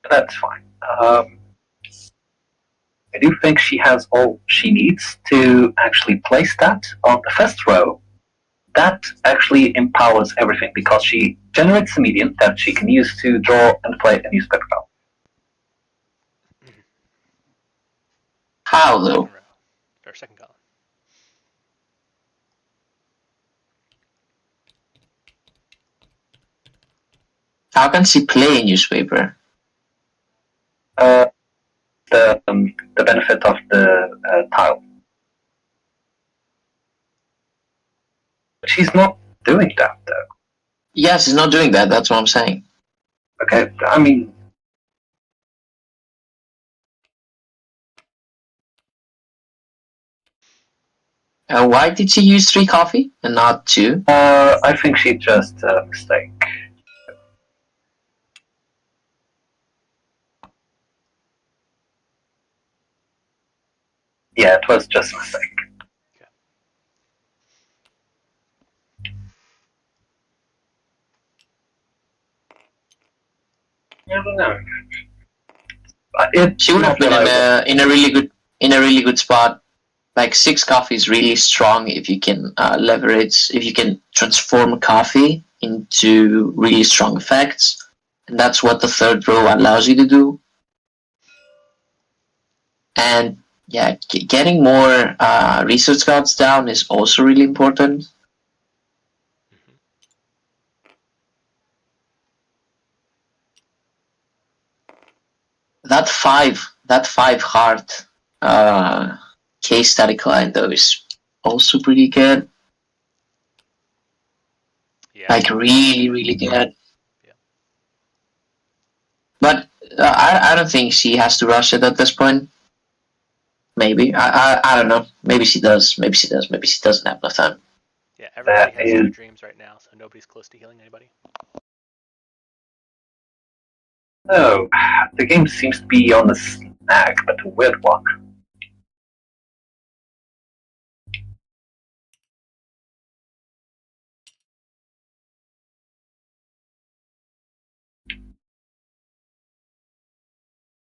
That's fine. I do think she has all she needs to actually place that on the first row. That actually empowers everything because she generates a medium that she can use to draw and play a newspaper card. How though? Second row. Or second column. How can she play a newspaper? The benefit of the tile. She's not doing that though. Yes, she's not doing that. That's what I'm saying. Okay, I mean, Why did she use 3 coffee and not 2? I think she just a mistake. Yeah, it was just a mistake. I don't know. She would have been in a really good spot. Like 6 coffee is really strong if you can if you can transform coffee into really strong effects, and that's what the third row allows you to do. And yeah, getting more research cards down is also really important. That five heart case study client though is also pretty good. Yeah. Like really good. Yeah. But I don't think she has to rush it at this point. Maybe I don't know. Maybe she does. Maybe she does. Maybe she doesn't have enough time. Yeah, everybody has their is- dreams right now, so nobody's close to healing anybody. No, the game seems to be on a snag, but a weird one.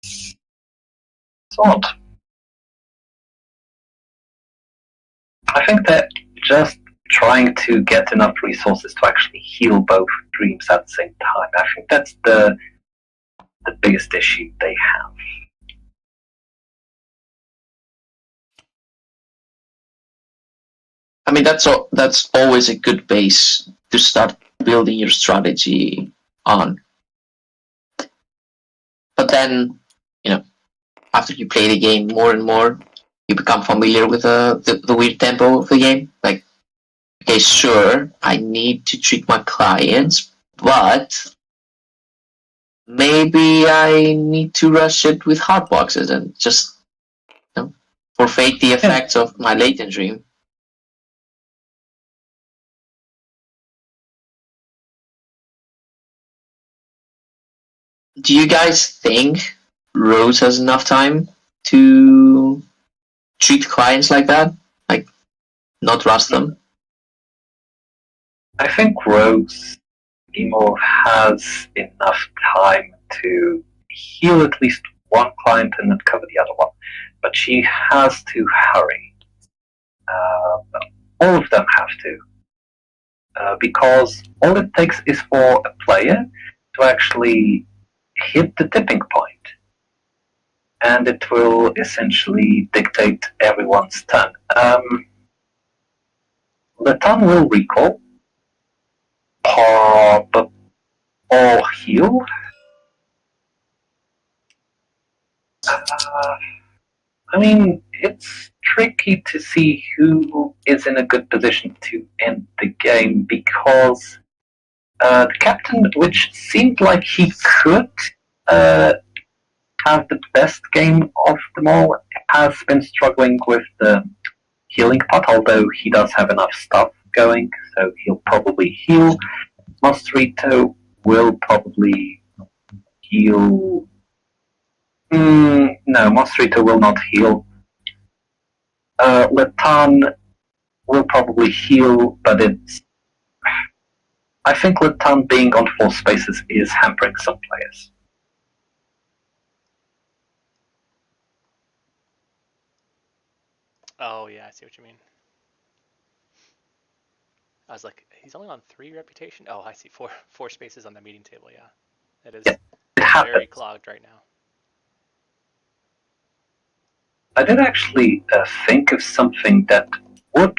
It's odd. I think they're just trying to get enough resources to actually heal both dreams at the same time. I think that's the biggest issue they have. I mean, that's always a good base to start building your strategy on. But then, after you play the game more and more, you become familiar with the weird tempo of the game. Like, okay, sure, I need to treat my clients, but maybe I need to rush it with hard boxes and just forfeit the effects of my latent dream. Do you guys think Rose has enough time to treat clients like that? Like, not rush them? I think Rose Emo has enough time to heal at least one client and then cover the other one, but she has to hurry. All of them have to. Because all it takes is for a player to actually hit the tipping point, and it will essentially dictate everyone's turn. The turn will recall, or heal. I mean, it's tricky to see who is in a good position to end the game because the captain, which seemed like he could have the best game of them all, has been struggling with the healing part, although he does have enough stuff going, so he'll probably heal. Monsterito will probably heal. No, Monsterito will not heal. Latan will probably heal, but I think Latan being on 4 spaces is hampering some players. Oh yeah, I see what you mean. I was like, he's only on 3 reputation. Oh, I see 4 spaces on the meeting table. Yeah, it is very clogged right now. I did actually think of something that would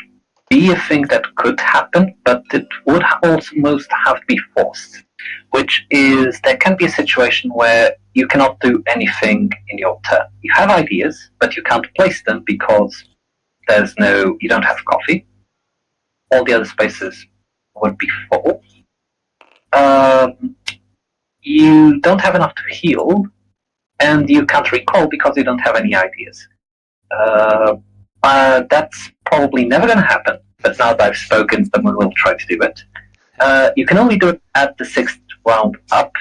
be a thing that could happen, but it would almost have to be forced. Which is, there can be a situation where you cannot do anything in your turn. You have ideas, but you can't place them because you don't have coffee. All the other spaces would be full. You don't have enough to heal, and you can't recall because you don't have any ideas. That's probably never going to happen, but now that I've spoken, someone will try to do it. You can only do it at the 6th round up,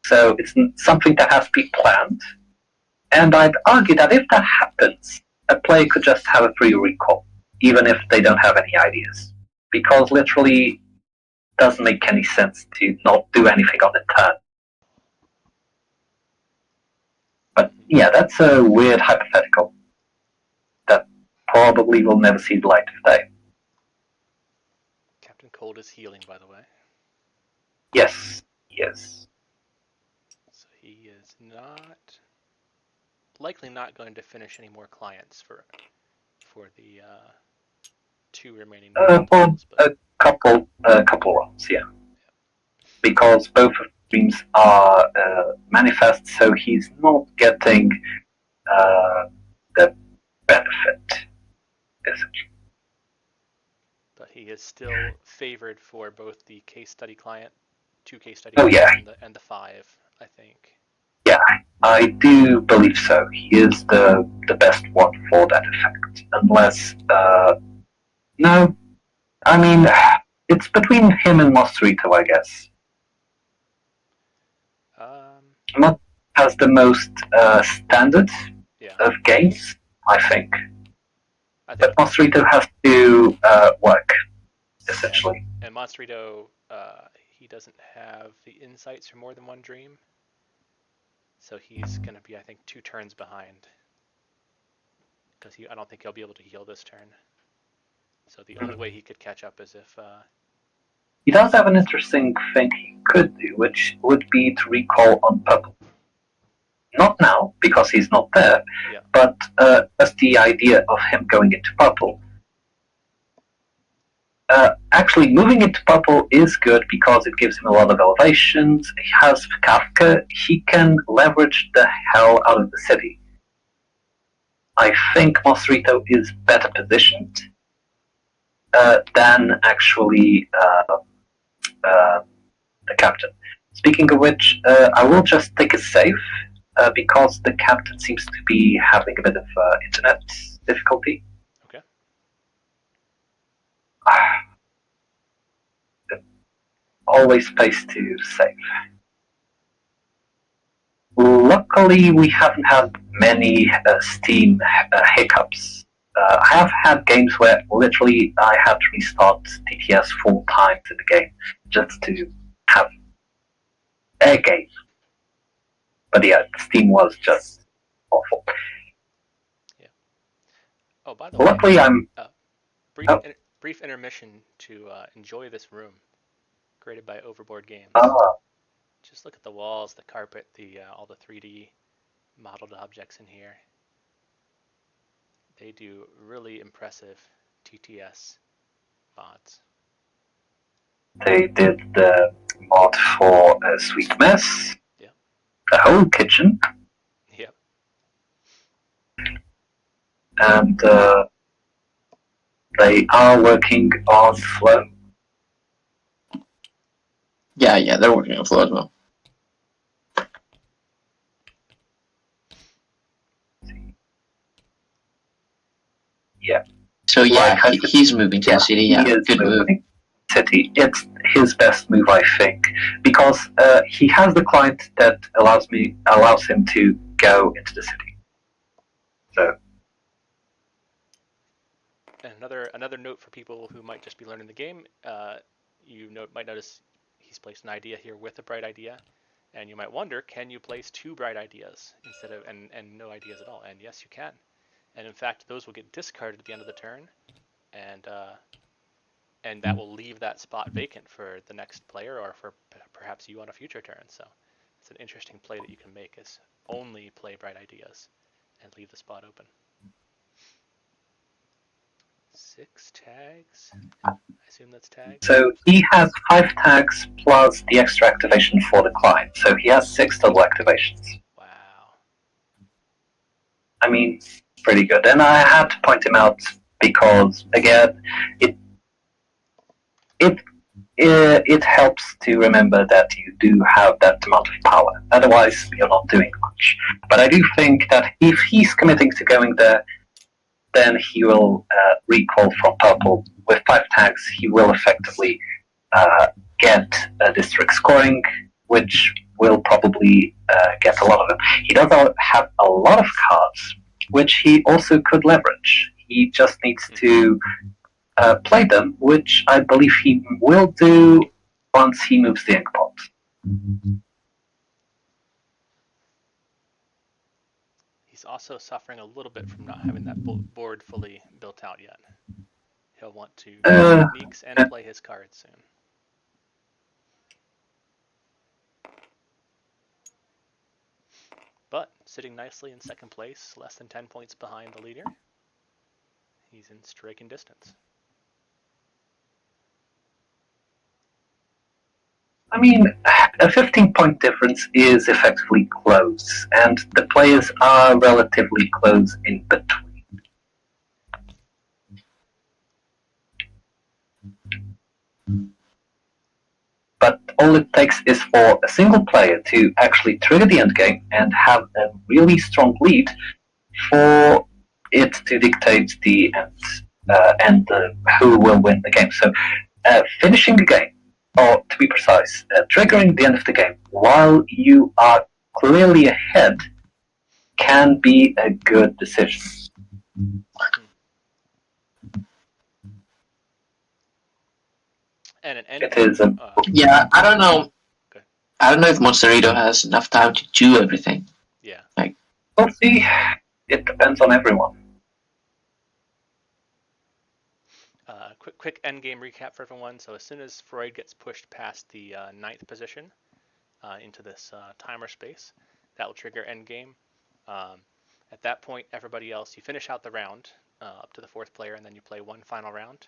so it's something that has to be planned. And I'd argue that if that happens, a player could just have a free recall, even if they don't have any ideas. Because literally doesn't make any sense to not do anything on the turn. But yeah, that's a weird hypothetical that probably will never see the light of day. Captain Cold is healing, by the way. Yes, yes. So he is likely not going to finish any more clients for the 2 remaining For levels, but a couple rounds, yeah. Because both of the streams are manifest, so he's not getting the benefit, essentially. but he is still favored for both the case study client, 2 case study Oh, clients, yeah. and the 5, I think. Yeah, I do believe so. He is the best one for that effect. Unless, no, I mean, it's between him and Mostrito, I guess. Mot has the most standard Yeah, of games, I think. I But think. Mostrito has to work, essentially. And Monstrito, he doesn't have the insights for more than one dream, so he's going to be, I think, 2 turns behind. Because I don't think he'll be able to heal this turn. So the only way he could catch up is if... He does have an interesting thing he could do, which would be to recall on purple. Not now, because he's not there, yeah. but just the idea of him going into purple. Actually, moving into purple is good because it gives him a lot of elevations. He has Kafka. He can leverage the hell out of the city. I think Mostrito is better positioned than actually the captain. Speaking of which, I will just take a save because the captain seems to be having a bit of internet difficulty. Okay. Always place to save. Luckily, we haven't had many Steam hiccups. I have had games where literally I had to restart TTS 4 times in the game just to have a game. But yeah, Steam was just awful. Yeah. Oh, by the way, Luckily, I'm. brief intermission to enjoy this room, created by Overboard Games. Just look at the walls, the carpet, all the 3D modeled objects in here. They do really impressive TTS mods. They did the mod for a Sweet Mess, Yeah. a whole kitchen, Yep. and they are working on Flow. Yeah, they're working on Flow as well. Yeah. So yeah, Like he's moving to the city. Yeah, good move. City. It's his best move, I think, because he has the client that allows him to go into the city. So. And another note for people who might just be learning the game, might notice he's placed an idea here with a bright idea, and you might wonder, can you place 2 bright ideas instead of and no ideas at all? And yes, you can. And in fact, those will get discarded at the end of the turn, and that will leave that spot vacant for the next player or for perhaps you on a future turn. So it's an interesting play that you can make, is only play bright ideas and leave the spot open. 6 tags? I assume that's tags? So he has 5 tags plus the extra activation for the client. So he has 6 double activations. Wow. I mean, pretty good. And I had to point him out because, again, it helps to remember that you do have that amount of power. Otherwise, you're not doing much. But I do think that if he's committing to going there, then he will recall from purple. With 5 tags, he will effectively get district scoring, which will probably get a lot of them. He does have a lot of cards, which he also could leverage. He just needs to play them, which I believe he will do once he moves the ink pot. he's also suffering a little bit from not having that board fully built out yet. He'll want to use techniques and play his cards soon. But sitting nicely in second place, less than 10 points behind the leader. He's in striking distance. I mean, a 15-point difference is effectively close, and the players are relatively close in between. But all it takes is for a single player to actually trigger the endgame and have a really strong lead for it to dictate the end and who will win the game. So finishing the game, or to be precise, triggering the end of the game while you are clearly ahead can be a good decision. And an It is a Yeah, I don't know. Okay. I don't know if Monsterito has enough time to do everything. Yeah. We'll see. It depends on everyone. Quick endgame recap for everyone. So as soon as Freud gets pushed past the 9th position into this timer space, that will trigger endgame. At that point, everybody else, you finish out the round up to the 4th player, and then you play one final round.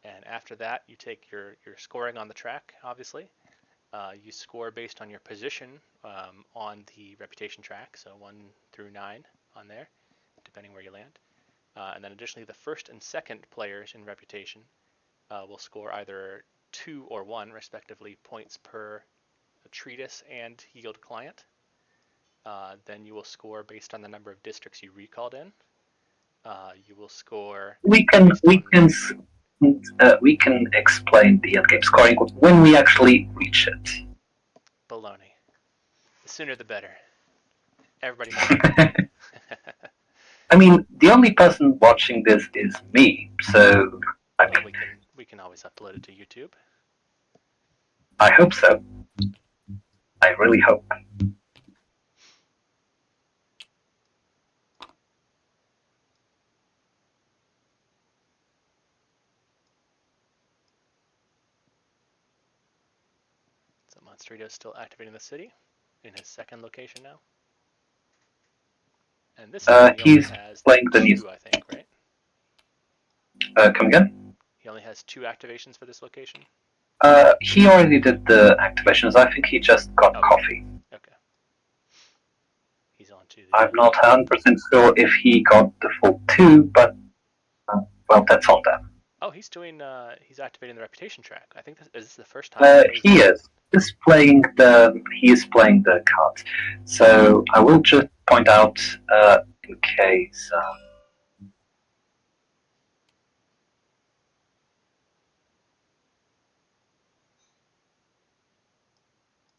And after that, you take your scoring on the track, obviously. You score based on your position on the reputation track, so 1 through 9 on there, depending where you land. And then additionally, the first and second players in reputation will score either 2 or 1, respectively, points per treatise and yield client. Then you will score based on the number of districts you recalled in. You will score. We can explain the endgame scoring when we actually reach it. Baloney. The sooner the better. Everybody knows. I mean, the only person watching this is me, so Well, we can always upload it to YouTube. I hope so. I really hope. So Monsterito is still activating the city in his second location now. And this time he only He's has playing the 2, news. I think, right? Come again? He only has 2 activations for this location. He already did the activations. I think he just got Okay. coffee. Okay. He's on to the. I'm not 100% sure if he got the full 2, but well, that's on them. Oh, he's doing. He's activating the reputation track. I think this is the first time. He is. He is playing the cards. So I will just point out in case.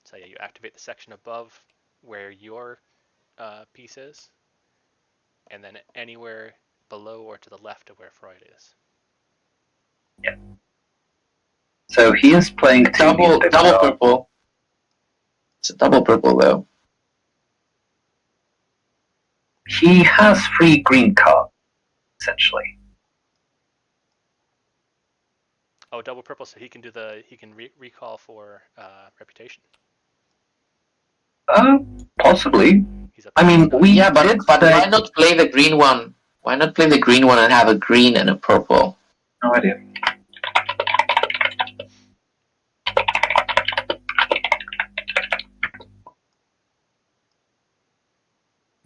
So yeah, you activate the section above where your piece is, and then anywhere below or to the left of where Freud is. Yeah. So he is playing Double purple. It's a double purple though. He has 3 green cards, essentially. Oh, double purple, so he can do he can recall for reputation. Possibly. He's up I mean, to we Yeah, did but say... why not play the green one? Why not play the green one and have a green and a purple? No idea.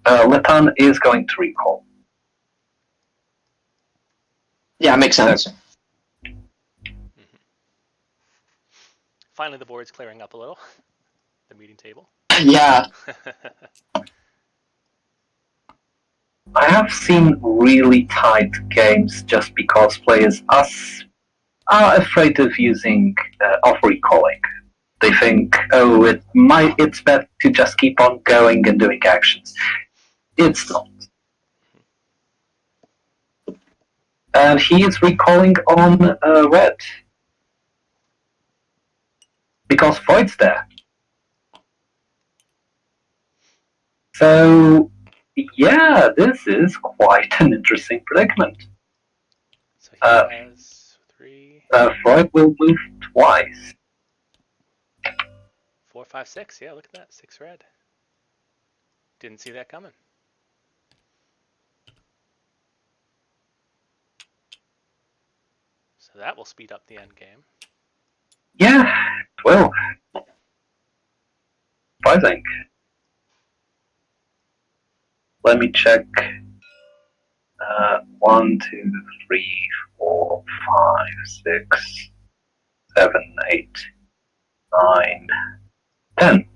Letan is going to recall. Yeah, makes sense. Finally, the board's clearing up a little. The meeting table. Yeah. I have seen really tight games just because players are afraid of recalling. They think, oh, it's better to just keep on going and doing actions. It's not. And he is recalling on red. Because Freud's there. So Yeah, this is quite an interesting predicament. So he has 3, Freud will move twice. 4, 5, 6. Yeah, look at that. 6 red. Didn't see that coming. So that will speed up the end game. Yeah, well, surprising. Let me check. 1, 2, 3, 4, 5, 6, 7, 8, 9, 10.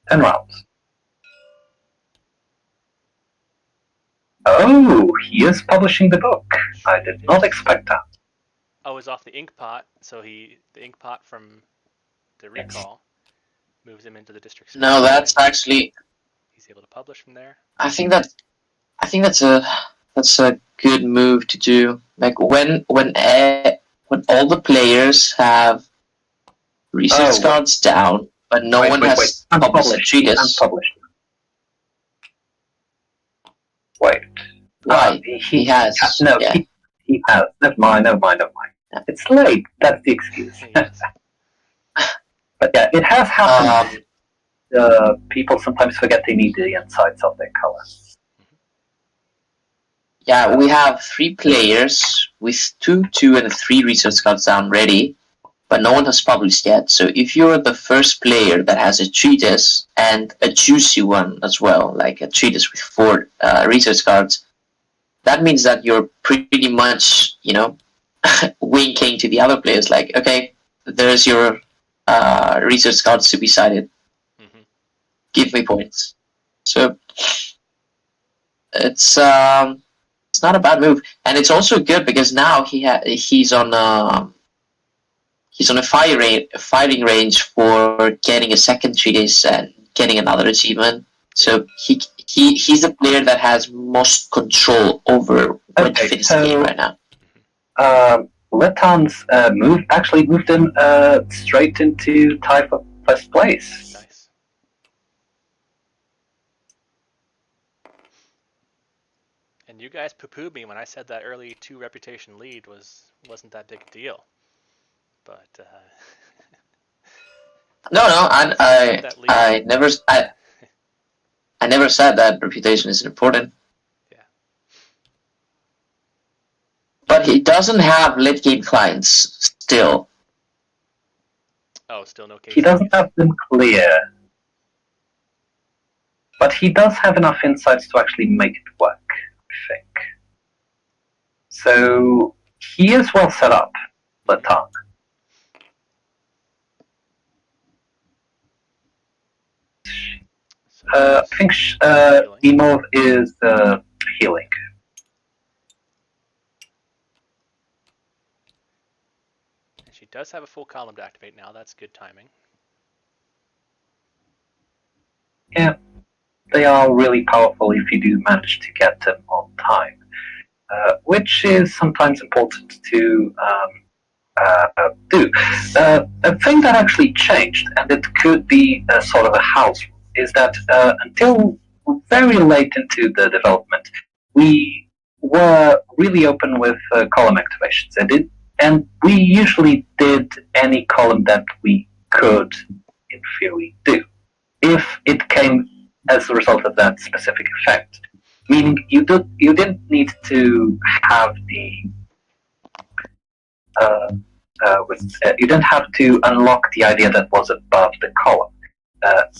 10 rounds. Oh, he is publishing the book. I did not expect that. Oh, it's off the ink pot. So the ink pot from the recall moves him into the district. No, that's actually. He's able to publish from there. I think that's a good move to do. Like when all the players have research cards down, but no one has published a treatise. Wait. Right. He has. No, Yeah. he has. Never mind. It's late. That's the excuse. Yes. But yeah, it has happened. People sometimes forget they need the insights of their colors. Yeah, we have 3 players with 2, 2, and 3 research cards down ready, but no one has published yet. So if you're the first player that has a treatise and a juicy one as well, like a treatise with 4 research cards, that means that you're pretty much, winking to the other players, like, okay, there's your research cards to be cited. Mm-hmm. Give me points. So it's not a bad move, and it's also good because now he's on a firing range for getting a second treatise and getting another achievement. So he's the player that has most control over when to finish the game right now. Leton's move actually moved him straight into tie for first place. Nice. And you guys poo-pooed me when I said that early 2 reputation lead wasn't that big a deal. But no, I never said that reputation isn't important. Yeah. But he doesn't have late game clients still. Oh, still no case. He doesn't have them clear. But he does have enough insights to actually make it work, I think. So he is well set up, Leton. I think Emov is healing. And she does have a full column to activate now. That's good timing. Yeah, they are really powerful if you do manage to get them on time, which is sometimes important to do. A thing that actually changed, and it could be a sort of a house rule, is that until very late into the development, we were really open with column activations, and we usually did any column that we could, in theory, do, if it came as a result of that specific effect. Meaning, you didn't need to have the you don't have to unlock the idea that was above the column.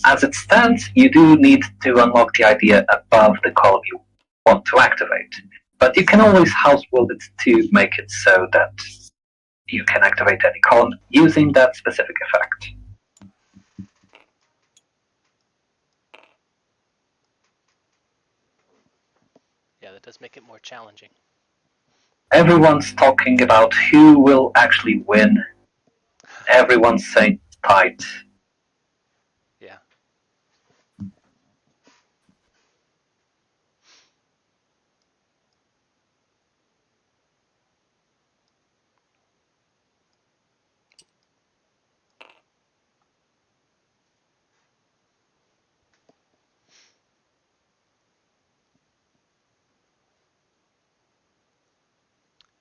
As it stands, you do need to unlock the idea above the column you want to activate. But you can always house build it to make it so that you can activate any column using that specific effect. Yeah, that does make it more challenging. Everyone's talking about who will actually win. Everyone's saying tight. Yeah.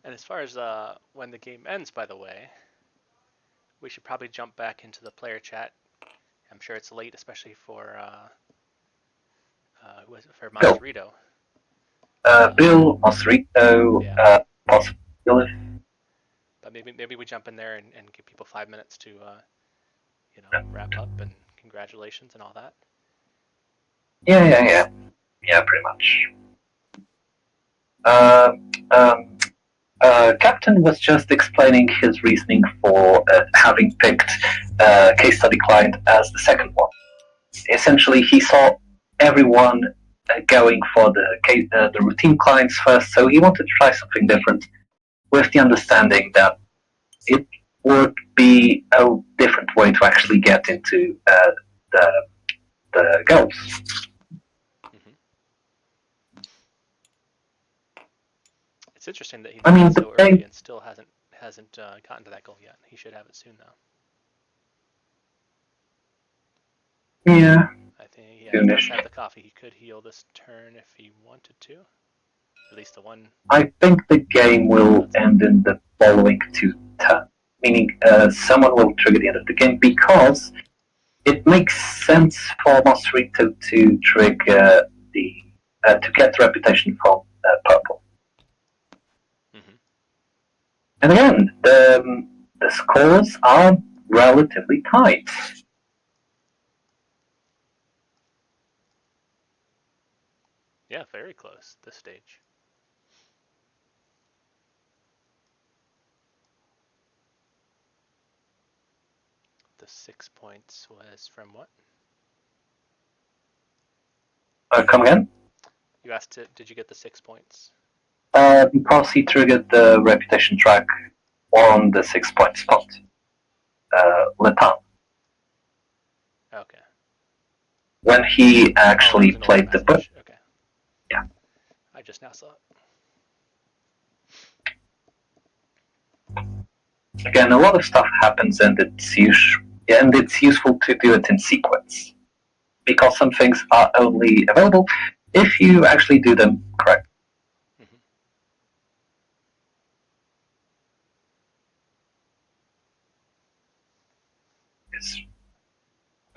And as far as when the game ends, by the way, we should probably jump back into the player chat. I'm sure it's late, especially for who was it? For Bill. Monsterito. Bill, Monsterito, Yeah. possibly Philip. But maybe we jump in there and give people 5 minutes to wrap up and congratulations and all that. Yeah, pretty much. Captain was just explaining his reasoning for having picked case study client as the second one. Essentially, he saw everyone going for the routine clients first, so he wanted to try something different, with the understanding that it would be a different way to actually get into the goals. It's interesting that he did it so early and still hasn't gotten to that goal yet. He should have it soon though. Yeah. I think he does have the coffee. He could heal this turn if he wanted to. At least the one. I think the game will end in the following 2 turns, meaning someone will trigger the end of the game because it makes sense for Monsterito to trigger to get the reputation from purple. And again, the scores are relatively tight. Yeah, very close this stage. The 6 points was from what? Come again? You asked it. Did you get the 6 points? Because he triggered the reputation track on the 6-point spot. Letan. Okay. When he actually played the book. Okay. Yeah. I just now saw it. Again, a lot of stuff happens, and it's useful to do it in sequence, because some things are only available if you actually do them correctly.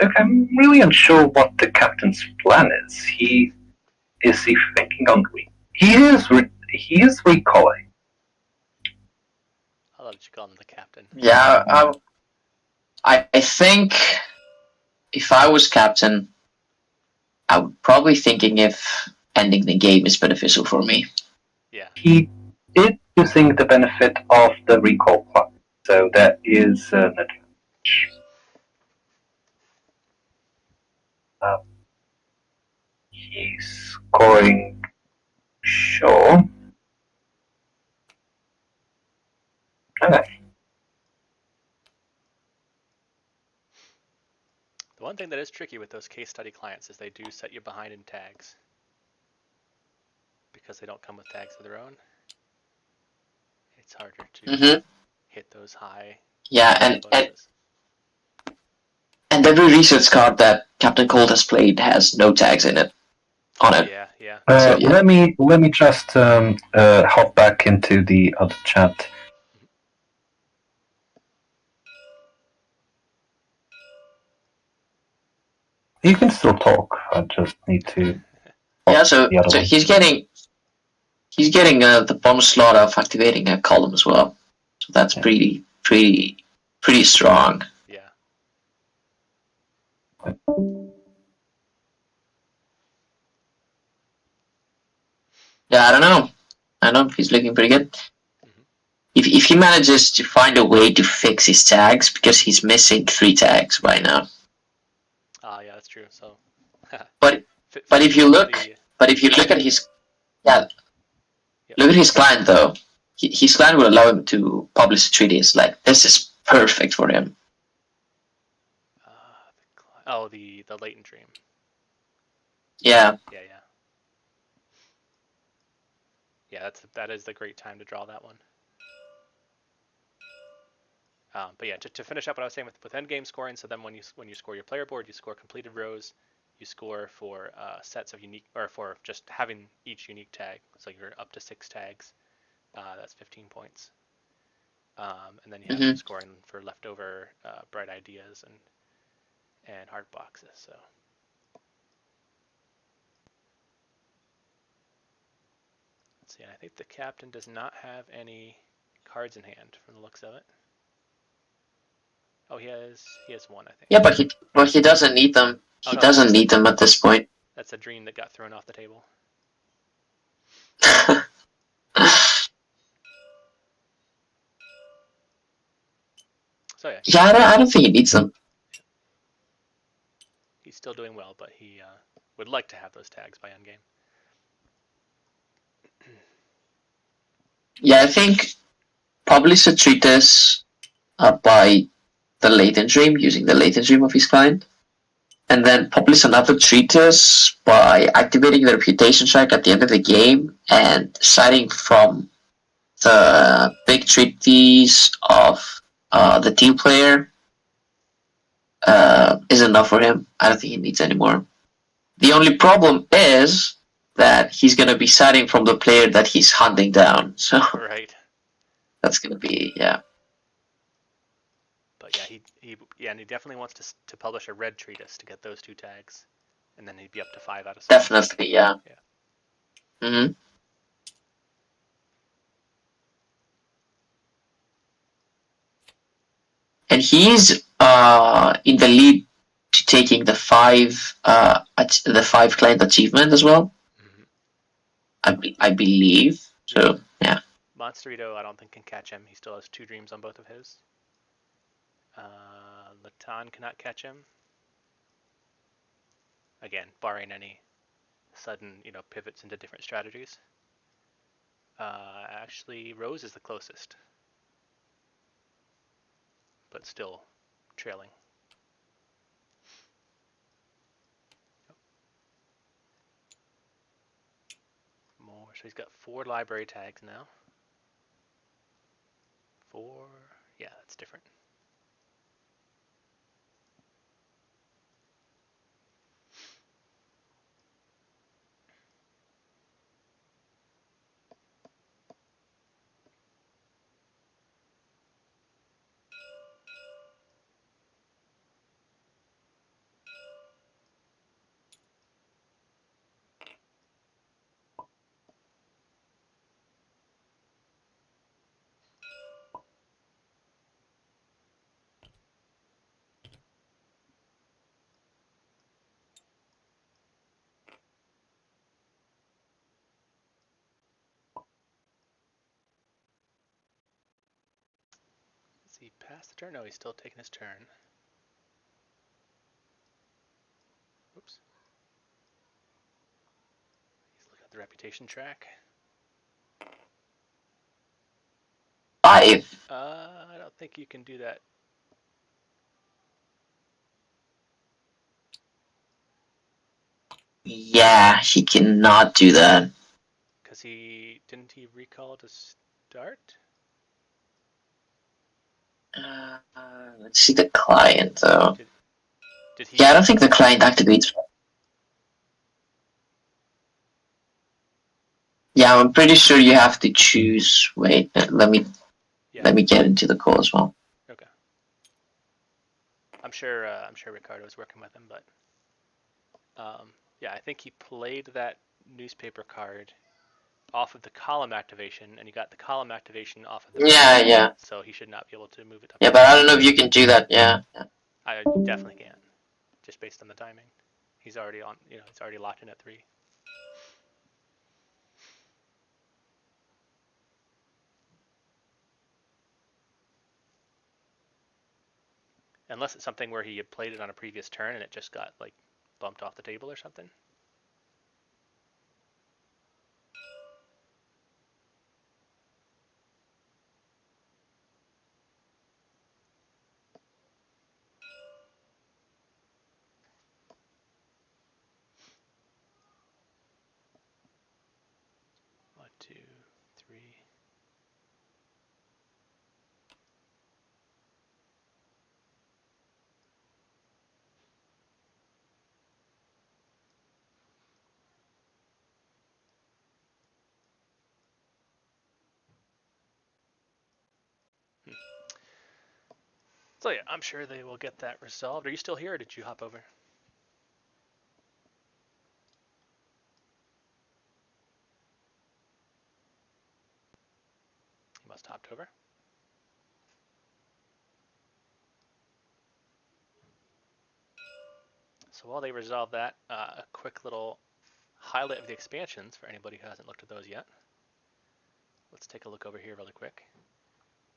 Look, I'm really unsure what the captain's plan is. Is he thinking on he is recalling. I'll let you call him the captain. Yeah, I think if I was captain, I would probably thinking if ending the game is beneficial for me. Yeah. He did using the benefit of the recall clock, so that is an advantage. He's scoring, sure. Okay. The one thing that is tricky with those case study clients is they do set you behind in tags. Because they don't come with tags of their own. It's harder to hit those high. Yeah, and every research card that Captain Cold has played has no tags in it. On it. Yeah. So, yeah. Let me just hop back into the other chat. You can still talk. I just need to. Yeah, so he's getting the bonus slot of activating a column as well. So that's pretty strong. Yeah. Yeah, I don't know. He's looking pretty good. If he manages to find a way to fix his tags, because he's missing 3 tags right now. Yeah, that's true. So. but if you look at his look at his client though, his client will allow him to publish a treatise. Like, this is perfect for him. The latent dream. Yeah. Yeah, that is the great time to draw that one. But yeah, to finish up what I was saying with endgame scoring, so then when you score your player board, you score completed rows, you score for sets of unique, or for just having each unique tag. So you're up to 6 tags. That's 15 points. And then you have some scoring for leftover bright ideas and hard boxes. So let's see. And I think the captain does not have any cards in hand from the looks of it. Oh, he has one, I think. Yeah, but he doesn't need them. He no, doesn't need them at this point. That's a dream that got thrown off the table. So yeah, Yeah, I don't think he needs them. he's still doing well, but he would like to have those tags by endgame. Yeah, I think publish a treatise by the latent dream, using the latent dream of his client, and then publish another treatise by activating the reputation check at the end of the game and citing from the big treatise of the team player is enough for him. I don't think he needs any more. The only problem is that he's going to be citing from the player that he's hunting down. So Right. that's going to be, yeah. But yeah, and he definitely wants to publish a red treatise to get those two tags, and then he'd be up to 5 out of 7. Definitely, yeah. Yeah. Mm-hmm. And he's in the lead to taking the 5 client achievement as well. Mm-hmm. I believe. So yeah. Monsterito, I don't think can catch him. He still has 2 dreams on both of his. Latan cannot catch him. Again, barring any sudden, pivots into different strategies. Actually, Rose is the closest, but still trailing. More. So he's got 4 library tags now. 4. Yeah, that's different. Is he past the turn? No, he's still taking his turn. Oops. He's looking at the reputation track. 5. I don't think you can do that. Yeah, he cannot do that. Because didn't he recall to start? Let's see the client though. Did he? Yeah, I don't think the client activates. Yeah, I'm pretty sure you have to choose. Wait, let me get into the call as well. Okay. I'm sure Ricardo's working with him, but yeah, I think he played that newspaper card off of the column activation, and he got the column activation off of the Yeah. So he should not be able to move it up. Yeah, but I don't know if you can do that. Yeah. I definitely can, just based on the timing. He's already on. He's already locked in at 3. Unless it's something where he had played it on a previous turn and it just got bumped off the table or something. One, two, three. So yeah, I'm sure they will get that resolved. Are you still here, or did you hop over? You must have hopped over. So while they resolve that, a quick little highlight of the expansions for anybody who hasn't looked at those yet. Let's take a look over here really quick.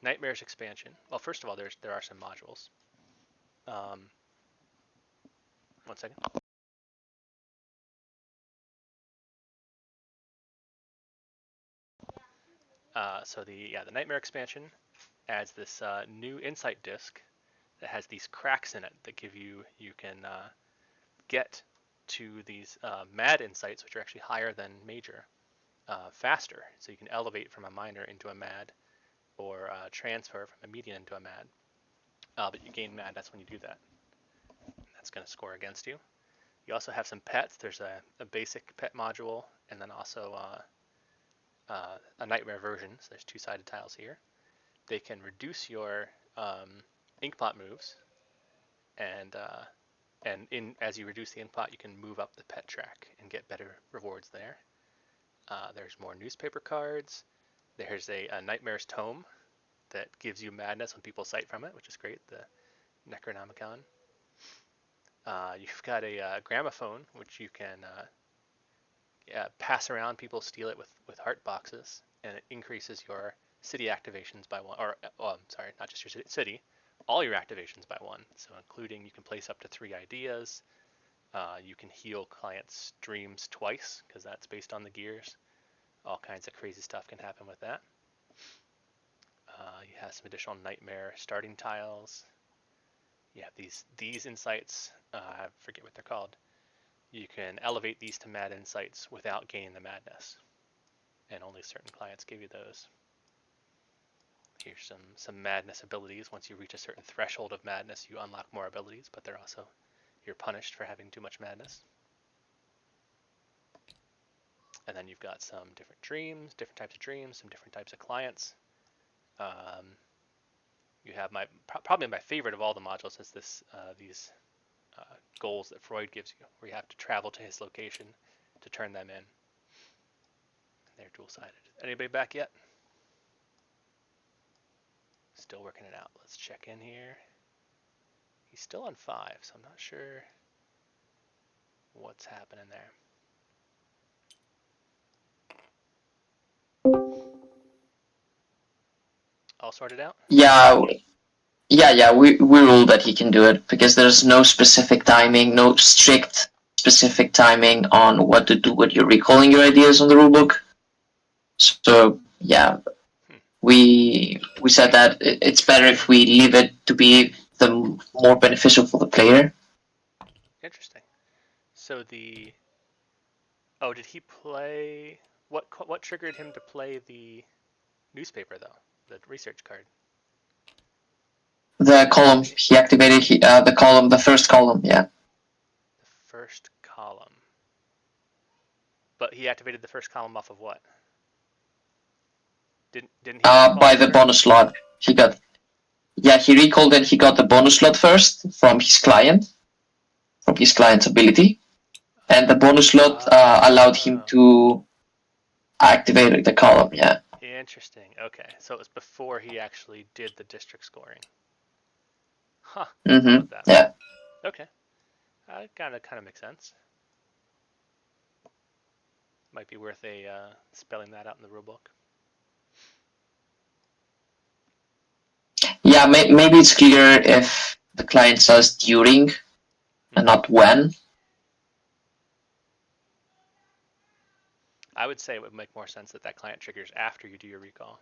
Nightmares expansion. Well, first of all, there are some modules. One second. So the Nightmare expansion adds this new insight disc that has these cracks in it that you can get to these mad insights, which are actually higher than major, faster. So you can elevate from a minor into a mad, or transfer from a median into a mad. But you gain madness when you do that. That's going to score against you. You also have some pets. There's a basic pet module, and then also a nightmare version. So there's two-sided tiles here. They can reduce your inkpot moves, and as you reduce the inkpot, you can move up the pet track and get better rewards there. There's more newspaper cards. There's a Nightmare's Tome that gives you madness when people cite from it, which is great, the Necronomicon. You've got a gramophone, which you can pass around. People steal it with heart boxes, and it increases your city activations by one, or sorry, not just your city, all your activations by one. So including, you can place up to 3 ideas. You can heal clients' dreams twice, because that's based on the gears. All kinds of crazy stuff can happen with that. You have some additional nightmare starting tiles. You have these insights. I forget what they're called. You can elevate these to mad insights without gaining the madness, and only certain clients give you those. Here's some madness abilities. Once you reach a certain threshold of madness, you unlock more abilities, but you're punished for having too much madness. And then you've got some different dreams, different types of dreams, some different types of clients. You have probably my favorite of all the modules is these goals that Freud gives you, where you have to travel to his location to turn them in. And they're dual-sided. Anybody back yet? Still working it out. Let's check in here. He's still on 5, so I'm not sure what's happening there. All sorted out? Yeah, we rule that he can do it because there's no specific timing, no strict specific timing on what to do when you're recalling your ideas on the rulebook. So yeah, we said that it's better if we leave it to be the more beneficial for the player. Interesting. So did he play? What triggered him to play the newspaper though? The research card. The column he activated, the first column, yeah. The first column. But he activated the first column off of what? Didn't he? By the bonus slot, he recalled and he got the bonus slot first from his client's ability, and the bonus slot allowed him to activate the column. Yeah. Interesting. Okay, so it was before he actually did the district scoring. Huh. Mm-hmm. Yeah. Okay. Kind of makes sense. Might be worth spelling that out in the rulebook. Yeah, maybe it's clear if the client says during and not when. I would say it would make more sense that client triggers after you do your recall.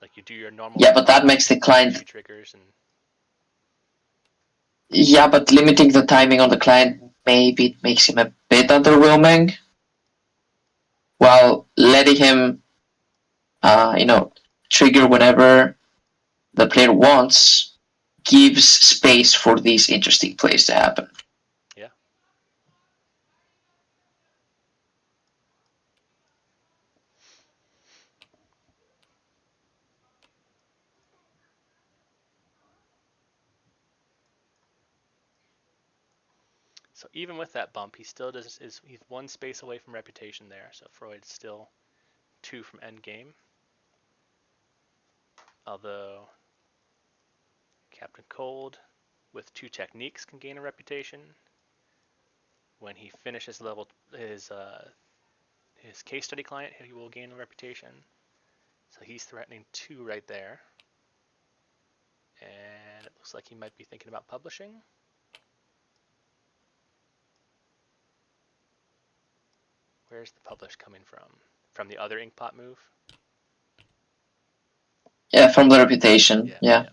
Like you do your normal. Yeah, but that makes the client. Triggers and. Yeah, but limiting the timing on the client maybe it makes him a bit underwhelming. While letting him, trigger whenever the player wants, gives space for these interesting plays to happen. Yeah. So even with that bump, he still he's one space away from reputation there. So Freud's still 2 from Endgame. Although Captain Cold with 2 techniques can gain a reputation. When he finishes his case study client, he will gain a reputation. So he's threatening 2 right there. And it looks like he might be thinking about publishing. Where's the publish coming from? From the other Inkpot move? Yeah, from the reputation. Yeah.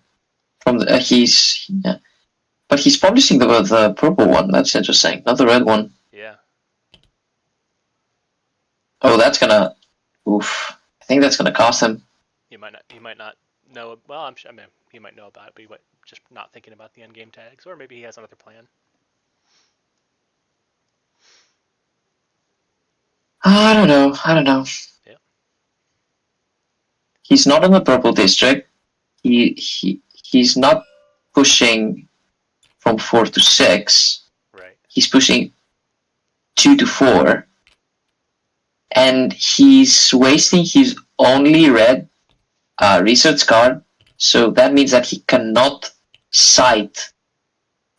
From the but he's publishing the purple one. That's interesting. Not the red one. Yeah. Oh, that's gonna. Oof. I think that's gonna cost him. He might not know. Well, I'm sure. I mean, he might know about it, but he might just not thinking about the endgame tags, or maybe he has another plan. I don't know. Yeah. He's not in the purple district. He's not pushing from 4 to 6. Right. He's pushing 2 to 4. And he's wasting his only red research card. So that means that he cannot sight.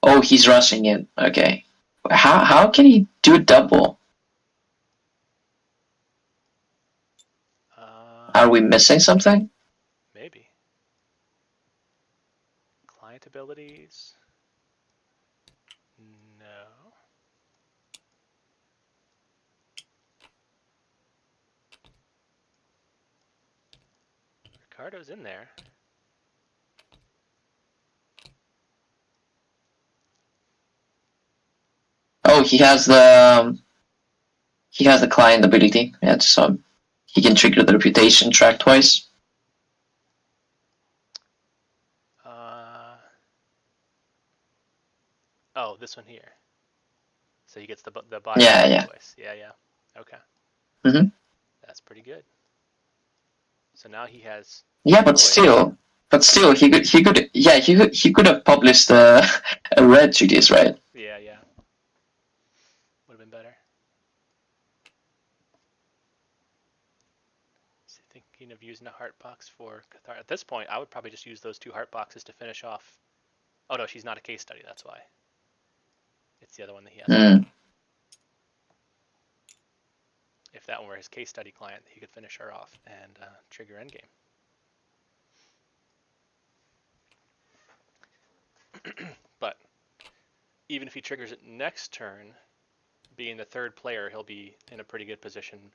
Oh, he's rushing it. Okay. How can he do a double? Are we missing something? Maybe. Client abilities. No. Ricardo's in there. Oh, he has the client ability. Yeah, so he can trigger the reputation track twice. Oh, this one here. So he gets the buy twice. Yeah. Okay. Mhm. That's pretty good. So now he has. Yeah, but still, he could have published a red treatise, right? Yeah. Would have been better. So thinking of using a heart box for Cathar. At this point, I would probably just use those 2 heart boxes to finish off. Oh no, she's not a case study. That's why. It's the other one that he has. If that one were his case study client, he could finish her off and trigger endgame. But even if he triggers it next turn, being the 3rd player, he'll be in a pretty good position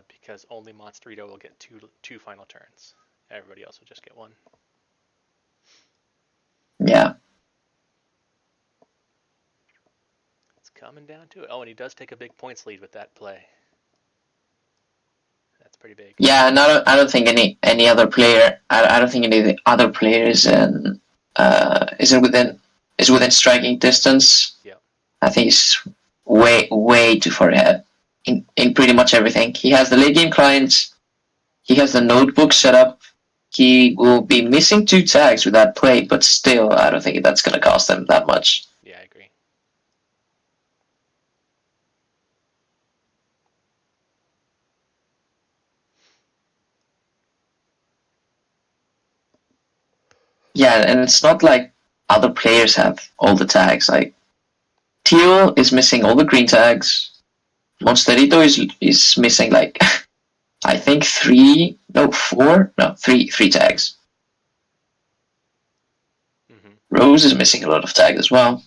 because only Monsterito will get two final turns. Everybody else will just get 1. Yeah. It's coming down to it. Oh, and he does take a big points lead with that play. That's pretty big. Yeah, and I don't think any other player. I don't think any of the other players is within striking distance. Yeah. I think he's way too far ahead in pretty much everything. He has the late game clients. He has the notebook set up. He will be missing 2 tags with that play, but still, I don't think that's going to cost him that much. Yeah, I agree. Yeah, and it's not like other players have all the tags. Like Teal is missing all the green tags. Monsterito is missing like I think 3 tags. Mm-hmm. Rose is missing a lot of tags as well.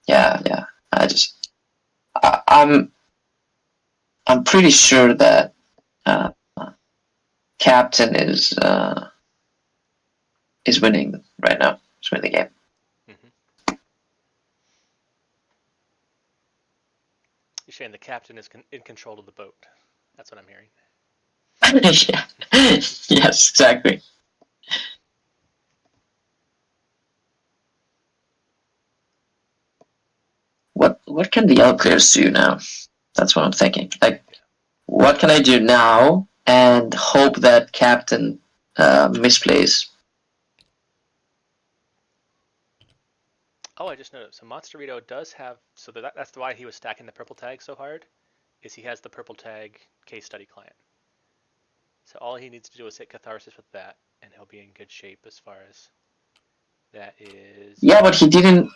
Yeah. I'm pretty sure that Captain is winning right now. He's winning the game. Mm-hmm. You're saying the captain is in control of the boat. That's what I'm hearing. Yeah. Yes, exactly. What can the other players do now? That's what I'm thinking. Like, what can I do now and hope that Captain misplays? Oh, I just noticed. So Monsterito does have. So that's why he was stacking the purple tag so hard. Is he has the purple tag case study client. So all he needs to do is hit Catharsis with that, and he'll be in good shape as far as that is. Yeah, but he didn't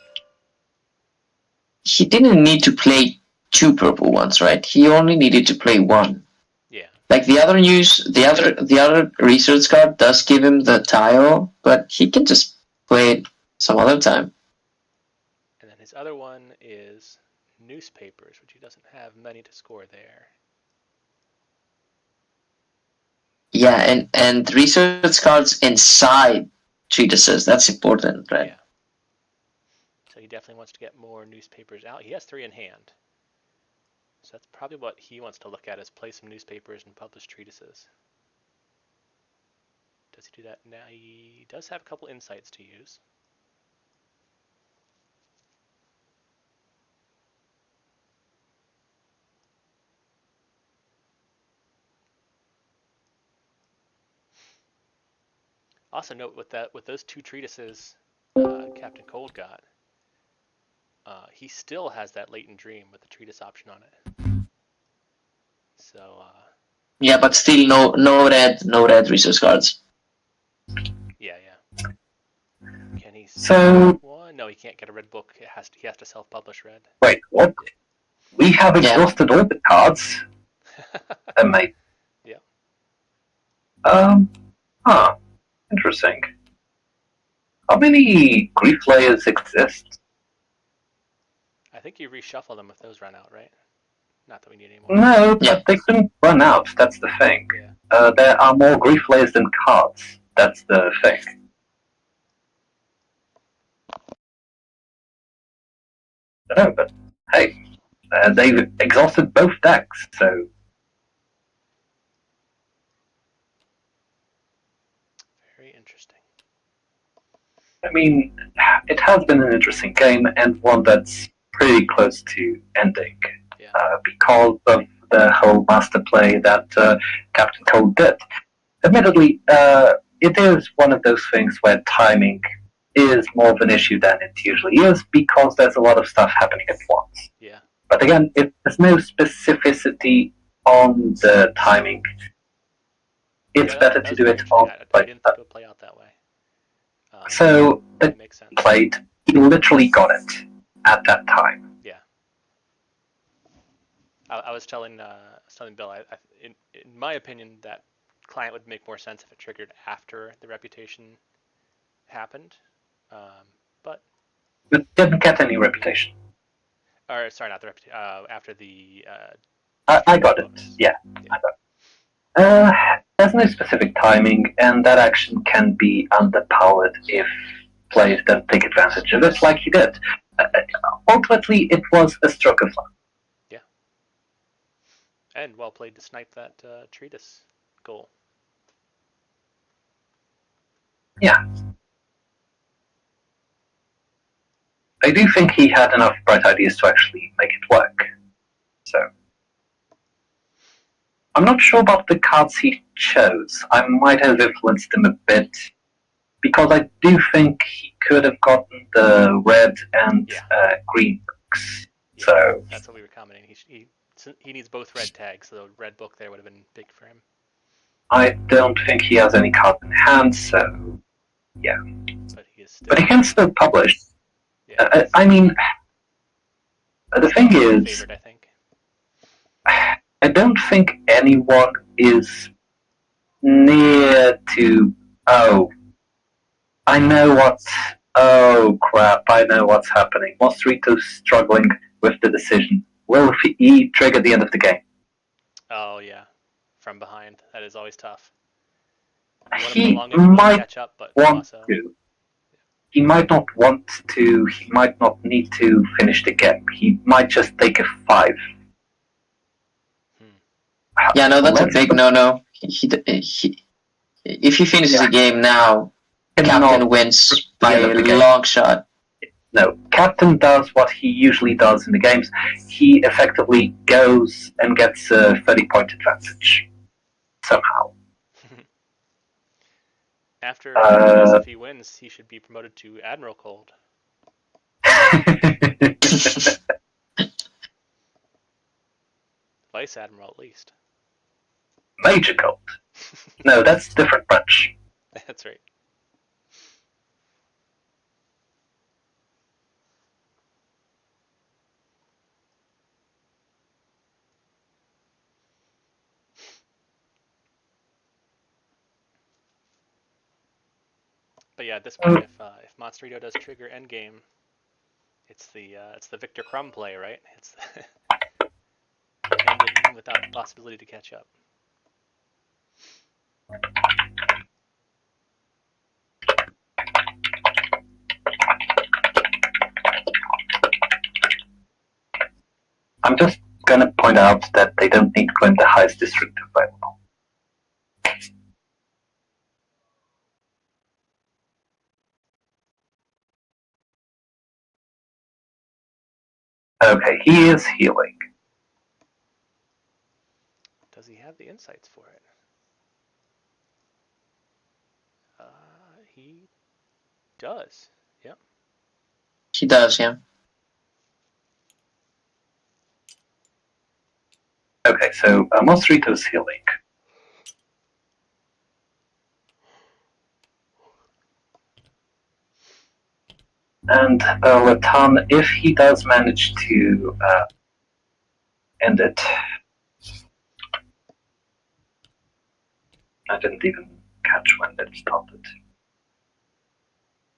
need to play 2 purple ones, right? He only needed to play 1. Yeah. Like the other research card does give him the tile, but he can just play it some other time. And then his other one is newspapers, which he doesn't have many to score there. Yeah, and research cards inside treatises, that's important, right? Yeah. So he definitely wants to get more newspapers out. He has 3 in hand. So that's probably what he wants to look at, is play some newspapers and publish treatises. Does he do that now? He does have a couple insights to use. Also note with those 2 treatises Captain Cold got, he still has that latent dream with the treatise option on it. So Yeah, but still no red research cards. yeah. Can he So- one? No, he can't get a red book. He has to self-publish red. Wait, what? We have exhausted all the cards. Mate. Yeah. Interesting. How many grief layers exist? I think you reshuffle them if those run out, right? Not that we need any more. No, Yeah. they couldn't run out. That's the thing. Yeah. There are more grief layers than cards. That's the thing. No, but hey, they've exhausted both decks, so Very interesting. I mean, it has been an interesting game and one that's pretty close to ending Yeah. because of the whole master play that Captain Cold did. Admittedly, it is one of those things where timing is more of an issue than it usually is because there's a lot of stuff happening at once. Yeah. But again, if there's no specificity on the timing, it's Yeah, better that to was do very it interesting. on. I didn't think it would play out that way. So the That makes sense. played, he literally got it at that time. Yeah. I was telling Bill, in my opinion, that client would make more sense if it triggered after the reputation happened. But But didn't get any reputation. or sorry, not the reputation. After the I got it. bonus. Yeah, I got it. There's no specific timing, and that action can be underpowered if players don't take advantage of it like he did. Ultimately, it was a stroke of luck. And well played to snipe that treatise goal. Yeah. I do think he had enough bright ideas to actually make it work. So. I'm not sure about the cards he chose. I might have influenced him a bit. Because I do think he could have gotten the red and green books. Yeah, So that's what we were commenting. He needs both red tags, so the red book there would have been big for him. I don't think he has any cards in hand, so yeah. But he is still. But he can still publish. Yeah, I mean, the thing is, favorite, I think. I don't think anyone is near to. Oh, I know what's. Oh crap! I know what's happening. Mostrito's struggling with the decision. Will he trigger the end of the game? Oh yeah, from behind. That is always tough. You want to He prolong it, you want to might catch up, but want also. to. He might not want to. He might not need to finish the game. He might just take a 5. Yeah, no, that's a Let's big no-no. If he finishes the game now, Captain wins by a long shot. No, Captain does what he usually does in the games. He effectively goes and gets a 30-point advantage. Somehow. After this, if he wins, he should be promoted to Admiral Cold. Vice Admiral, at least. Major Gold. No, that's different branch. That's right. But yeah, at this point, if Monsterito does trigger Endgame, it's the Victor Crumb play, right? It's end it without the possibility to catch up. I'm just gonna point out that they don't need to claim the highest district available. Okay, he is healing. Does he have the insights for it? He does. Yep. He does, yeah. Okay, so Monsterito's healing. And Latan, if he does manage to end it, I didn't even catch when it started.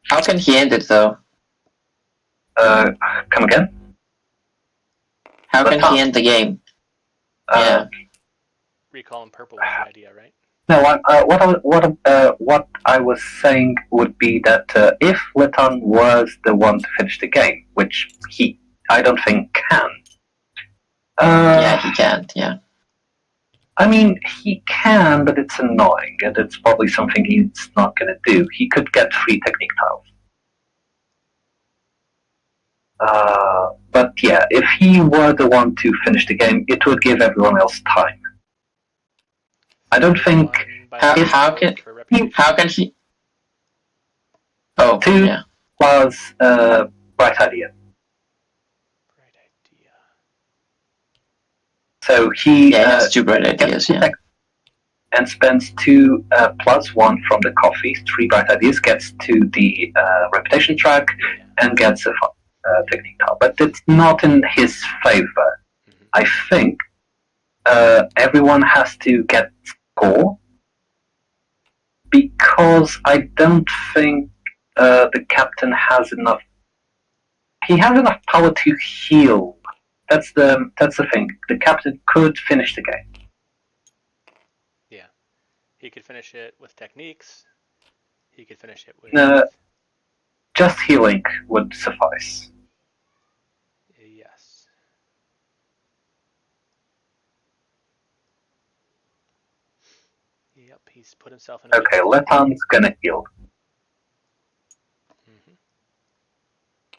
How can he end it though? Come again? How can Latan. he end the game? Yeah. Recall in purple was the idea, right? No, what I was saying would be that if Latan was the one to finish the game, which I don't think can. Yeah, he can't, yeah. I mean, he can, but it's annoying, and it's probably something he's not going to do. He could get 3 technique tiles. But yeah, if he were the one to finish the game, it would give everyone else time. I don't think. How can he? Oh, 2 yeah. plus Bright Idea. Bright idea. So he Yeah, he has 2 bright ideas, yeah. and spends 2 plus 1 from the coffee, 3 bright ideas, gets to the reputation track, and gets a technique tile. But it's not in his favor. Mm-hmm. I think everyone has to get score, because I don't think the captain has enough. He has enough power to heal. That's the thing. The captain could finish the game. Yeah. He could finish it with techniques. He could finish it with. Just healing would suffice. Yes. Yep, he's put himself in a Okay, Letan's gonna heal. Mm-hmm.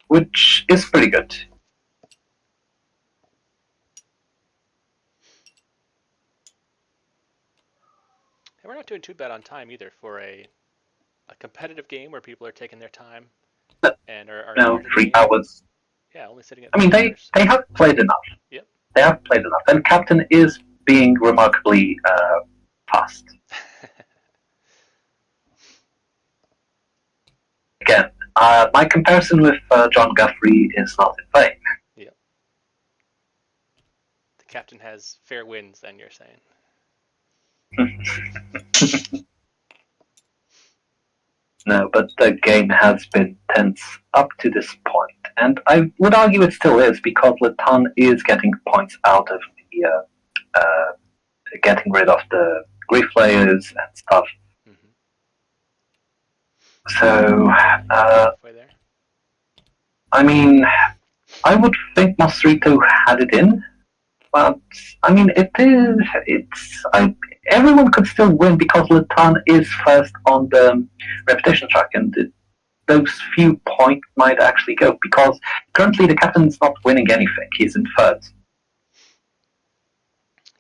Which is pretty good. And we're not doing too bad on time either for a competitive game where people are taking their time and are No, 3 hours. Yeah, only sitting at. I mean, they have played enough. Yep. They have played enough, and Captain is being remarkably fast. Again, my comparison with John Guthrie is not in vain. Yep. The captain has fair winds, then you're saying. No, but the game has been tense up to this point, and I would argue it still is, because Latan is getting points out of the getting rid of the grief layers and stuff. Mm-hmm. So, Halfway there. I mean, I would think Monsterito had it in, but I mean, everyone could still win, because Latan is first on the reputation track, and those few points might actually go, because currently the captain's not winning anything. He's in third.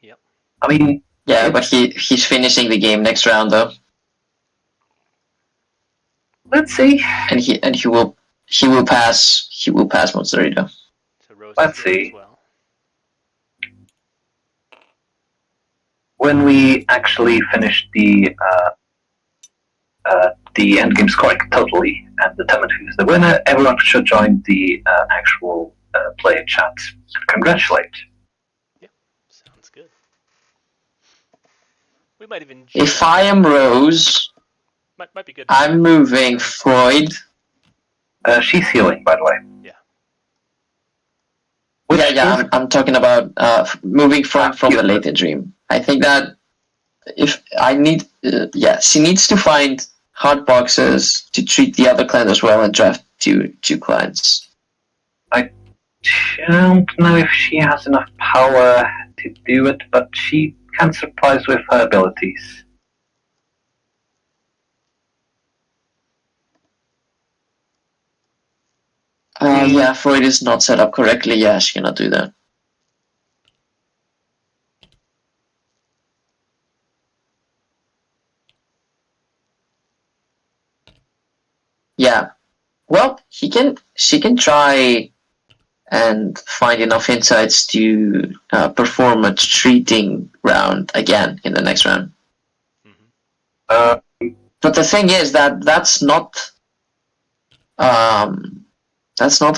Yep. I mean, yeah, but he's finishing the game next round though. Let's see. And he will he will pass. He will pass Monsterito. So Rose Let's is good see. as well. When we actually finish the endgame scoring totally and determine who's the winner, everyone should join the actual player chat and congratulate. Sounds good. We might even. If I am Rose, might be good. I'm moving Freud. She's healing, by the way. Yeah. Which I'm talking about moving from the latent dream. I think that if I need, she needs to find hard boxes to treat the other client as well and draft two clients. I don't know if she has enough power to do it, but she can surprise with her abilities. Freud is not set up correctly. Yeah, she cannot do that. Yeah. Well, she can try and find enough insights to perform a treating round again in the next round. Mm-hmm. But the thing is that's not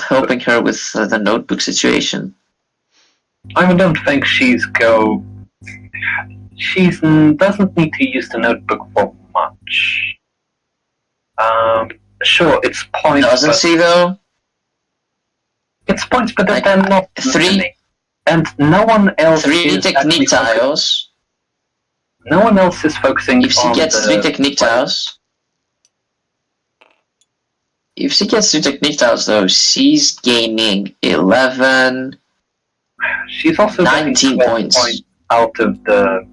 helping her with the notebook situation. I don't think she doesn't need to use the notebook for much. Sure, it's points. Doesn't she though? It's points, but Like, they're not three, and no one else. Three technique tiles. No one else is focusing. If she gets three technique tiles. If she gets 2 technique tiles, though, she's gaining 11. She's also 19 points out of the.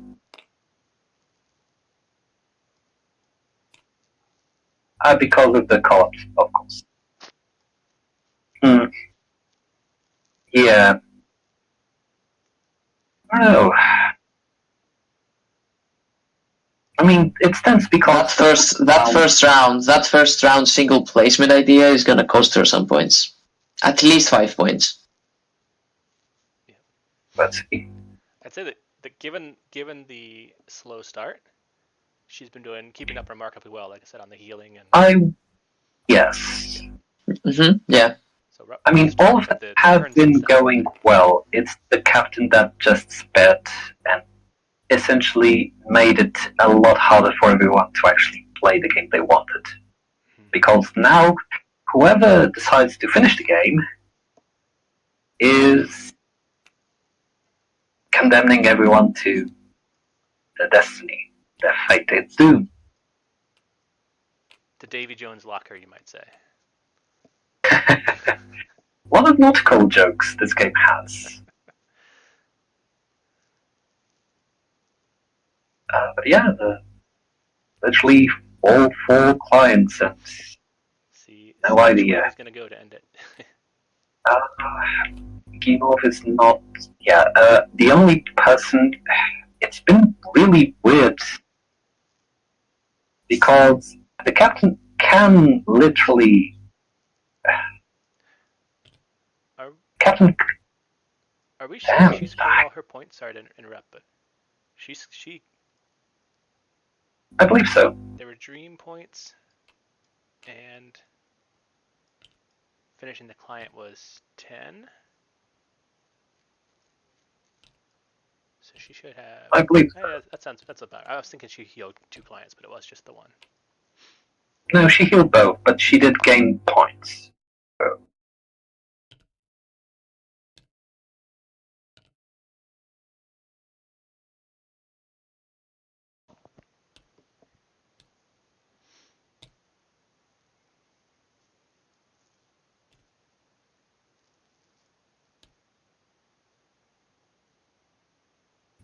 Because of the columns, of course. Yeah. I don't know. I mean, it stands because that first round single placement idea is gonna cost her some points, at least 5 points. Yeah. Let's see. I'd say that given the slow start, she's been keeping up remarkably well. Like I said, on the healing and. Yes. Yeah. So I mean, all of them have been going well. It's the captain that just sped and essentially made it a lot harder for everyone to actually play the game they wanted. Because now, whoever decides to finish the game is condemning everyone to their destiny, their fated doom. The Davy Jones locker, you might say. A lot of nautical jokes this game has. But yeah, literally all 4 clients and no idea. Who's going to go to end it? Gimov is not. Yeah, the only person. It's been really weird because the captain can literally. Captain. Are we sure she's cleared all her points? Sorry to interrupt, but she. I believe so. There were dream points, and finishing the client was 10. So she should have. I believe so. Yeah, that's about. I was thinking she healed 2 clients, but it was just the one. No, she healed both, but she did gain points. So.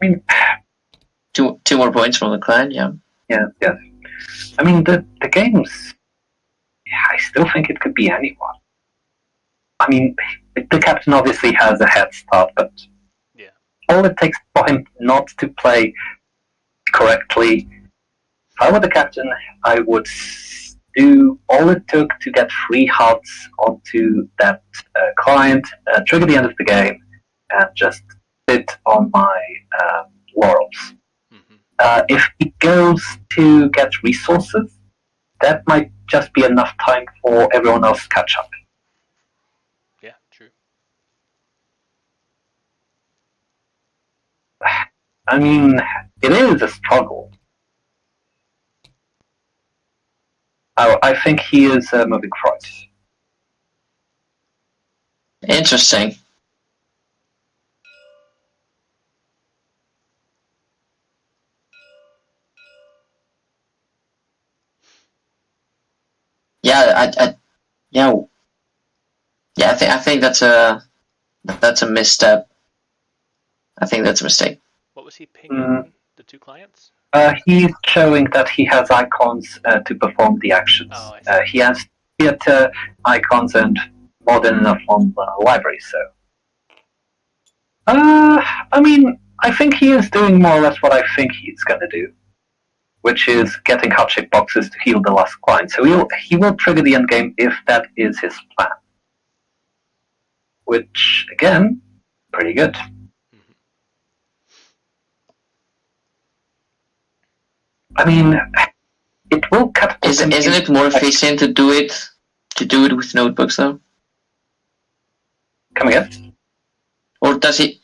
I mean, two more points from the client, yeah. Yeah. I mean, the games. Yeah, I still think it could be anyone. I mean, the captain obviously has a head start, but yeah, all it takes for him not to play correctly. If I were the captain, I would do all it took to get 3 HUDs onto that client, trigger the end of the game, and just sit on my laurels. If he goes to get resources, that might just be enough time for everyone else to catch up. Yeah, true. I mean, it is a struggle. Oh, I think he is moving forward. Interesting. Yeah, I think that's a misstep. I think that's a mistake. What was he pinging the 2 clients? He's showing that he has icons to perform the actions. Oh, I see. He has theater icons and more than enough on the library, so. I mean, I think he is doing more or less what I think he's gonna do, which is getting heart-shaped boxes to heal the last client. So he will trigger the endgame if that is his plan. Which, again, pretty good. I mean, it will cut. Isn't it more efficient to do it with notebooks though? Come again? Or does it?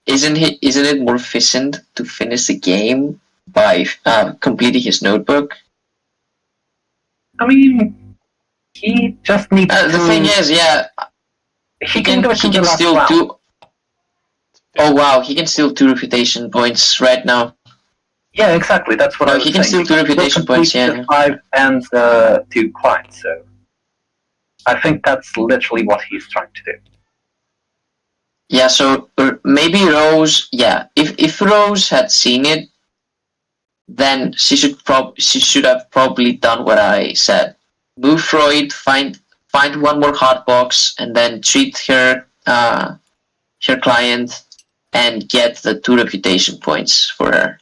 Isn't it more efficient to finish the game by completing his notebook? I mean, he just needs to. The thing is, yeah, he can still round. do. Oh wow, he can still do reputation points right now. Yeah, exactly. That's what I was saying. He can still do reputation points, yeah. 5 and 2 clients, so I think that's literally what he's trying to do. Yeah, so maybe Rose. Yeah, if Rose had seen it, then she should have probably done what I said. Move Freud, find one more hot box, and then treat her client and get the 2 reputation points for her.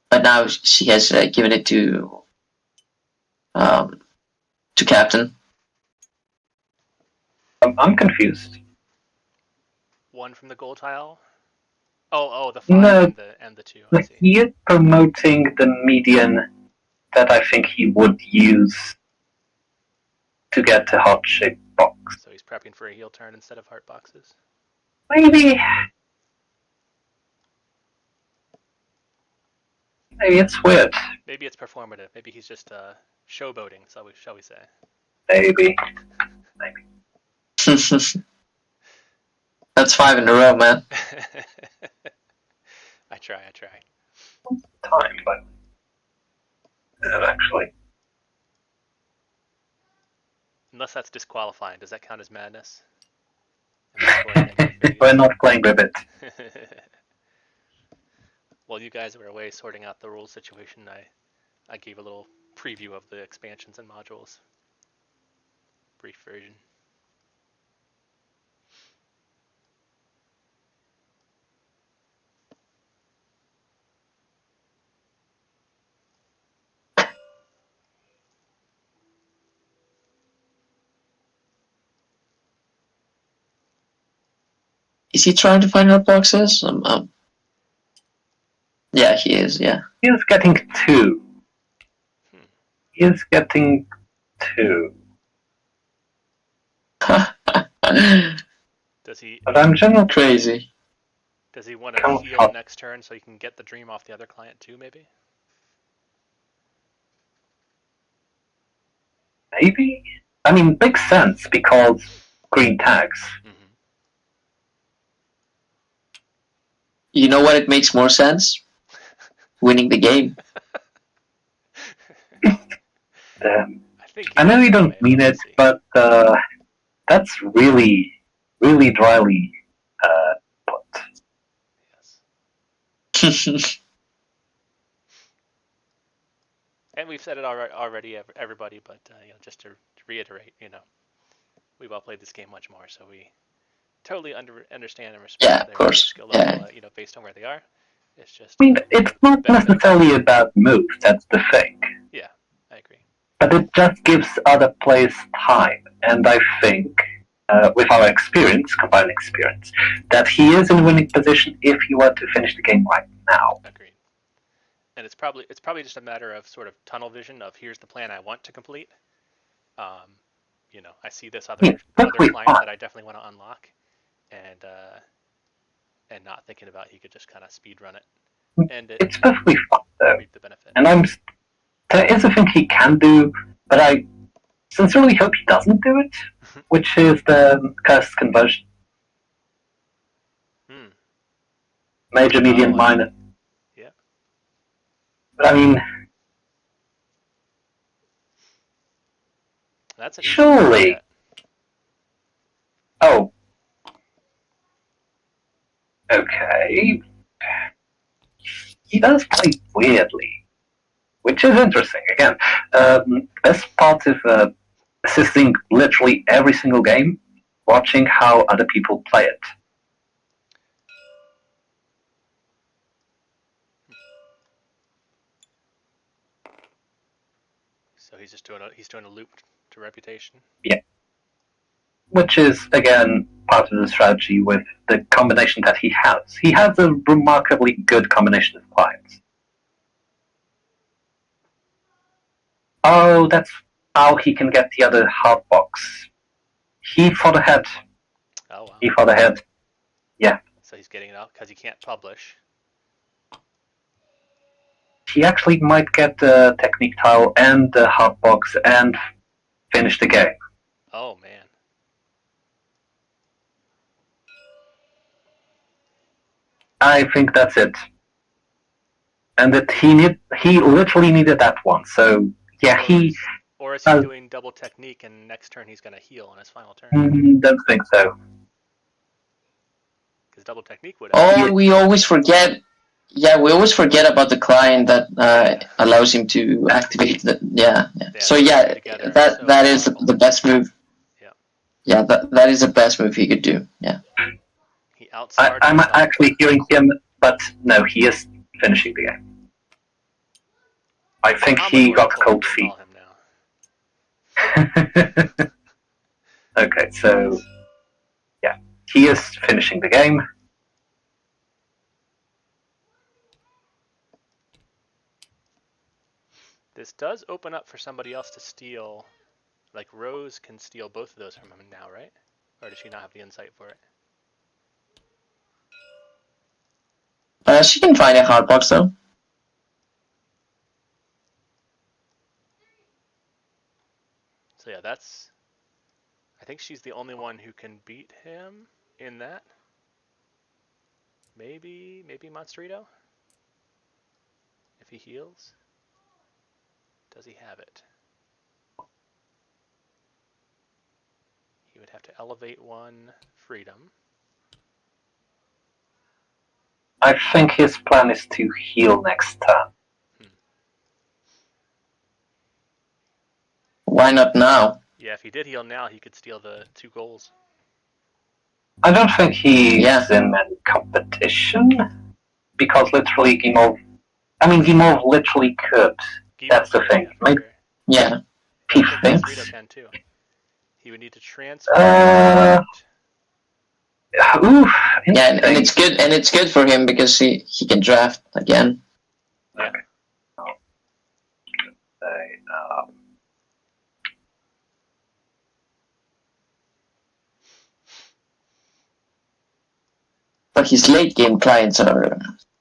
But now she has given it to Captain. I'm confused. 1 from the gold tile? Oh, the 5 and the 2. I see. He is promoting the median that I think he would use to get a heart-shaped box. So he's prepping for a heal turn instead of heart boxes? Maybe it's weird. Maybe it's performative. Maybe he's just showboating, shall we say. Maybe. That's 5 in a row, man. I try. Time, but actually. Unless that's disqualifying, does that count as madness? We're not playing Ribbit. While you guys were away sorting out the rules situation, I gave a little preview of the expansions and modules. Brief version. Is he trying to find hot boxes? Yeah, he is, yeah. He is getting 2. He is getting 2. Does he? But I'm generally crazy. Does he want to heal next turn so he can get the dream off the other client too, maybe? Maybe? I mean, makes sense because green tags. You know what? It makes more sense? Winning the game. I know you don't mean it, but that's really, really dryly put. Yes. And we've said it already, everybody, but just to reiterate, we've all played this game much more, so we totally understand and respect their skill level, based on where they are. It's just. I mean, it's not necessarily a bad move. That's the thing. Yeah, I agree. but it just gives other players time. And I think, with our experience, combined experience, that he is in winning position if he were to finish the game right now. Agreed. And it's probably just a matter of sort of tunnel vision of here's the plan I want to complete. I see this other perfectly client fine. that I definitely want to unlock, and not thinking about he could just kind of speed run it, and It's perfectly fine though, reap the benefit. and there is a thing he can do, but I sincerely hope he doesn't do it, which is the cursed conversion. Major, medium, minor. Yeah. But I mean, That's an surely. easy Oh. Okay. He does play weirdly, which is interesting. Again, best part of assisting literally every single game, watching how other people play it. So he's doing a loop to reputation. Yeah. Which is, again, part of the strategy with the combination that he has. He has a remarkably good combination of clients. Oh, that's how he can get the other hard box. He thought ahead. Oh wow. He thought ahead. Yeah. So he's getting it out because he can't publish. He actually might get the technique tile and the hard box and finish the game. Oh man. I think that's it. And that he literally needed that one. So yeah, Or is he doing double technique and next turn he's gonna heal on his final turn? Don't think so. Because double technique would. We always forget. Yeah, we always forget about the client that allows him to activate the. Yeah. So yeah, that is the best move. Yeah. Yeah, that is the best move he could do. Yeah. He outsmarted I'm himself. actually hearing him, but no, he is finishing the game. I think he got cold feet. Okay, so yeah, he is finishing the game. This does open up for somebody else to steal. Like Rose can steal both of those from him now, right? Or does she not have the insight for it? She can find a hard box though. So yeah, I think she's the only one who can beat him in that. Maybe Monsterito? If he heals? Does he have it? He would have to elevate one freedom. I think his plan is to heal next turn. Why not now? Yeah, if he did heal now, he could steal the 2 goals. I don't think he's in any competition, because literally Gimov literally could. That's the thing. Yeah. He thinks. Monsterito can too. He would need to transfer. Oof. Yeah, and it's good for him because he can draft again. Yeah. But his late game clients are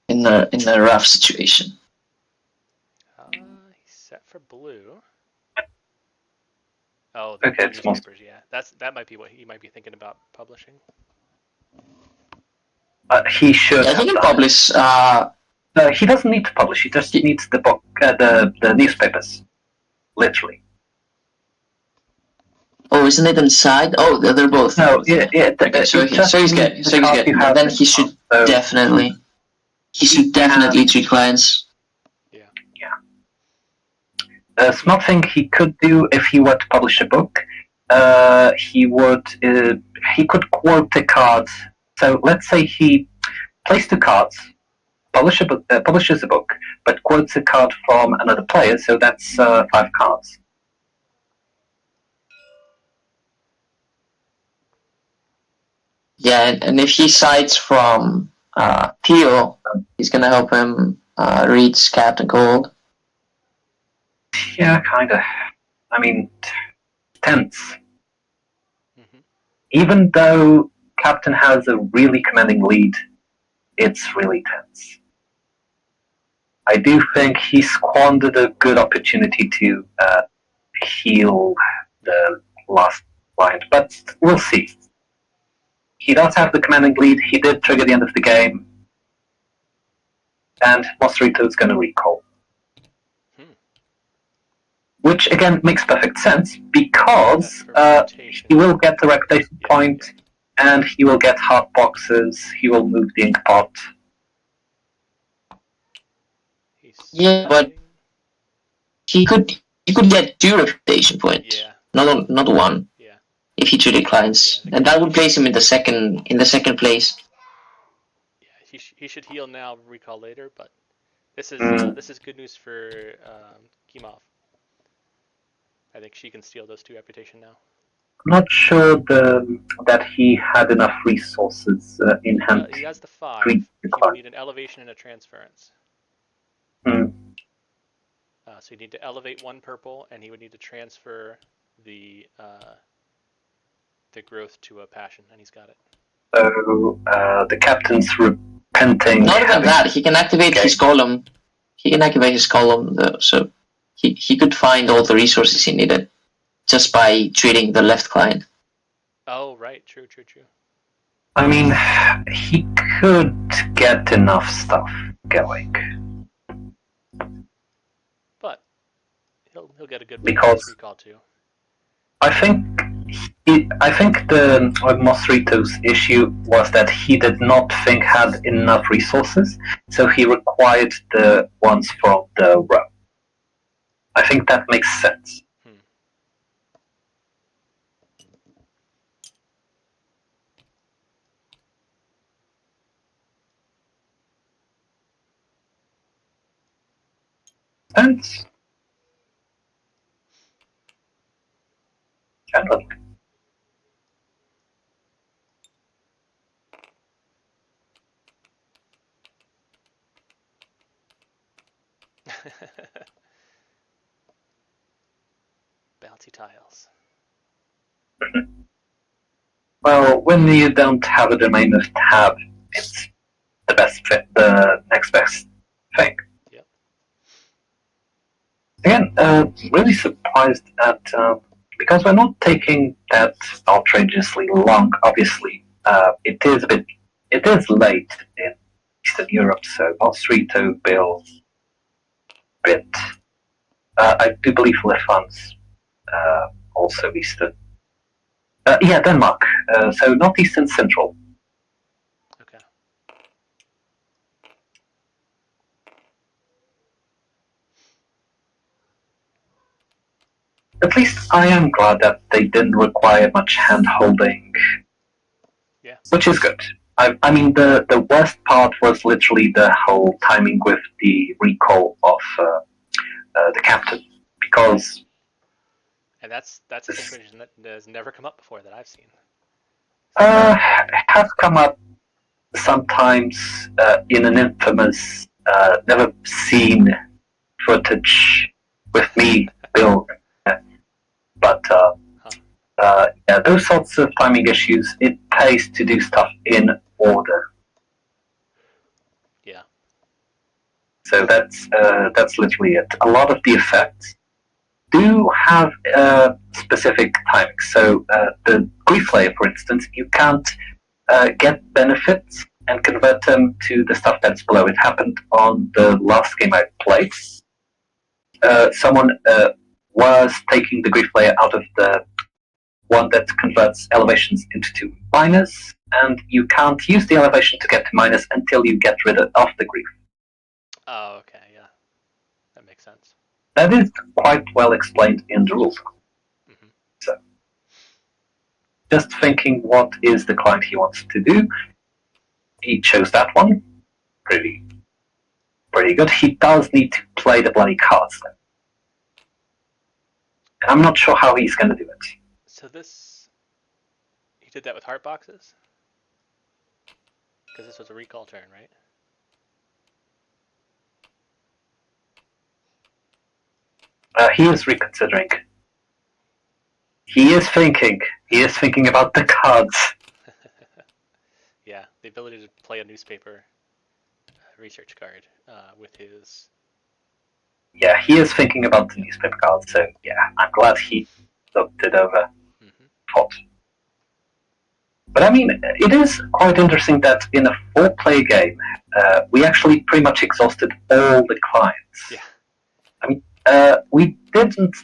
in a rough situation. He's set for blue. Oh, okay, the newspapers, yeah. That might be what he might be thinking about publishing. He should. Yeah, he can publish. No, he doesn't need to publish. He just needs the book, the newspapers, literally. Oh, isn't it inside? Oh, they're both. No, yeah. Okay, so he's good. Then he should definitely. He should definitely treat clients. Yeah. Something he could do if he were to publish a book, he could quote the cards. So let's say he plays 2 cards, publishes a book, but quotes a card from another player. So that's 5 cards. Yeah, and if he sides from Theo, he's gonna help him reach Captain Cold. Yeah, kind of. I mean, tense. Hmm. Even though Captain has a really commanding lead, it's really tense. I do think he squandered a good opportunity to heal the last client, but we'll see. He does have the commanding lead. He did trigger the end of the game, and Monsterito's going to recall. Which again makes perfect sense because he will get the reputation point, and he will get heart boxes. He will move the ink pot. Yeah, but he could get 2 reputation points, not 1. Yeah. If he treated clients, and that would place him in the second place. Yeah, he should heal now, recall later, but this is good news for Kimov. I think she can steal those 2 reputation now. I'm not sure that he had enough resources in hand. He has the 5. He would need an elevation and a transference. So you need to elevate 1 purple, and he would need to transfer the growth to a passion, and he's got it. So the captain's repenting. Not even that, he can activate his column. He can activate his column, though, so he could find all the resources he needed just by treating the left client. Oh, right. True. I mean, he could get enough stuff going. But he'll get a good because recall too. I think the Mosrito's issue was that he did not think had enough resources, so he required the ones from the row. I think that makes sense. Sense. Generally. Bouncy tiles. Well, when you don't have a domain of tab, it's the next best thing. Yep. Again, really surprised at because we're not taking that outrageously long. Obviously, it is late in Eastern Europe, so Mostrito, Bill, bit. I do believe Lefans also Eastern. Yeah, Denmark. So not Eastern, Central. Okay. At least I am glad that they didn't require much hand holding. Yeah. Which is good. I mean, the worst part was literally the whole timing with the recall of the captain, because. And that's a situation that has never come up before that I've seen. Has come up sometimes in an infamous, never seen footage with me, Bill. But yeah, those sorts of timing issues, it pays to do stuff in order. Yeah. So that's literally it. A lot of the effects do have specific timing. So the grief layer, for instance, you can't get benefits and convert them to the stuff that's below. It happened on the last game I played. Someone was taking the grief layer out of the one that converts elevations into 2 minors, and you can't use the elevation to get to minors until you get rid of the grief. Oh, okay, yeah. That makes sense. That is quite well explained in the rules. Mm-hmm. So, just thinking what is the client he wants to do. He chose that one. Pretty good. He does need to play the bloody cards then. And I'm not sure how he's going to do it. So he did that with heart boxes? Because this was a recall turn, right? He is reconsidering. He is thinking. He is thinking about the cards. Yeah, the ability to play a newspaper research card with his. Yeah, he is thinking about the newspaper cards. So yeah, I'm glad he looked it over. Thought. But I mean, it is quite interesting that in a 4-player game, we actually pretty much exhausted all the clients. Yeah. I mean, we didn't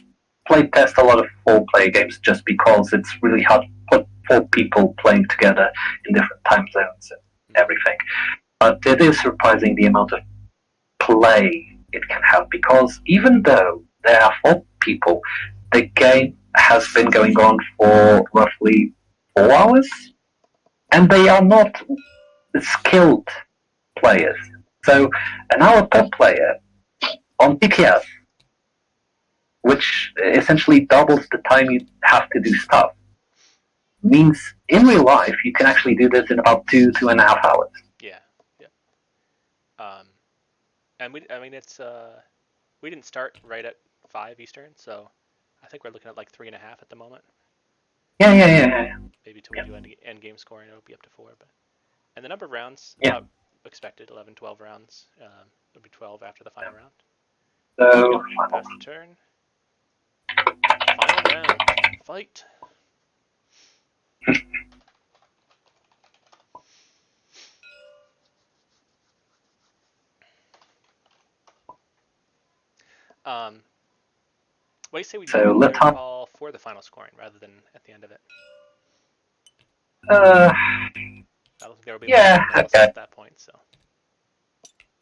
play test a lot of 4-player games just because it's really hard to put 4 people playing together in different time zones and everything. But it is surprising the amount of play it can have, because even though there are 4 people, the game has been going on for roughly 4 hours, and they are not skilled players. So an hour per player on PTS, which essentially doubles the time you have to do stuff, means in real life you can actually do this in about 2.5 hours. Yeah. And I mean, it's we didn't start right at 5 Eastern, so I think we're looking at like 3.5 at the moment. Yeah. Maybe till we do end game scoring, it'll be up to 4. But and the number of rounds, expected 11, 12 rounds. It'll be 12 after the final round. So Pass the turn. Final round. Fight. What do you say we do the third call for the final scoring rather than at the end of it? I don't think there will be much analysis at that point. So.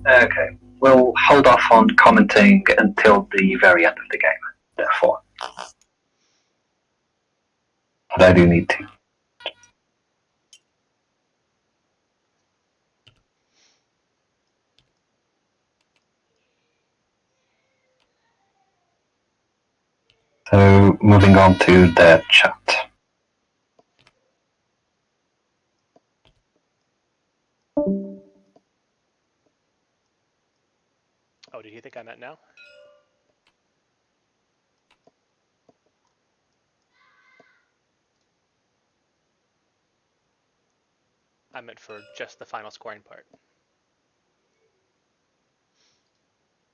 Okay, we'll hold off on commenting until the very end of the game, therefore. But I do need to. So, moving on to the chat. Oh, did you think I meant now? I meant for just the final scoring part.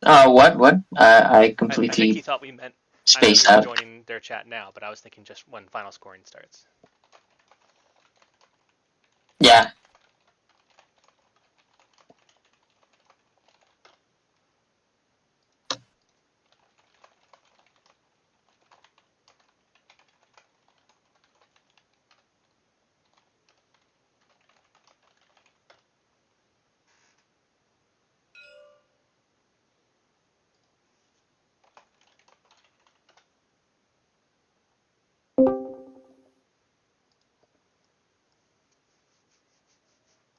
What? I completely. I think he thought we meant spaced out. Joining their chat now, but I was thinking just when final scoring starts. Yeah.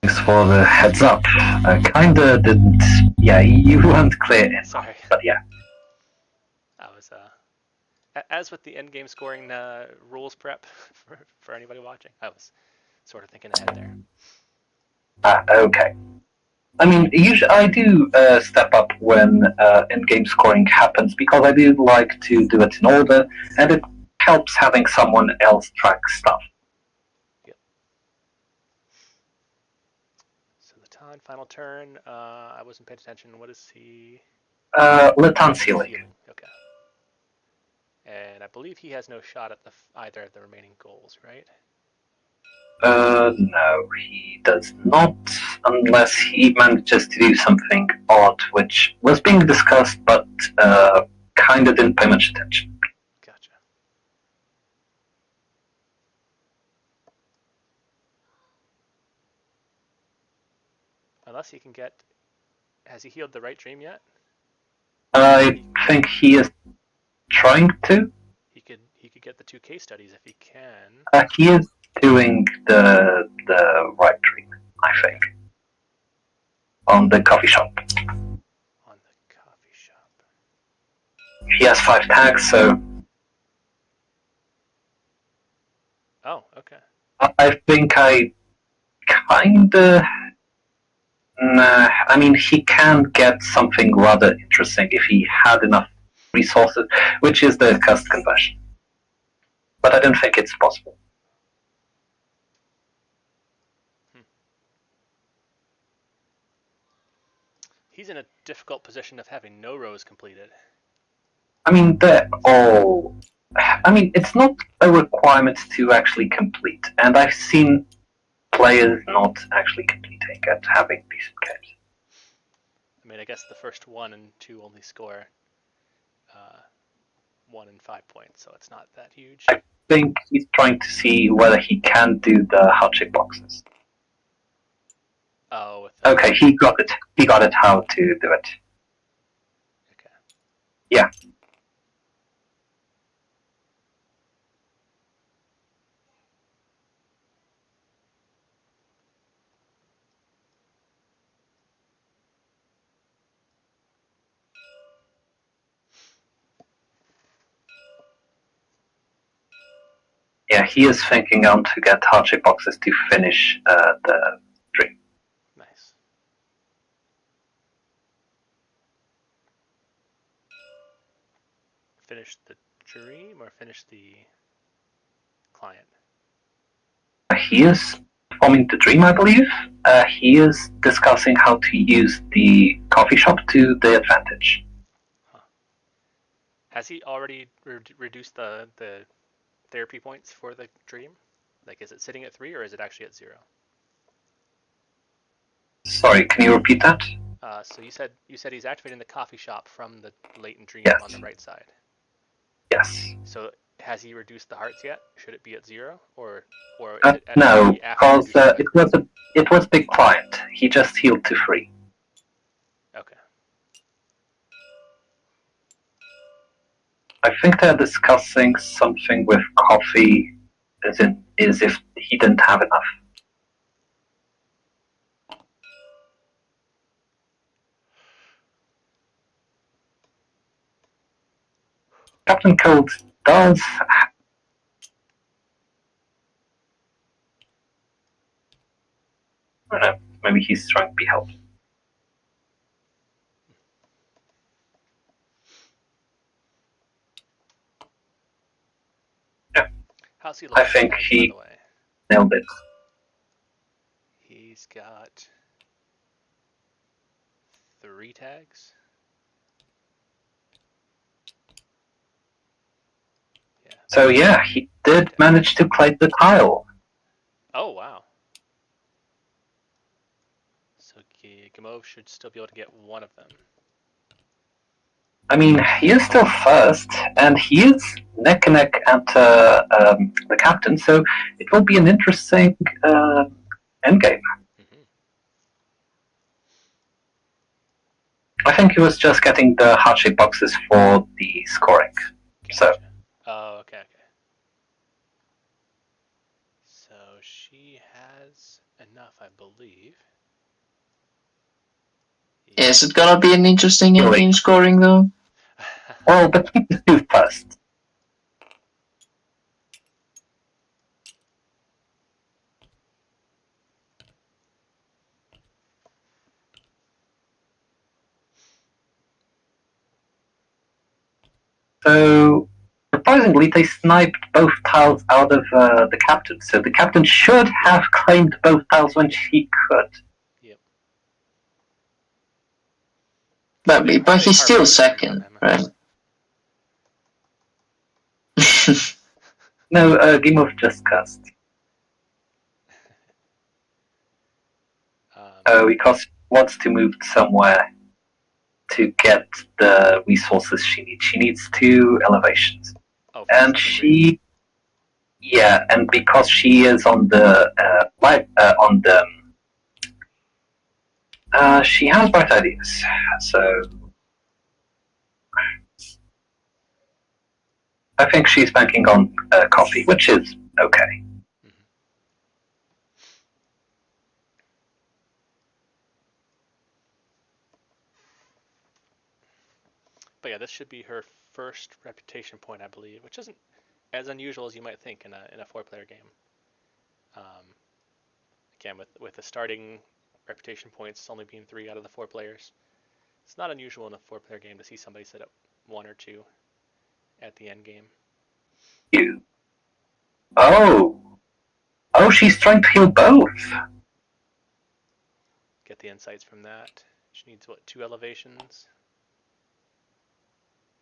Thanks for the heads up. I kinda didn't. Yeah, you weren't clear. Sorry. But yeah. I was as with the end game scoring rules prep for anybody watching, I was sort of thinking ahead there. Okay. I mean, usually I do step up when in-game scoring happens, because I do like to do it in order, and it helps having someone else track stuff. Yep. So Latan, final turn. I wasn't paying attention. What is he? Latan sealing. Okay. And I believe he has no shot at either of the remaining goals, right? No, he does not, unless he manages to do something odd, which was being discussed, but kinda didn't pay much attention. Gotcha. Unless he can get... Has he healed the right dream yet? I think he is trying to. He could get the 2 case studies if he can. He is doing the right dream, I think. On the coffee shop. On the coffee shop. He has 5 tags, so... Oh, okay. I think I kinda Nah, I mean, he can get something rather interesting if he had enough resources, which is the cursed conversion. But I don't think it's possible. He's in a difficult position of having no rows completed. I mean, they're all. I mean, it's not a requirement to actually complete, and I've seen players not actually completing it, having decent games. I mean, I guess the first 1 and 2 only score 1 and 5 points, so it's not that huge. I think he's trying to see whether he can do the hardship boxes. Oh, with Okay, he got it. He got it how to do it. Okay. Yeah. Yeah, he is thinking on to get hardship boxes to finish the dream. Nice. Finish the dream or finish the client? He is performing the dream, I believe. He is discussing how to use the coffee shop to the advantage. Has he already reduced the therapy points for the dream? Like, is it sitting at 3 or is it actually at 0? Sorry, can you repeat that? So you said he's activating the coffee shop from the latent dream Yes. on the right side. Yes. So has he reduced the hearts yet? Should it be at 0 or is it at No, 3 after because reducing it was big client. He just healed to 3. Okay. I think they're discussing something with coffee, as if he didn't have enough. Captain Cold does. I don't know, maybe he's trying to be helpful. Yeah. How's he I looking think at tags, he by the way? nailed it. He's got 3 tags. Yeah. So yeah, he did manage to play the tile. Oh, wow. So Gamov should still be able to get one of them. I mean, he is still first, and he is neck and neck at the captain, so it will be an interesting endgame. Mm-hmm. I think he was just getting the heart-shaped boxes for the scoring. Gotcha. So. Oh, okay. So she has enough, I believe. Is it gonna be an interesting Really? in-game scoring though? Well, between the two first. So, surprisingly, they sniped both tiles out of the captain. So the captain should have claimed both tiles when she could. Yep. Probably, but he's still Harpoon from second, him. right? No, Game of just cast. Because she wants to move somewhere to get the resources she needs. She needs 2 elevations. Oh, And she... Yeah, and because she is on the... she has bright ideas, so... I think she's banking on coffee, which is okay. Mm-hmm. But yeah, this should be her first reputation point, I believe, which isn't as unusual as you might think in a 4-player game. Again, with the starting reputation points only being 3 out of the 4 players. It's not unusual in a 4-player game to see somebody set up 1 or 2 at the end game. You. Oh, she's trying to heal both. Get the insights from that. She needs what, 2 elevations?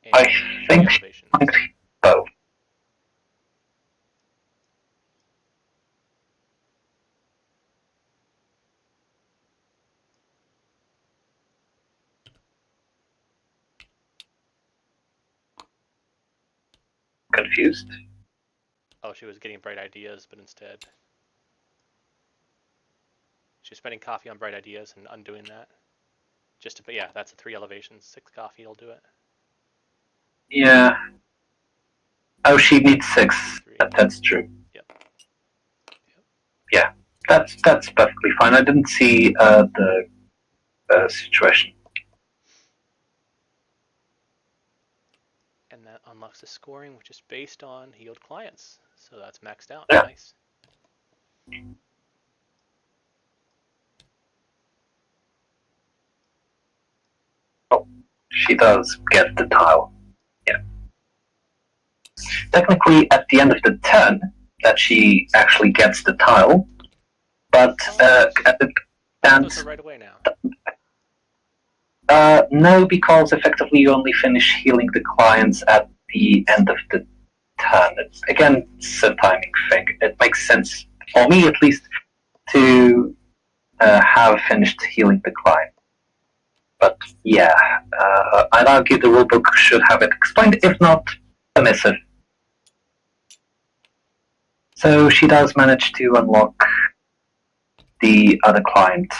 And I 3 think she's elevations. trying to heal both. Confused. Oh, she was getting bright ideas, but instead she's spending coffee on bright ideas and undoing that. Just to, but yeah, that's a 3 elevations. 6 coffee will do it. Yeah. Oh, she needs 6. 3. That's true. Yep. Yeah, that's perfectly fine. I didn't see the situation. And that unlocks the scoring, which is based on healed clients. So that's maxed out. Yeah. Nice. Oh, she does get the tile. Yeah. Technically, at the end of the turn, that she actually gets the tile, but at the Those end, are right away now. no, because effectively you only finish healing the clients at the end of the turn. Again, it's a timing thing. It makes sense, for me at least, to have finished healing the client. But yeah, I'd argue the rulebook should have it explained, if not permissive. So she does manage to unlock the other client.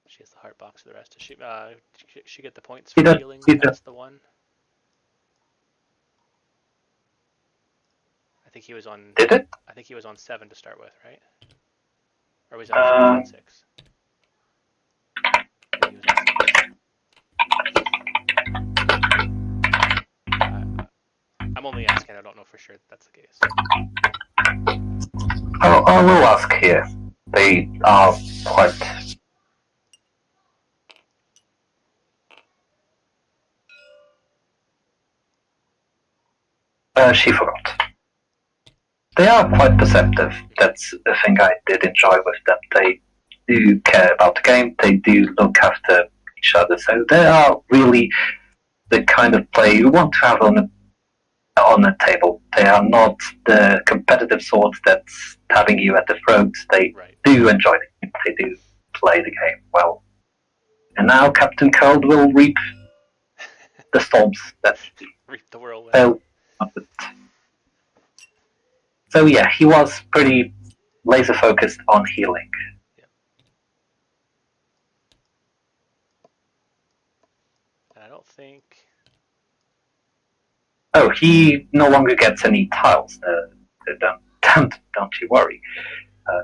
She has the heart box for the rest. Does she get the points She for does- healing she does. past the 1? I think he was on. Did it? I think he was on 7 to start with, right? Or was he on 6? I think he was on 6. I'm only asking. I don't know for sure that that's the case. I will ask here. They are quite. She forgot. They are quite perceptive. That's the thing I did enjoy with them. They do care about the game. They do look after each other. So they are really the kind of player you want to have on a table. They are not the competitive sort that's stabbing you at the throat. They Right. do enjoy the game. They do play the game well. And now Captain Cold will reap the storms that Reap the whirlwind. fell. So yeah, he was pretty laser focused on healing. And I don't think. Oh, he no longer gets any tiles. Don't you worry,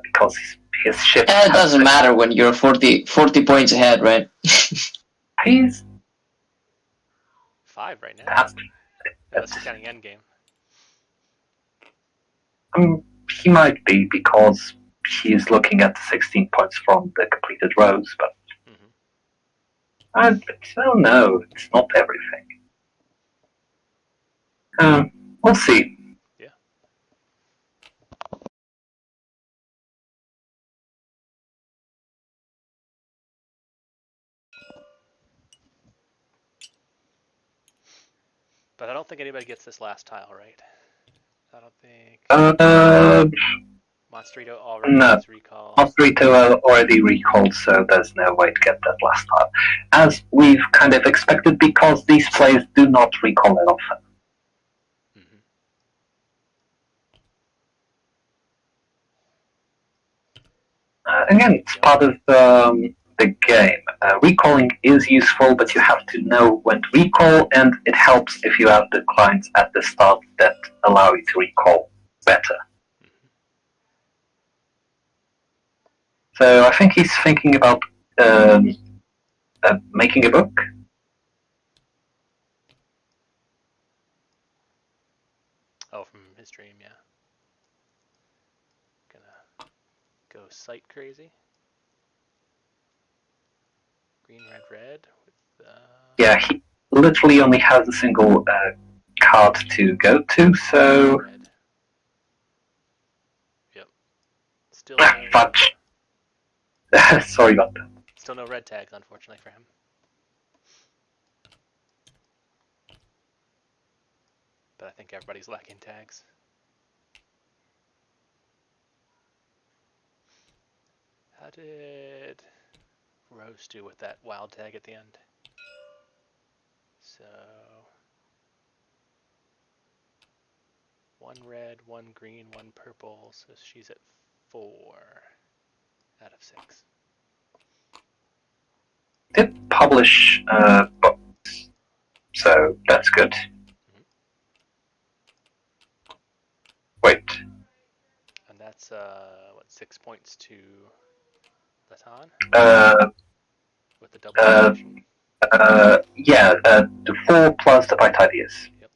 because his ship. It doesn't matter when you're 40 points ahead, right? He's 5 right now. that's, Unless you're counting Endgame. he might be because he's looking at the 16 points from the completed rows, but I don't know. It's not everything. We'll see. Yeah. But I don't think anybody gets this last tile, right? I don't think. Monsterito already No. has recall. Monsterito already recalled, so there's no way to get that last tile. As we've kind of expected, because these players do not recall it often. Again, it's part of the game. Recalling is useful, but you have to know when to recall, and it helps if you have the clients at the start that allow you to recall better. So I think he's thinking about making a book. Oh, from his dream, yeah. go site crazy. Green, red, red. With, Yeah, he literally only has a single card to go to, so. red. Yep. Still no, Fudge. Sorry about that. still no red tags, unfortunately for him. But I think everybody's lacking tags. How did Rose do with that wild tag at the end? So 1 red, 1 green, 1 purple, so she's at 4 out of 6. Did publish books, so that's good. Wait. And that's what, 6 points to Latan with the double elimination. Yeah, the 4 plus the Bite Ideas. Yep.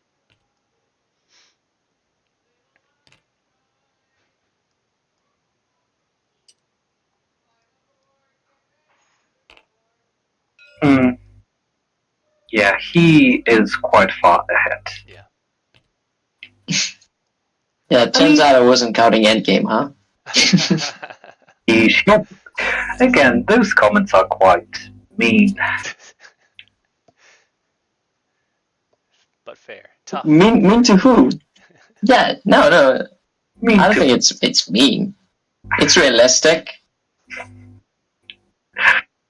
Yeah, he is quite far ahead. Yeah. Yeah, it turns out I wasn't counting Endgame, huh? Sure. Again, those comments are quite mean. But fair. Tough. Mean to who? Yeah, no. Mean I don't to- think it's mean. It's realistic.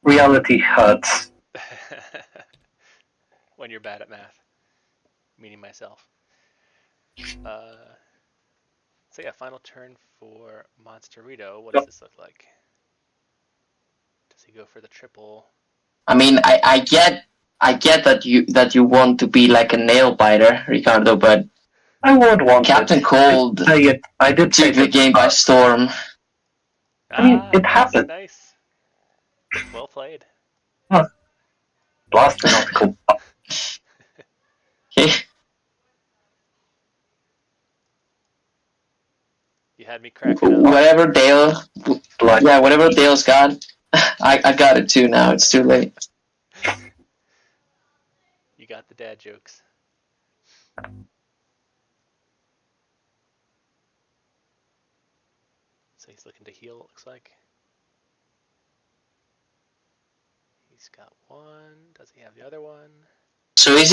Reality hurts. When you're bad at math. Meaning myself. So yeah, final turn for Monsterito. What does this look like? Does he go for the triple? I mean, I get that you want to be like a nail biter, Ricardo, but I would want Captain it. Cold I did say took the that. game by storm. I mean, it nice, happened. Nice. Well played. Blast an article. You had me cracking up. Whatever Dale's got, I got it too now. It's too late. You got the dad jokes. So he's looking to heal, it looks like. He's got 1. Does he have the other one? So is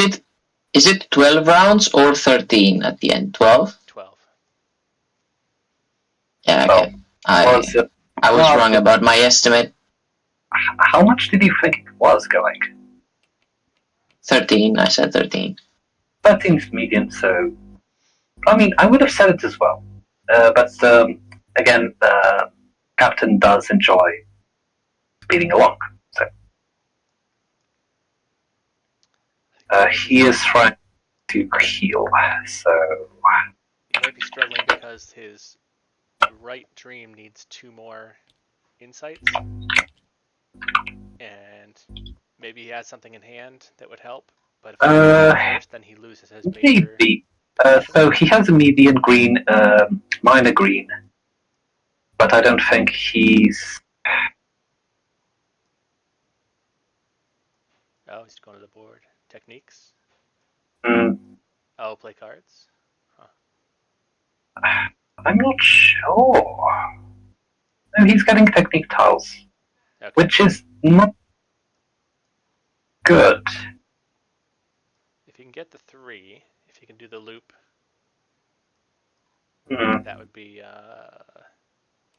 it 12 rounds or 13 at the end? 12? 12. Yeah, okay. I was wrong about my estimate. How much did you think it was going? 13, I said 13. 13's medium, so. I mean, I would have said it as well. But again, Captain does enjoy speeding along. So. He is trying to heal, so. He might be struggling because his right dream needs 2 more insights. And maybe he has something in hand that would help. But if he first, then he loses his major. Maybe. So he has a median green, minor green. But I don't think he's. Oh, he's going to the board. Techniques? Mm, Oh, play cards? I'm not sure. No, he's getting technique tiles, Okay. which is not good. If he can get the 3, if he can do the loop, Mm. that would be.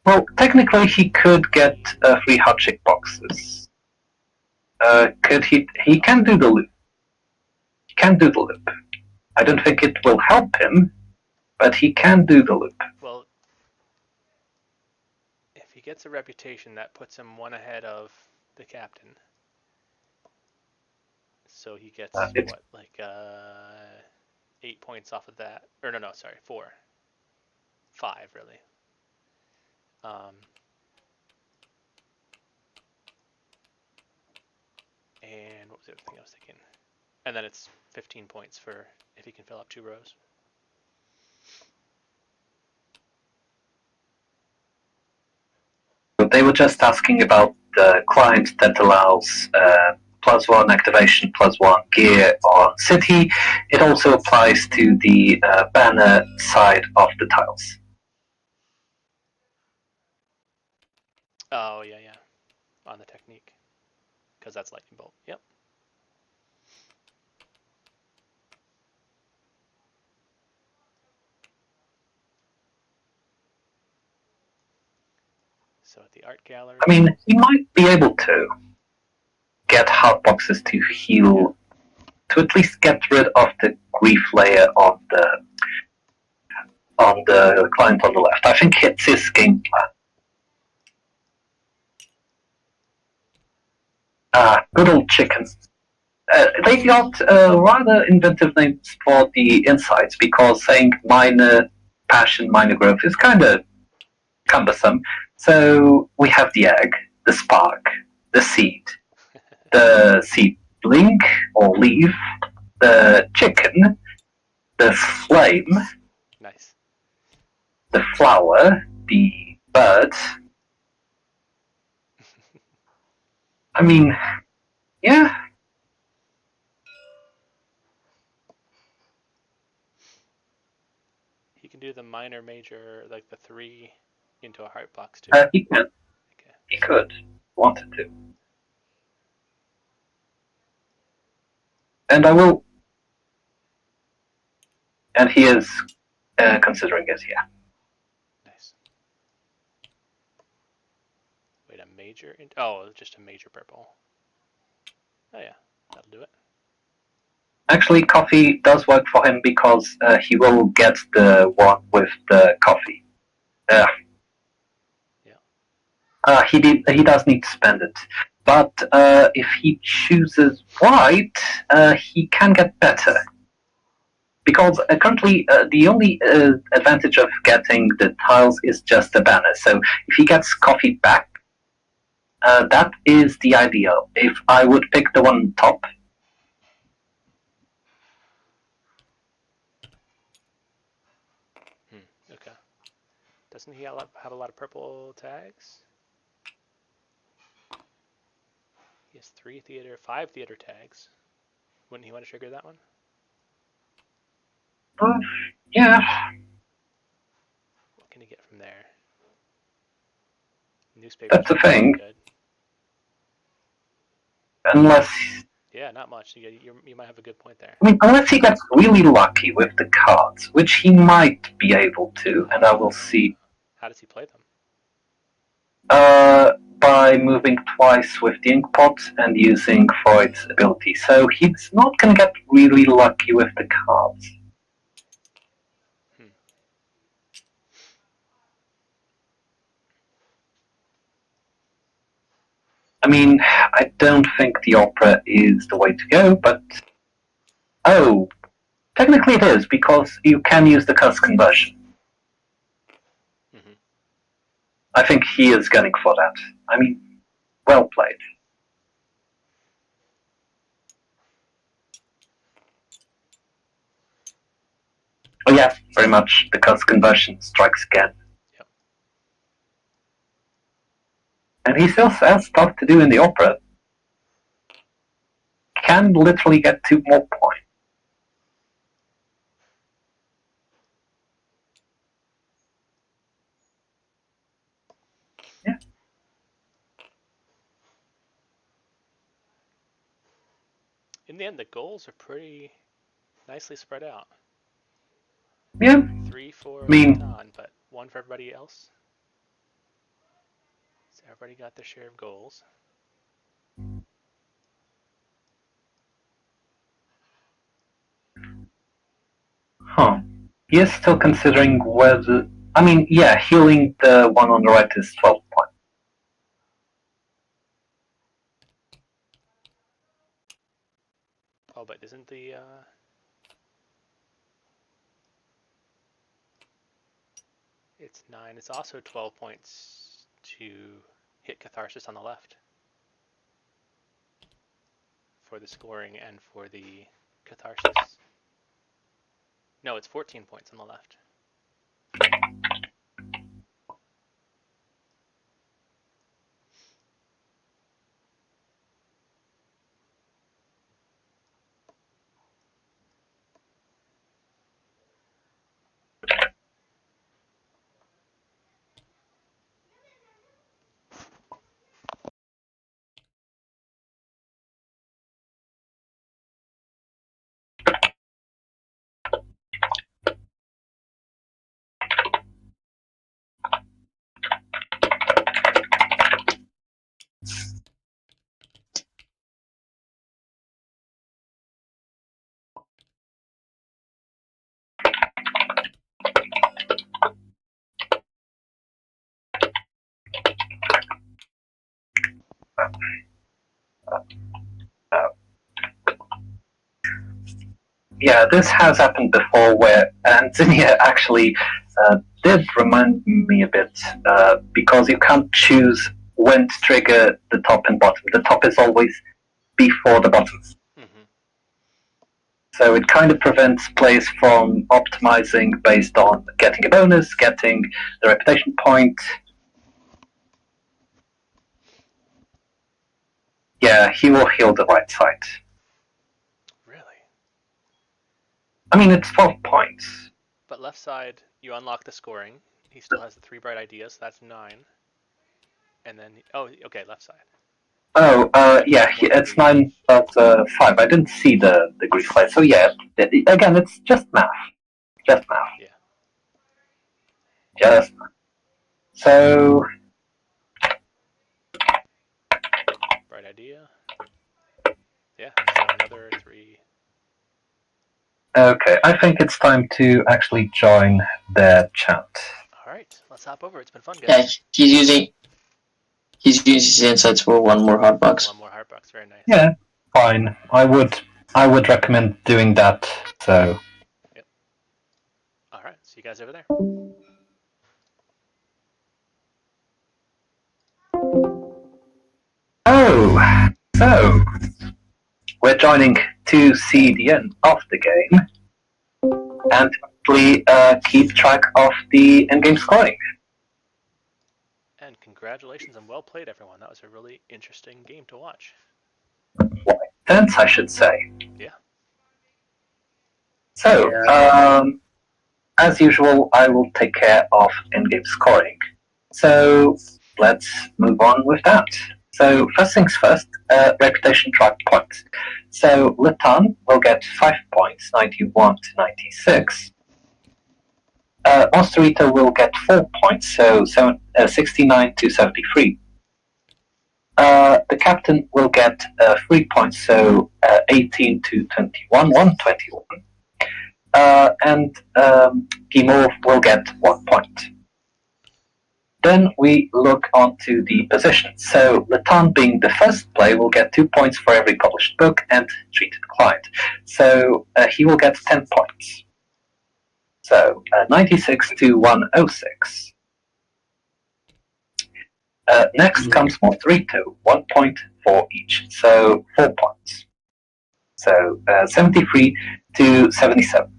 Well, technically, he could get 3 hot chick boxes. Could he? He can do the loop. He can do the loop. I don't think it will help him, but he can do the loop. Well, if he gets a reputation, that puts him 1 ahead of the captain. So he gets what, like 8 points off of that? Or no, sorry, 4, 5 really. And what was the other thing I was thinking? And then it's 15 points for if he can fill up 2 rows. they were just asking about the client that allows +1 activation, +1 gear on city. It also applies to the banner side of the tiles. Oh, yeah, yeah. On the technique. Because that's lightning bolt. Yep. So at the art gallery. I mean, he might be able to get hotboxes to heal, to at least get rid of the grief layer on the client on the left. I think it's his game plan. Good old chicken. They got rather inventive names for the insights because saying minor passion, minor growth is kind of cumbersome. So we have the egg, the spark, the seedling or leaf, the chicken, the flame, Nice. the flower, the bird. I mean, yeah. He can do the minor, major, like the 3 into a heart box too. He can. Okay. He could. Wanted to. And I will. And he is considering it, yeah. Nice. Wait, a major? Oh, just a major purple. Oh yeah, that'll do it. Actually, coffee does work for him because he will get the one with the coffee. He does need to spend it. But if he chooses white, he can get better. Because currently, the only advantage of getting the tiles is just the banner. So if he gets coffee back, that is the ideal. If I would pick the one on top, Okay. Doesn't he have a lot of purple tags? He has 5 theater tags. Wouldn't he want to trigger that one? yeah, What can he get from there? Newspaper. that's the thing. Good. Unless Yeah, not much. You might have a good point there. I mean, unless he gets really lucky with the cards, which he might be able to, and I will see. How does he play them? By moving twice with the ink pot and using Freud's ability. So he's not going to get really lucky with the cards. I mean, I don't think the opera is the way to go, but oh, technically it is because you can use the curse conversion. Mm-hmm. I think he is gunning for that. I mean, well played. Oh yeah, very much. The curse conversion strikes again. Yep. And he still has stuff to do in the opera. Can literally get 2 more points. Yeah. In the end, the goals are pretty nicely spread out. Yeah. 3 for mean- Ton, but 1 for everybody else. So everybody got their share of goals. Huh. He is still considering whether. I mean, yeah, healing the one on the right is 12 points. Oh, but isn't the it's 9. It's also 12 points to hit Catharsis on the left for the scoring and for the Catharsis. No, it's 14 points on the left. Yeah, this has happened before where Anzinia actually did remind me a bit because you can't choose when to trigger the top and bottom. The top is always before the bottom. Mm-hmm. So it kind of prevents players from optimizing based on getting a bonus, getting the reputation point. Yeah, he will heal the right side. Really? I mean, it's 12 points. But left side, you unlock the scoring. He still has the 3 bright ideas, so that's 9. And then, oh, okay, left side. Oh, yeah, it's 9 plus 5. I didn't see the grief light. So yeah, again, it's just math. Just math. Yeah. Just math. So, Bright idea. Yeah, so another 3. okay, I think it's time to actually join the chat. Alright, let's hop over. It's been fun, Yeah, guys. he's using his insights for one more hard box. One more heart box, very nice. Yeah, fine. I would recommend doing that. So, Alright, see you guys over there. oh, so we're joining to see the end of the game and actually keep track of the endgame scoring. And congratulations and well played, everyone. That was a really interesting game to watch. Tense, I should say. Yeah. So, as usual, I will take care of endgame scoring. So, let's move on with that. So, first things first, reputation track points. So, Latan will get 5 points, 91 to 96. Monsterito will get 4 points, so 69 to 73. The captain will get 3 points, so 18 to 21, 121. And Guimauve will get 1 point. Then we look onto the positions. So Latan, being the first player, will get 2 points for every published book and treated client. So he will get 10 points. So 96 to 106. Next comes Monterito, 1 point for each, so 4 points. So 73 to 77.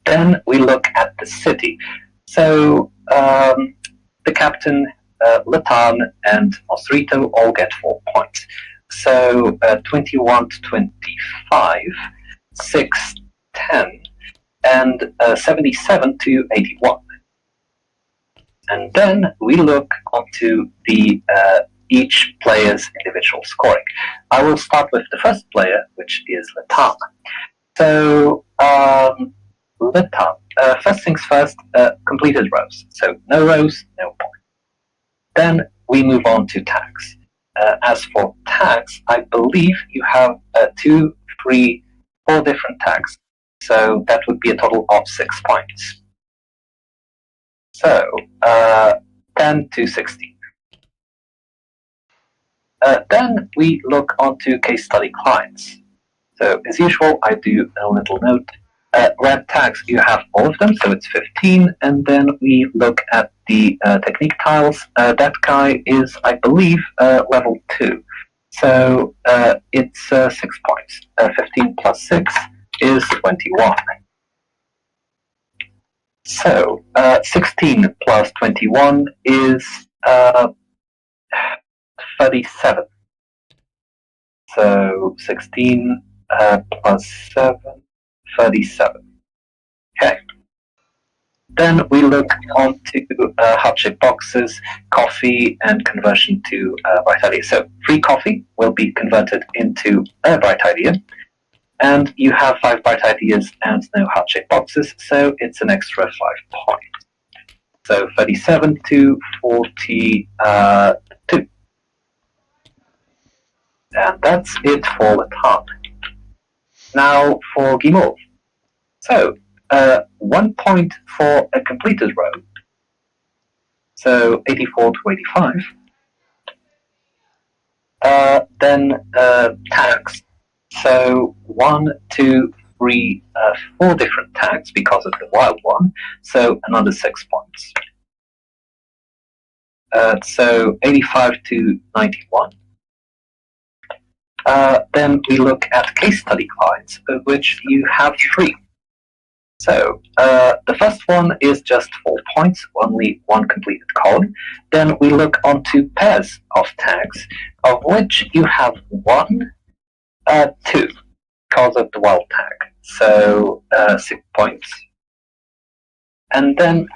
Then we look at the city. So the captain, Latan, and Monsterito all get 4 points. So 21 to 25, 6, 10, and 77 to 81. And then we look onto the each player's individual scoring. I will start with the first player, which is Latan. So Latan, first things first, completed rows. So no rows, no point. Then we move on to tags. As for tags, I believe you have 2, 3, 4 different tags. So that would be a total of 6 points. So 10 to 16. Then we look onto case study clients. So as usual, I do a little note. Red tags, you have all of them, so it's 15. And then we look at the technique tiles. That guy is, I believe, level 2. So it's 6 points. 15 plus 6 is 21. So 16 plus 21 is 37. So 16 plus 7, 37. Okay. Then we look onto heart-shaped boxes, coffee, and conversion to bright idea. So free coffee will be converted into a bright idea. And you have 5 bright ideas and no heart-shaped boxes, so it's an extra 5 points. So 37 to 42. And that's it for Latan. Now for Guimauve. So 1 point for a completed row. So 84 to 85. Then tags. So 1, 2, 3, 4 different tags because of the wild one. So another 6 points. So 85 to 91. Then we look at case study clients, of which you have 3. So the first one is just 4 points, only 1 completed column. Then we look onto pairs of tags, of which you have 1, 2, because of the wild tag. So 6 points. And then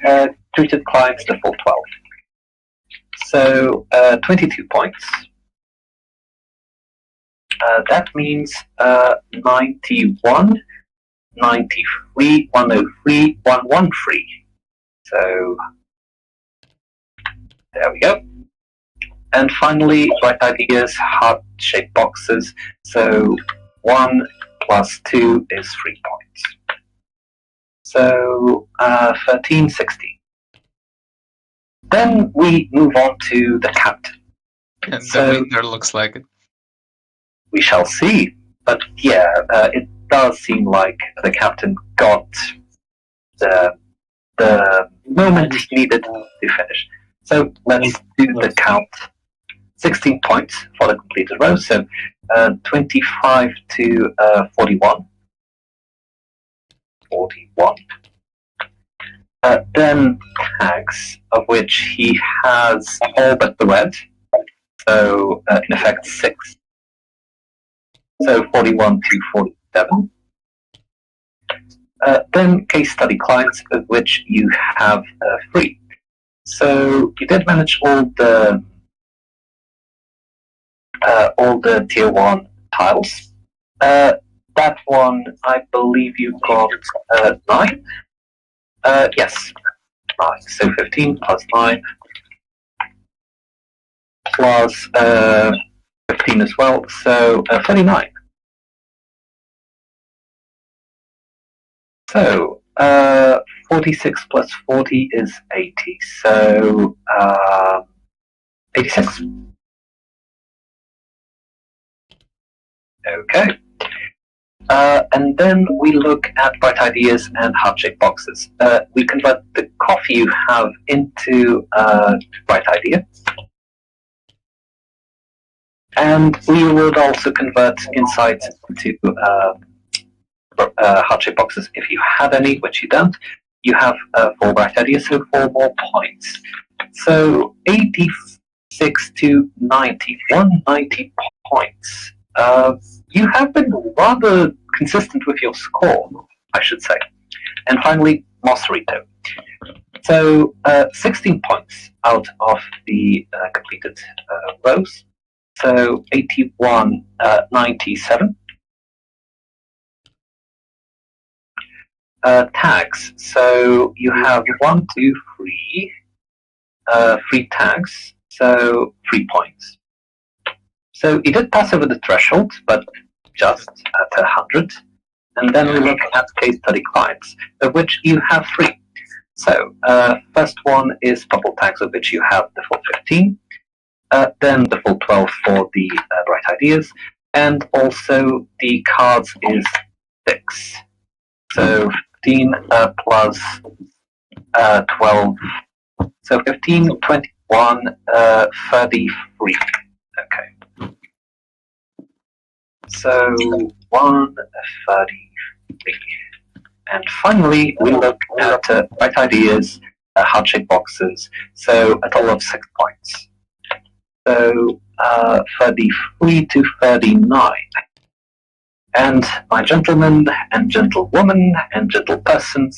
treated clients, the full 12. So 22 points. That means 91, 93, 103, 113. So there we go. And finally, right ideas, heart-shaped boxes. So 1 plus 2 is 3 points. So 13, 16. Then we move on to the captain. And So- the winner looks like it. We shall see. But yeah, it does seem like the captain got the moment he needed to finish. So let's do the count. 16 points for the completed row, so 25 to 41. 41. Then tags, of which he has all but the red. So in effect 6. So 41 to 47. Then case study clients, of which you have 3. So you did manage all the tier 1 tiles. That one, I believe you got 9. Yes, 9. So 15 plus 9 plus 15 as well. So 39. So 46 plus 40 is 80. So 86. Okay. And then we look at bright ideas and heart-shaped boxes. We convert the coffee you have into bright idea. And we would also convert insights into heart-shaped boxes if you had any, which you don't. You have 4 bright ideas, so 4 more points. So 86 to 90, 190 points. You have been rather consistent with your score, I should say. And finally, Moserito. So 16 points out of the completed rows. So 81, 97. Tags. So you have 1, 2, 3, 3 tags. So 3 points. So you did pass over the threshold, but just at 100. And then we look at case study clients, of which you have 3. So first one is bubble tags, of which you have the full 15. Then the full 12 for the bright ideas. And also the cards is 6. So 15 plus 12. So 15, 21, 33. Okay. So 133. And finally, we look at bright ideas, heart-shaped boxes. So a total of 6 points. So 33 to 39. And my gentlemen and gentlewomen and gentlepersons,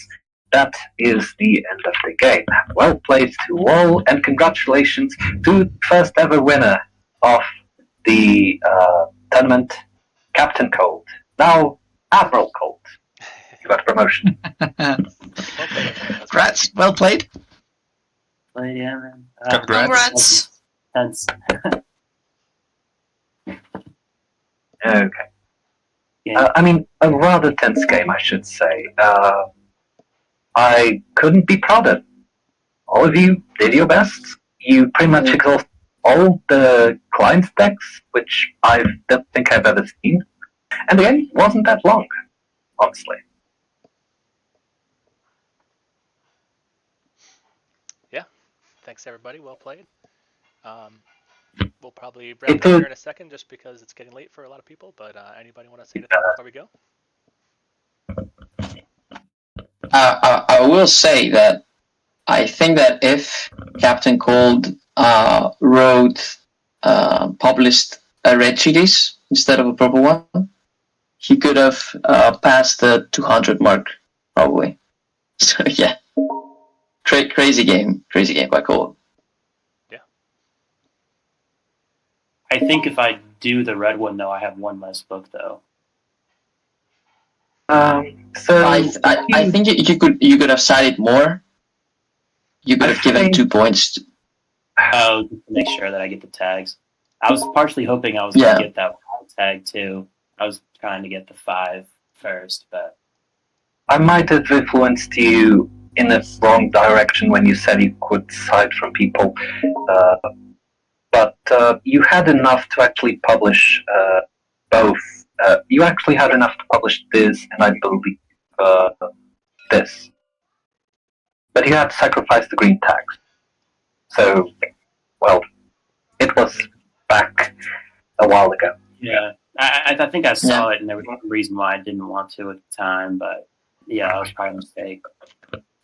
that is the end of the game. Well played to all, and congratulations to the first ever winner of the tournament, Captain Cold. Now, Admiral Cold. You got promotion. Congrats, well played. But yeah, man. Congrats. Congrats. That's Okay. yeah. I mean, a rather tense game, I should say. I couldn't be prouder. All of you did your best. You pretty much exhausted all the client specs, which I don't think I've ever seen. And the game wasn't that long, honestly. Yeah. Thanks, everybody. Well played. We'll probably wrap It up is. here in a second just because it's getting late for a lot of people. But anybody want to say anything before we go? I will say that I think that if Captain Cold published a red treatise instead of a purple one, he could have passed the 200 mark, probably. So yeah, crazy game by Cold. I think if I do the red one, though, I have one less book, though. So I think you could have cited more. You could have given 2 points. Oh, just to make sure that I get the tags. I was partially hoping I was going to get that tag too. I was trying to get the 5 first, but I might have influenced you in the wrong direction when you said you could cite from people, but you had enough to actually publish both. You actually had enough to publish this, and I believe this. But you had to sacrifice the green tags. So, well, it was back a while ago. yeah, I think I saw it, and there was no reason why I didn't want to at the time. But yeah, that was probably a mistake.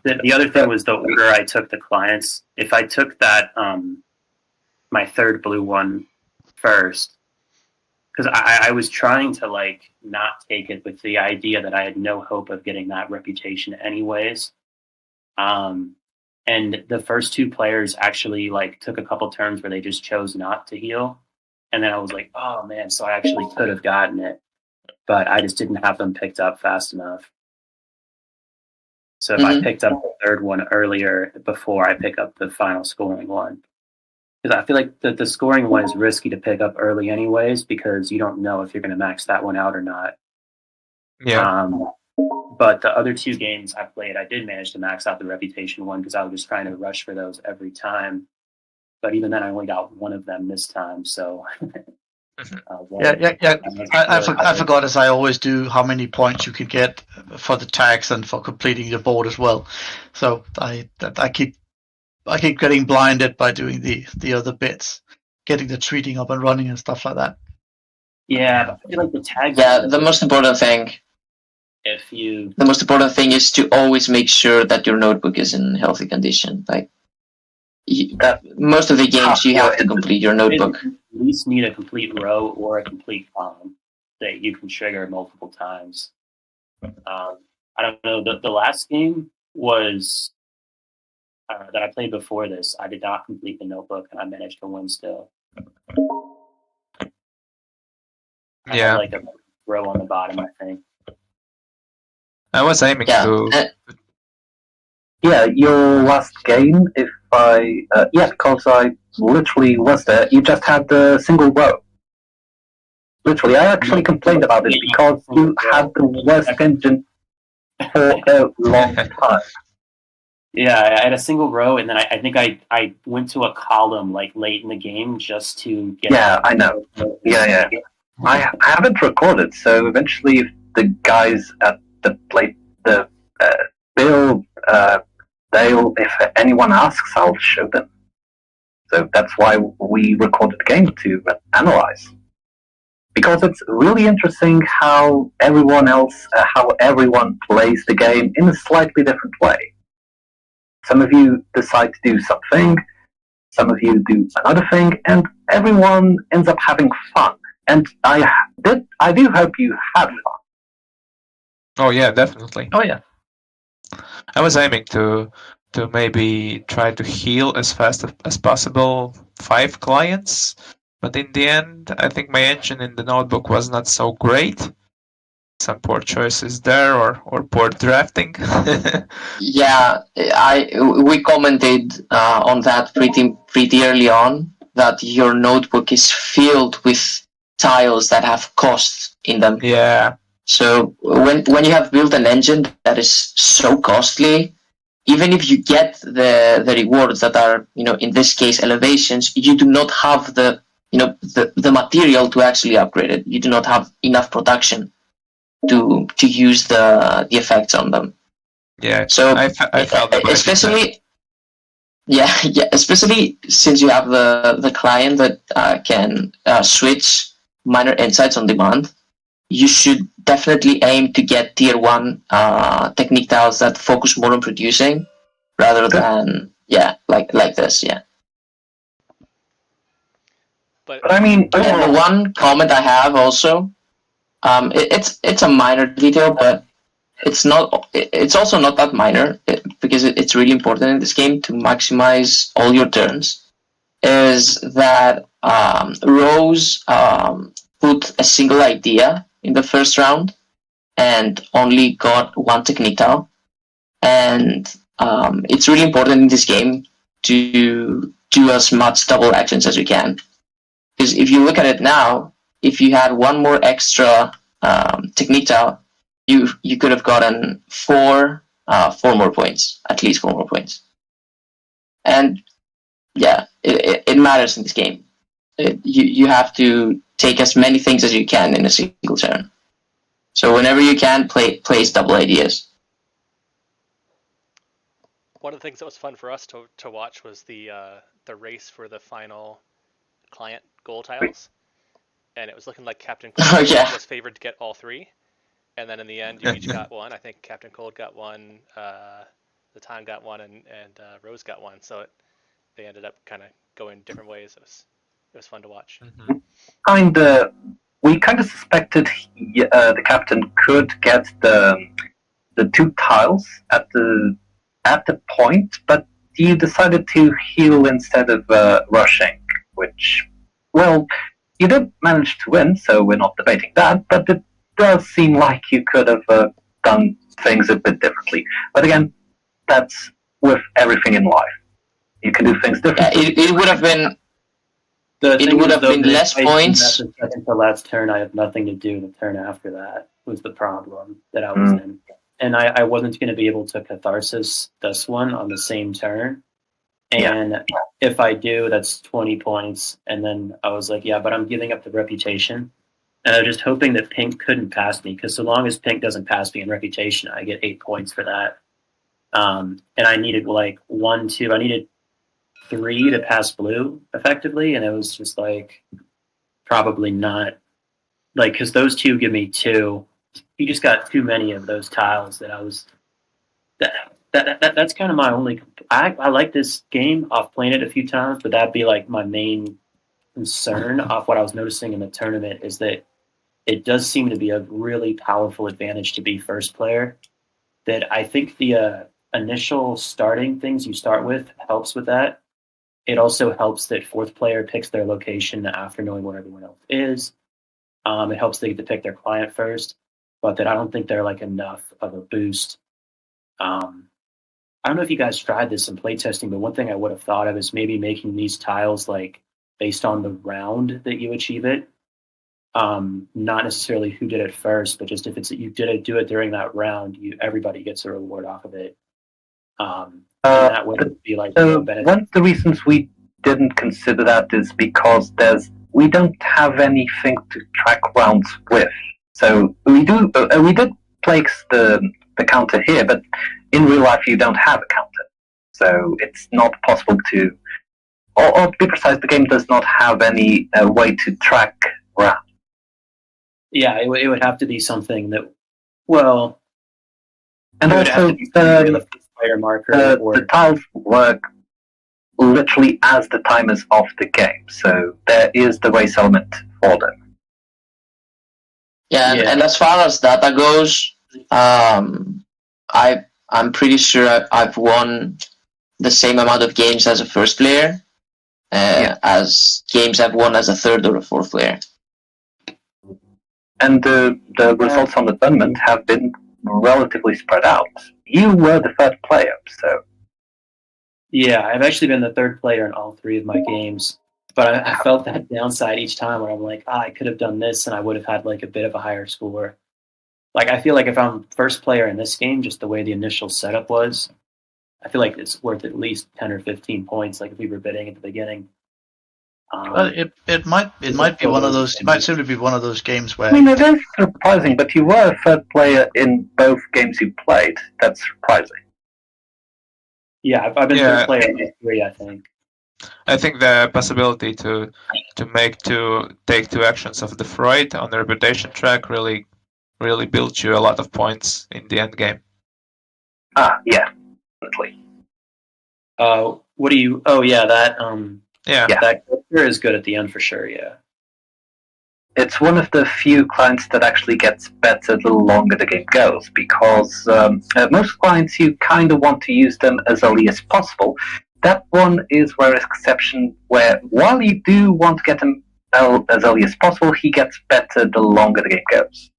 The other thing was the order I took the clients. If I took that my third blue one first, because I was trying to like not take it with the idea that I had no hope of getting that reputation anyways. And the first 2 players actually like took a couple turns where they just chose not to heal, and then I was like, oh man, so I actually could have gotten it, but I just didn't have them picked up fast enough. So if I picked up the third one earlier before I pick up the final scoring one, because I feel like the scoring one is risky to pick up early anyways, because you don't know if you're going to max that one out or not. Yeah. But the other 2 games I played, I did manage to max out the reputation one because I was just trying to rush for those every time. But even then, I only got one of them this time. So Yeah. I forgot, as I always do, how many points you can get for the tags and for completing the board as well. So I keep getting blinded by doing the other bits, getting the treating up and running and stuff like that. Yeah, but I feel like the tags. Yeah, the most important thing. The most important thing is to always make sure that your notebook is in healthy condition. Like most of the games, you have to complete your notebook. You at least need a complete row or a complete column that you can trigger multiple times. I don't know. The last game was that I played before this. I did not complete the notebook, and I managed to win still. I had like a row on the bottom, I think. I was aiming to. Yeah, your last game, if because I literally was there, you just had the single row. Literally, I actually complained about it because you had the worst engine for a long time. Yeah, I had a single row, and then I think I went to a column like late in the game just to get. Yeah, I know. Yeah. I haven't recorded, so eventually, if the guys at the build, if anyone asks, I'll show them. So that's why we recorded the game to analyze. Because it's really interesting how everyone plays the game in a slightly different way. Some of you decide to do something, some of you do another thing, and everyone ends up having fun. And I do hope you had fun. Oh yeah, definitely. Oh yeah. I was aiming to maybe try to heal as fast as possible 5 clients, but in the end, I think my engine in the notebook was not so great. Some poor choices there, or poor drafting. Yeah, we commented on that pretty early on, that your notebook is filled with tiles that have cost in them. Yeah. So when you have built an engine that is so costly, even if you get the rewards that are, in this case elevations, you do not have the material to actually upgrade it. You do not have enough production to use the effects on them. Yeah, So I felt that. especially especially since you have the client that can switch minor insights on demand, you should definitely aim to get tier 1 technique tiles that focus more on producing rather than like this. But I mean, And the one comment I have also, it's a minor detail, but it's also not that minor because it's really important in this game to maximize all your turns, is that Rose put a single idea in the first round and only got one technique tile, and it's really important in this game to do as much double actions as you can, because if you look at it now, if you had one more extra technique tile, you could have gotten four more points, at least 4 more points. And it matters in this game. You have to take as many things as you can in a single turn. So whenever you can, place double ideas. one of the things that was fun for us to watch was the race for the final client goal tiles, and it was looking like Captain Cold was favored to get all 3, and then in the end you each got one. I think Captain Cold got one, the Time got one, and Rose got one. So they ended up kind of going different ways. It was fun to watch. We kind of suspected the captain could get the 2 tiles at the point, but you decided to heal instead of rushing, which, well, you did manage to win, so we're not debating that, but it does seem like you could have done things a bit differently. But again, that's with everything in life. You can do things differently. It would have been less points. The second to last turn, I had nothing to do the turn after that was the problem that I was in. And I wasn't going to be able to catharsis this one on the same turn. And if I do, that's 20 points. And then I was like, but I'm giving up the reputation. And I was just hoping that Pink couldn't pass me, because so long as Pink doesn't pass me in reputation, I get 8 points for that. And I needed I needed 3 to pass Blue effectively. And it was just probably not, because those 2 give me 2. You just got too many of those tiles that I was. That's kind of my only. I like this game. I've played it a few times, but that'd be my main concern off what I was noticing in the tournament is that it does seem to be a really powerful advantage to be first player. That I think the initial starting things you start with helps with that. It also helps that fourth player picks their location after knowing where everyone else is. It helps they get to pick their client first, but that I don't think they're enough of a boost. I don't know if you guys tried this in playtesting, but one thing I would have thought of is maybe making these tiles based on the round that you achieve it. Not necessarily who did it first, but just if it's you do it during that round, everybody gets a reward off of it. And that would be no benefit. One of the reasons we didn't consider that is because we don't have anything to track rounds with. So we did place the counter here, but in real life you don't have a counter. So it's not possible to, or to be precise, the game does not have any way to track rounds. Yeah, it would have to be something that, well, and also the player marker the tiles work literally as the time is off the game, so there is the race element for them. And as far as data goes, I'm pretty sure I've won the same amount of games as a first player as games I've won as a third or a fourth player. And the results on the tournament have been relatively spread out. You were the third player, so. Yeah, I've actually been the third player in all 3 of my games, but I felt that downside each time where I'm I could have done this and I would have had a bit of a higher score. I feel if I'm first player in this game, just the way the initial setup was, I feel like it's worth at least 10 or 15 points. Like if we were bidding at the beginning. Well, it might be one of those. It might simply be one of those games where. I mean, it is surprising, but you were a third player in both games you played. That's surprising. Yeah, I've been third player in 3, I think. I think the possibility to take 2 actions of the Freud on the reputation track really built you a lot of points in the end game. Yeah, definitely. What do you? Oh yeah, that Yeah. that character is good at the end for sure. Yeah. It's one of the few clients that actually gets better the longer the game goes, because most clients you kind of want to use them as early as possible. That one is where exception, where while you do want to get him as early as possible, he gets better the longer the game goes.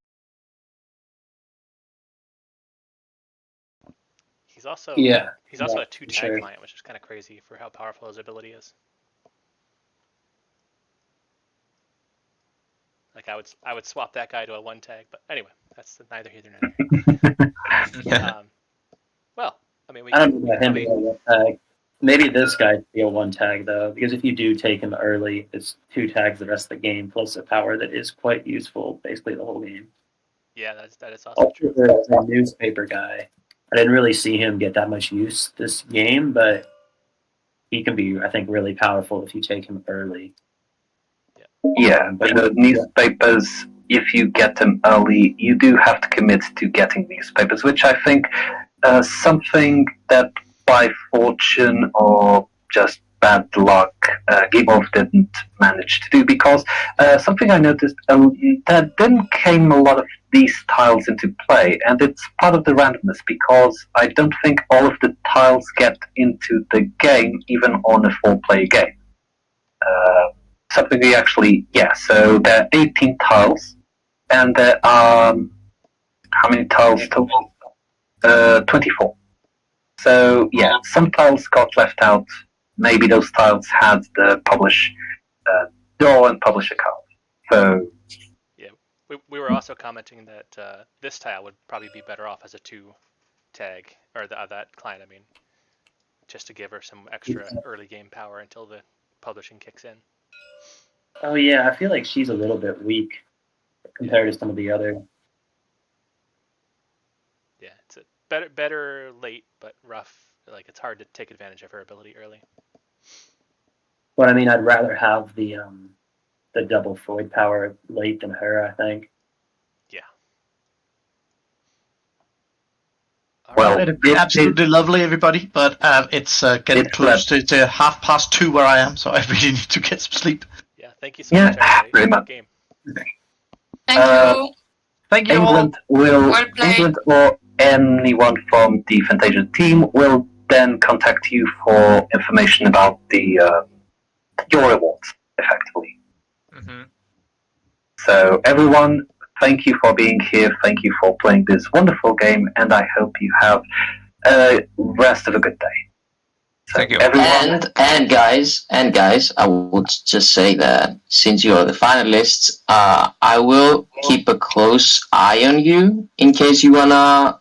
He's also Yeah. he's also Yeah, a 2-tag sure. client, which is kind of crazy for how powerful his ability is. Like I would swap that guy to a 1-tag, but anyway, that's neither here nor there. Well, I mean, I don't know about him being a 1-tag. Maybe this guy could be a 1-tag though, because if you do take him early, it's 2 tags the rest of the game plus a power that is quite useful basically the whole game. Yeah, that is also true. The newspaper guy, I didn't really see him get that much use this game, but he can be, I think, really powerful if you take him early. Yeah, but the newspapers, if you get them early, you do have to commit to getting newspapers, which I think something that by fortune or just bad luck, Game Over didn't manage to do, because something I noticed that then came a lot of these tiles into play, and it's part of the randomness, because I don't think all of the tiles get into the game, even on a 4-player game. Something we actually, so there are 18 tiles, and there are, how many tiles total? 24. So, some tiles got left out. Maybe those tiles had the publish, draw and publish a card. So, yeah, we were also commenting that this tile would probably be better off as a 2-tag, or that client, I mean, just to give her some extra early game power until the publishing kicks in. Oh yeah, I feel like she's a little bit weak compared to some of the other. Yeah, it's a better late, but rough. Like it's hard to take advantage of her ability early. But I mean, I'd rather have the double Freud power late than her, I think. Yeah. Well, it'd be absolutely lovely, everybody, but it's getting close to 2:30 where I am, so I really need to get some sleep. Yeah, thank you so much, everybody. very much. Game. Thank you. Thank you England England or anyone from the Fantasia team will then contact you for information about the your rewards, effectively. Mm-hmm. So everyone, thank you for being here. Thank you for playing this wonderful game, and I hope you have a rest of a good day. So Thank you. Everyone, And guys, I would just say that since you are the finalists, I will keep a close eye on you in case you wanna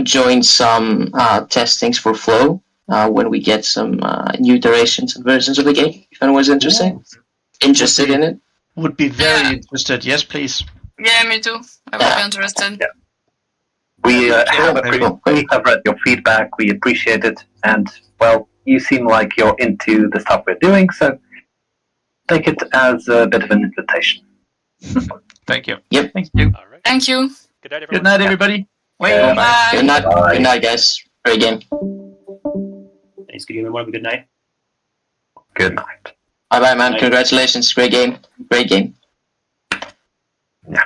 join some testings for Flow when we get some new iterations and versions of the game. If anyone's interested in it. Would be very interested. Yes, please. Yeah, me too. I would be interested. Yeah. We have read your feedback. We appreciate it, and well, you seem like you're into the stuff we're doing, so take it as a bit of an invitation. Thank you. Yep. Thank you. All right. Thank you. Good night, everyone. Good night, everybody. Good night. Bye. Good night, guys. Great game. Thanks, good evening, everyone. Good night. Good night. Bye bye, man. Congratulations. Great game. Great game. Yeah.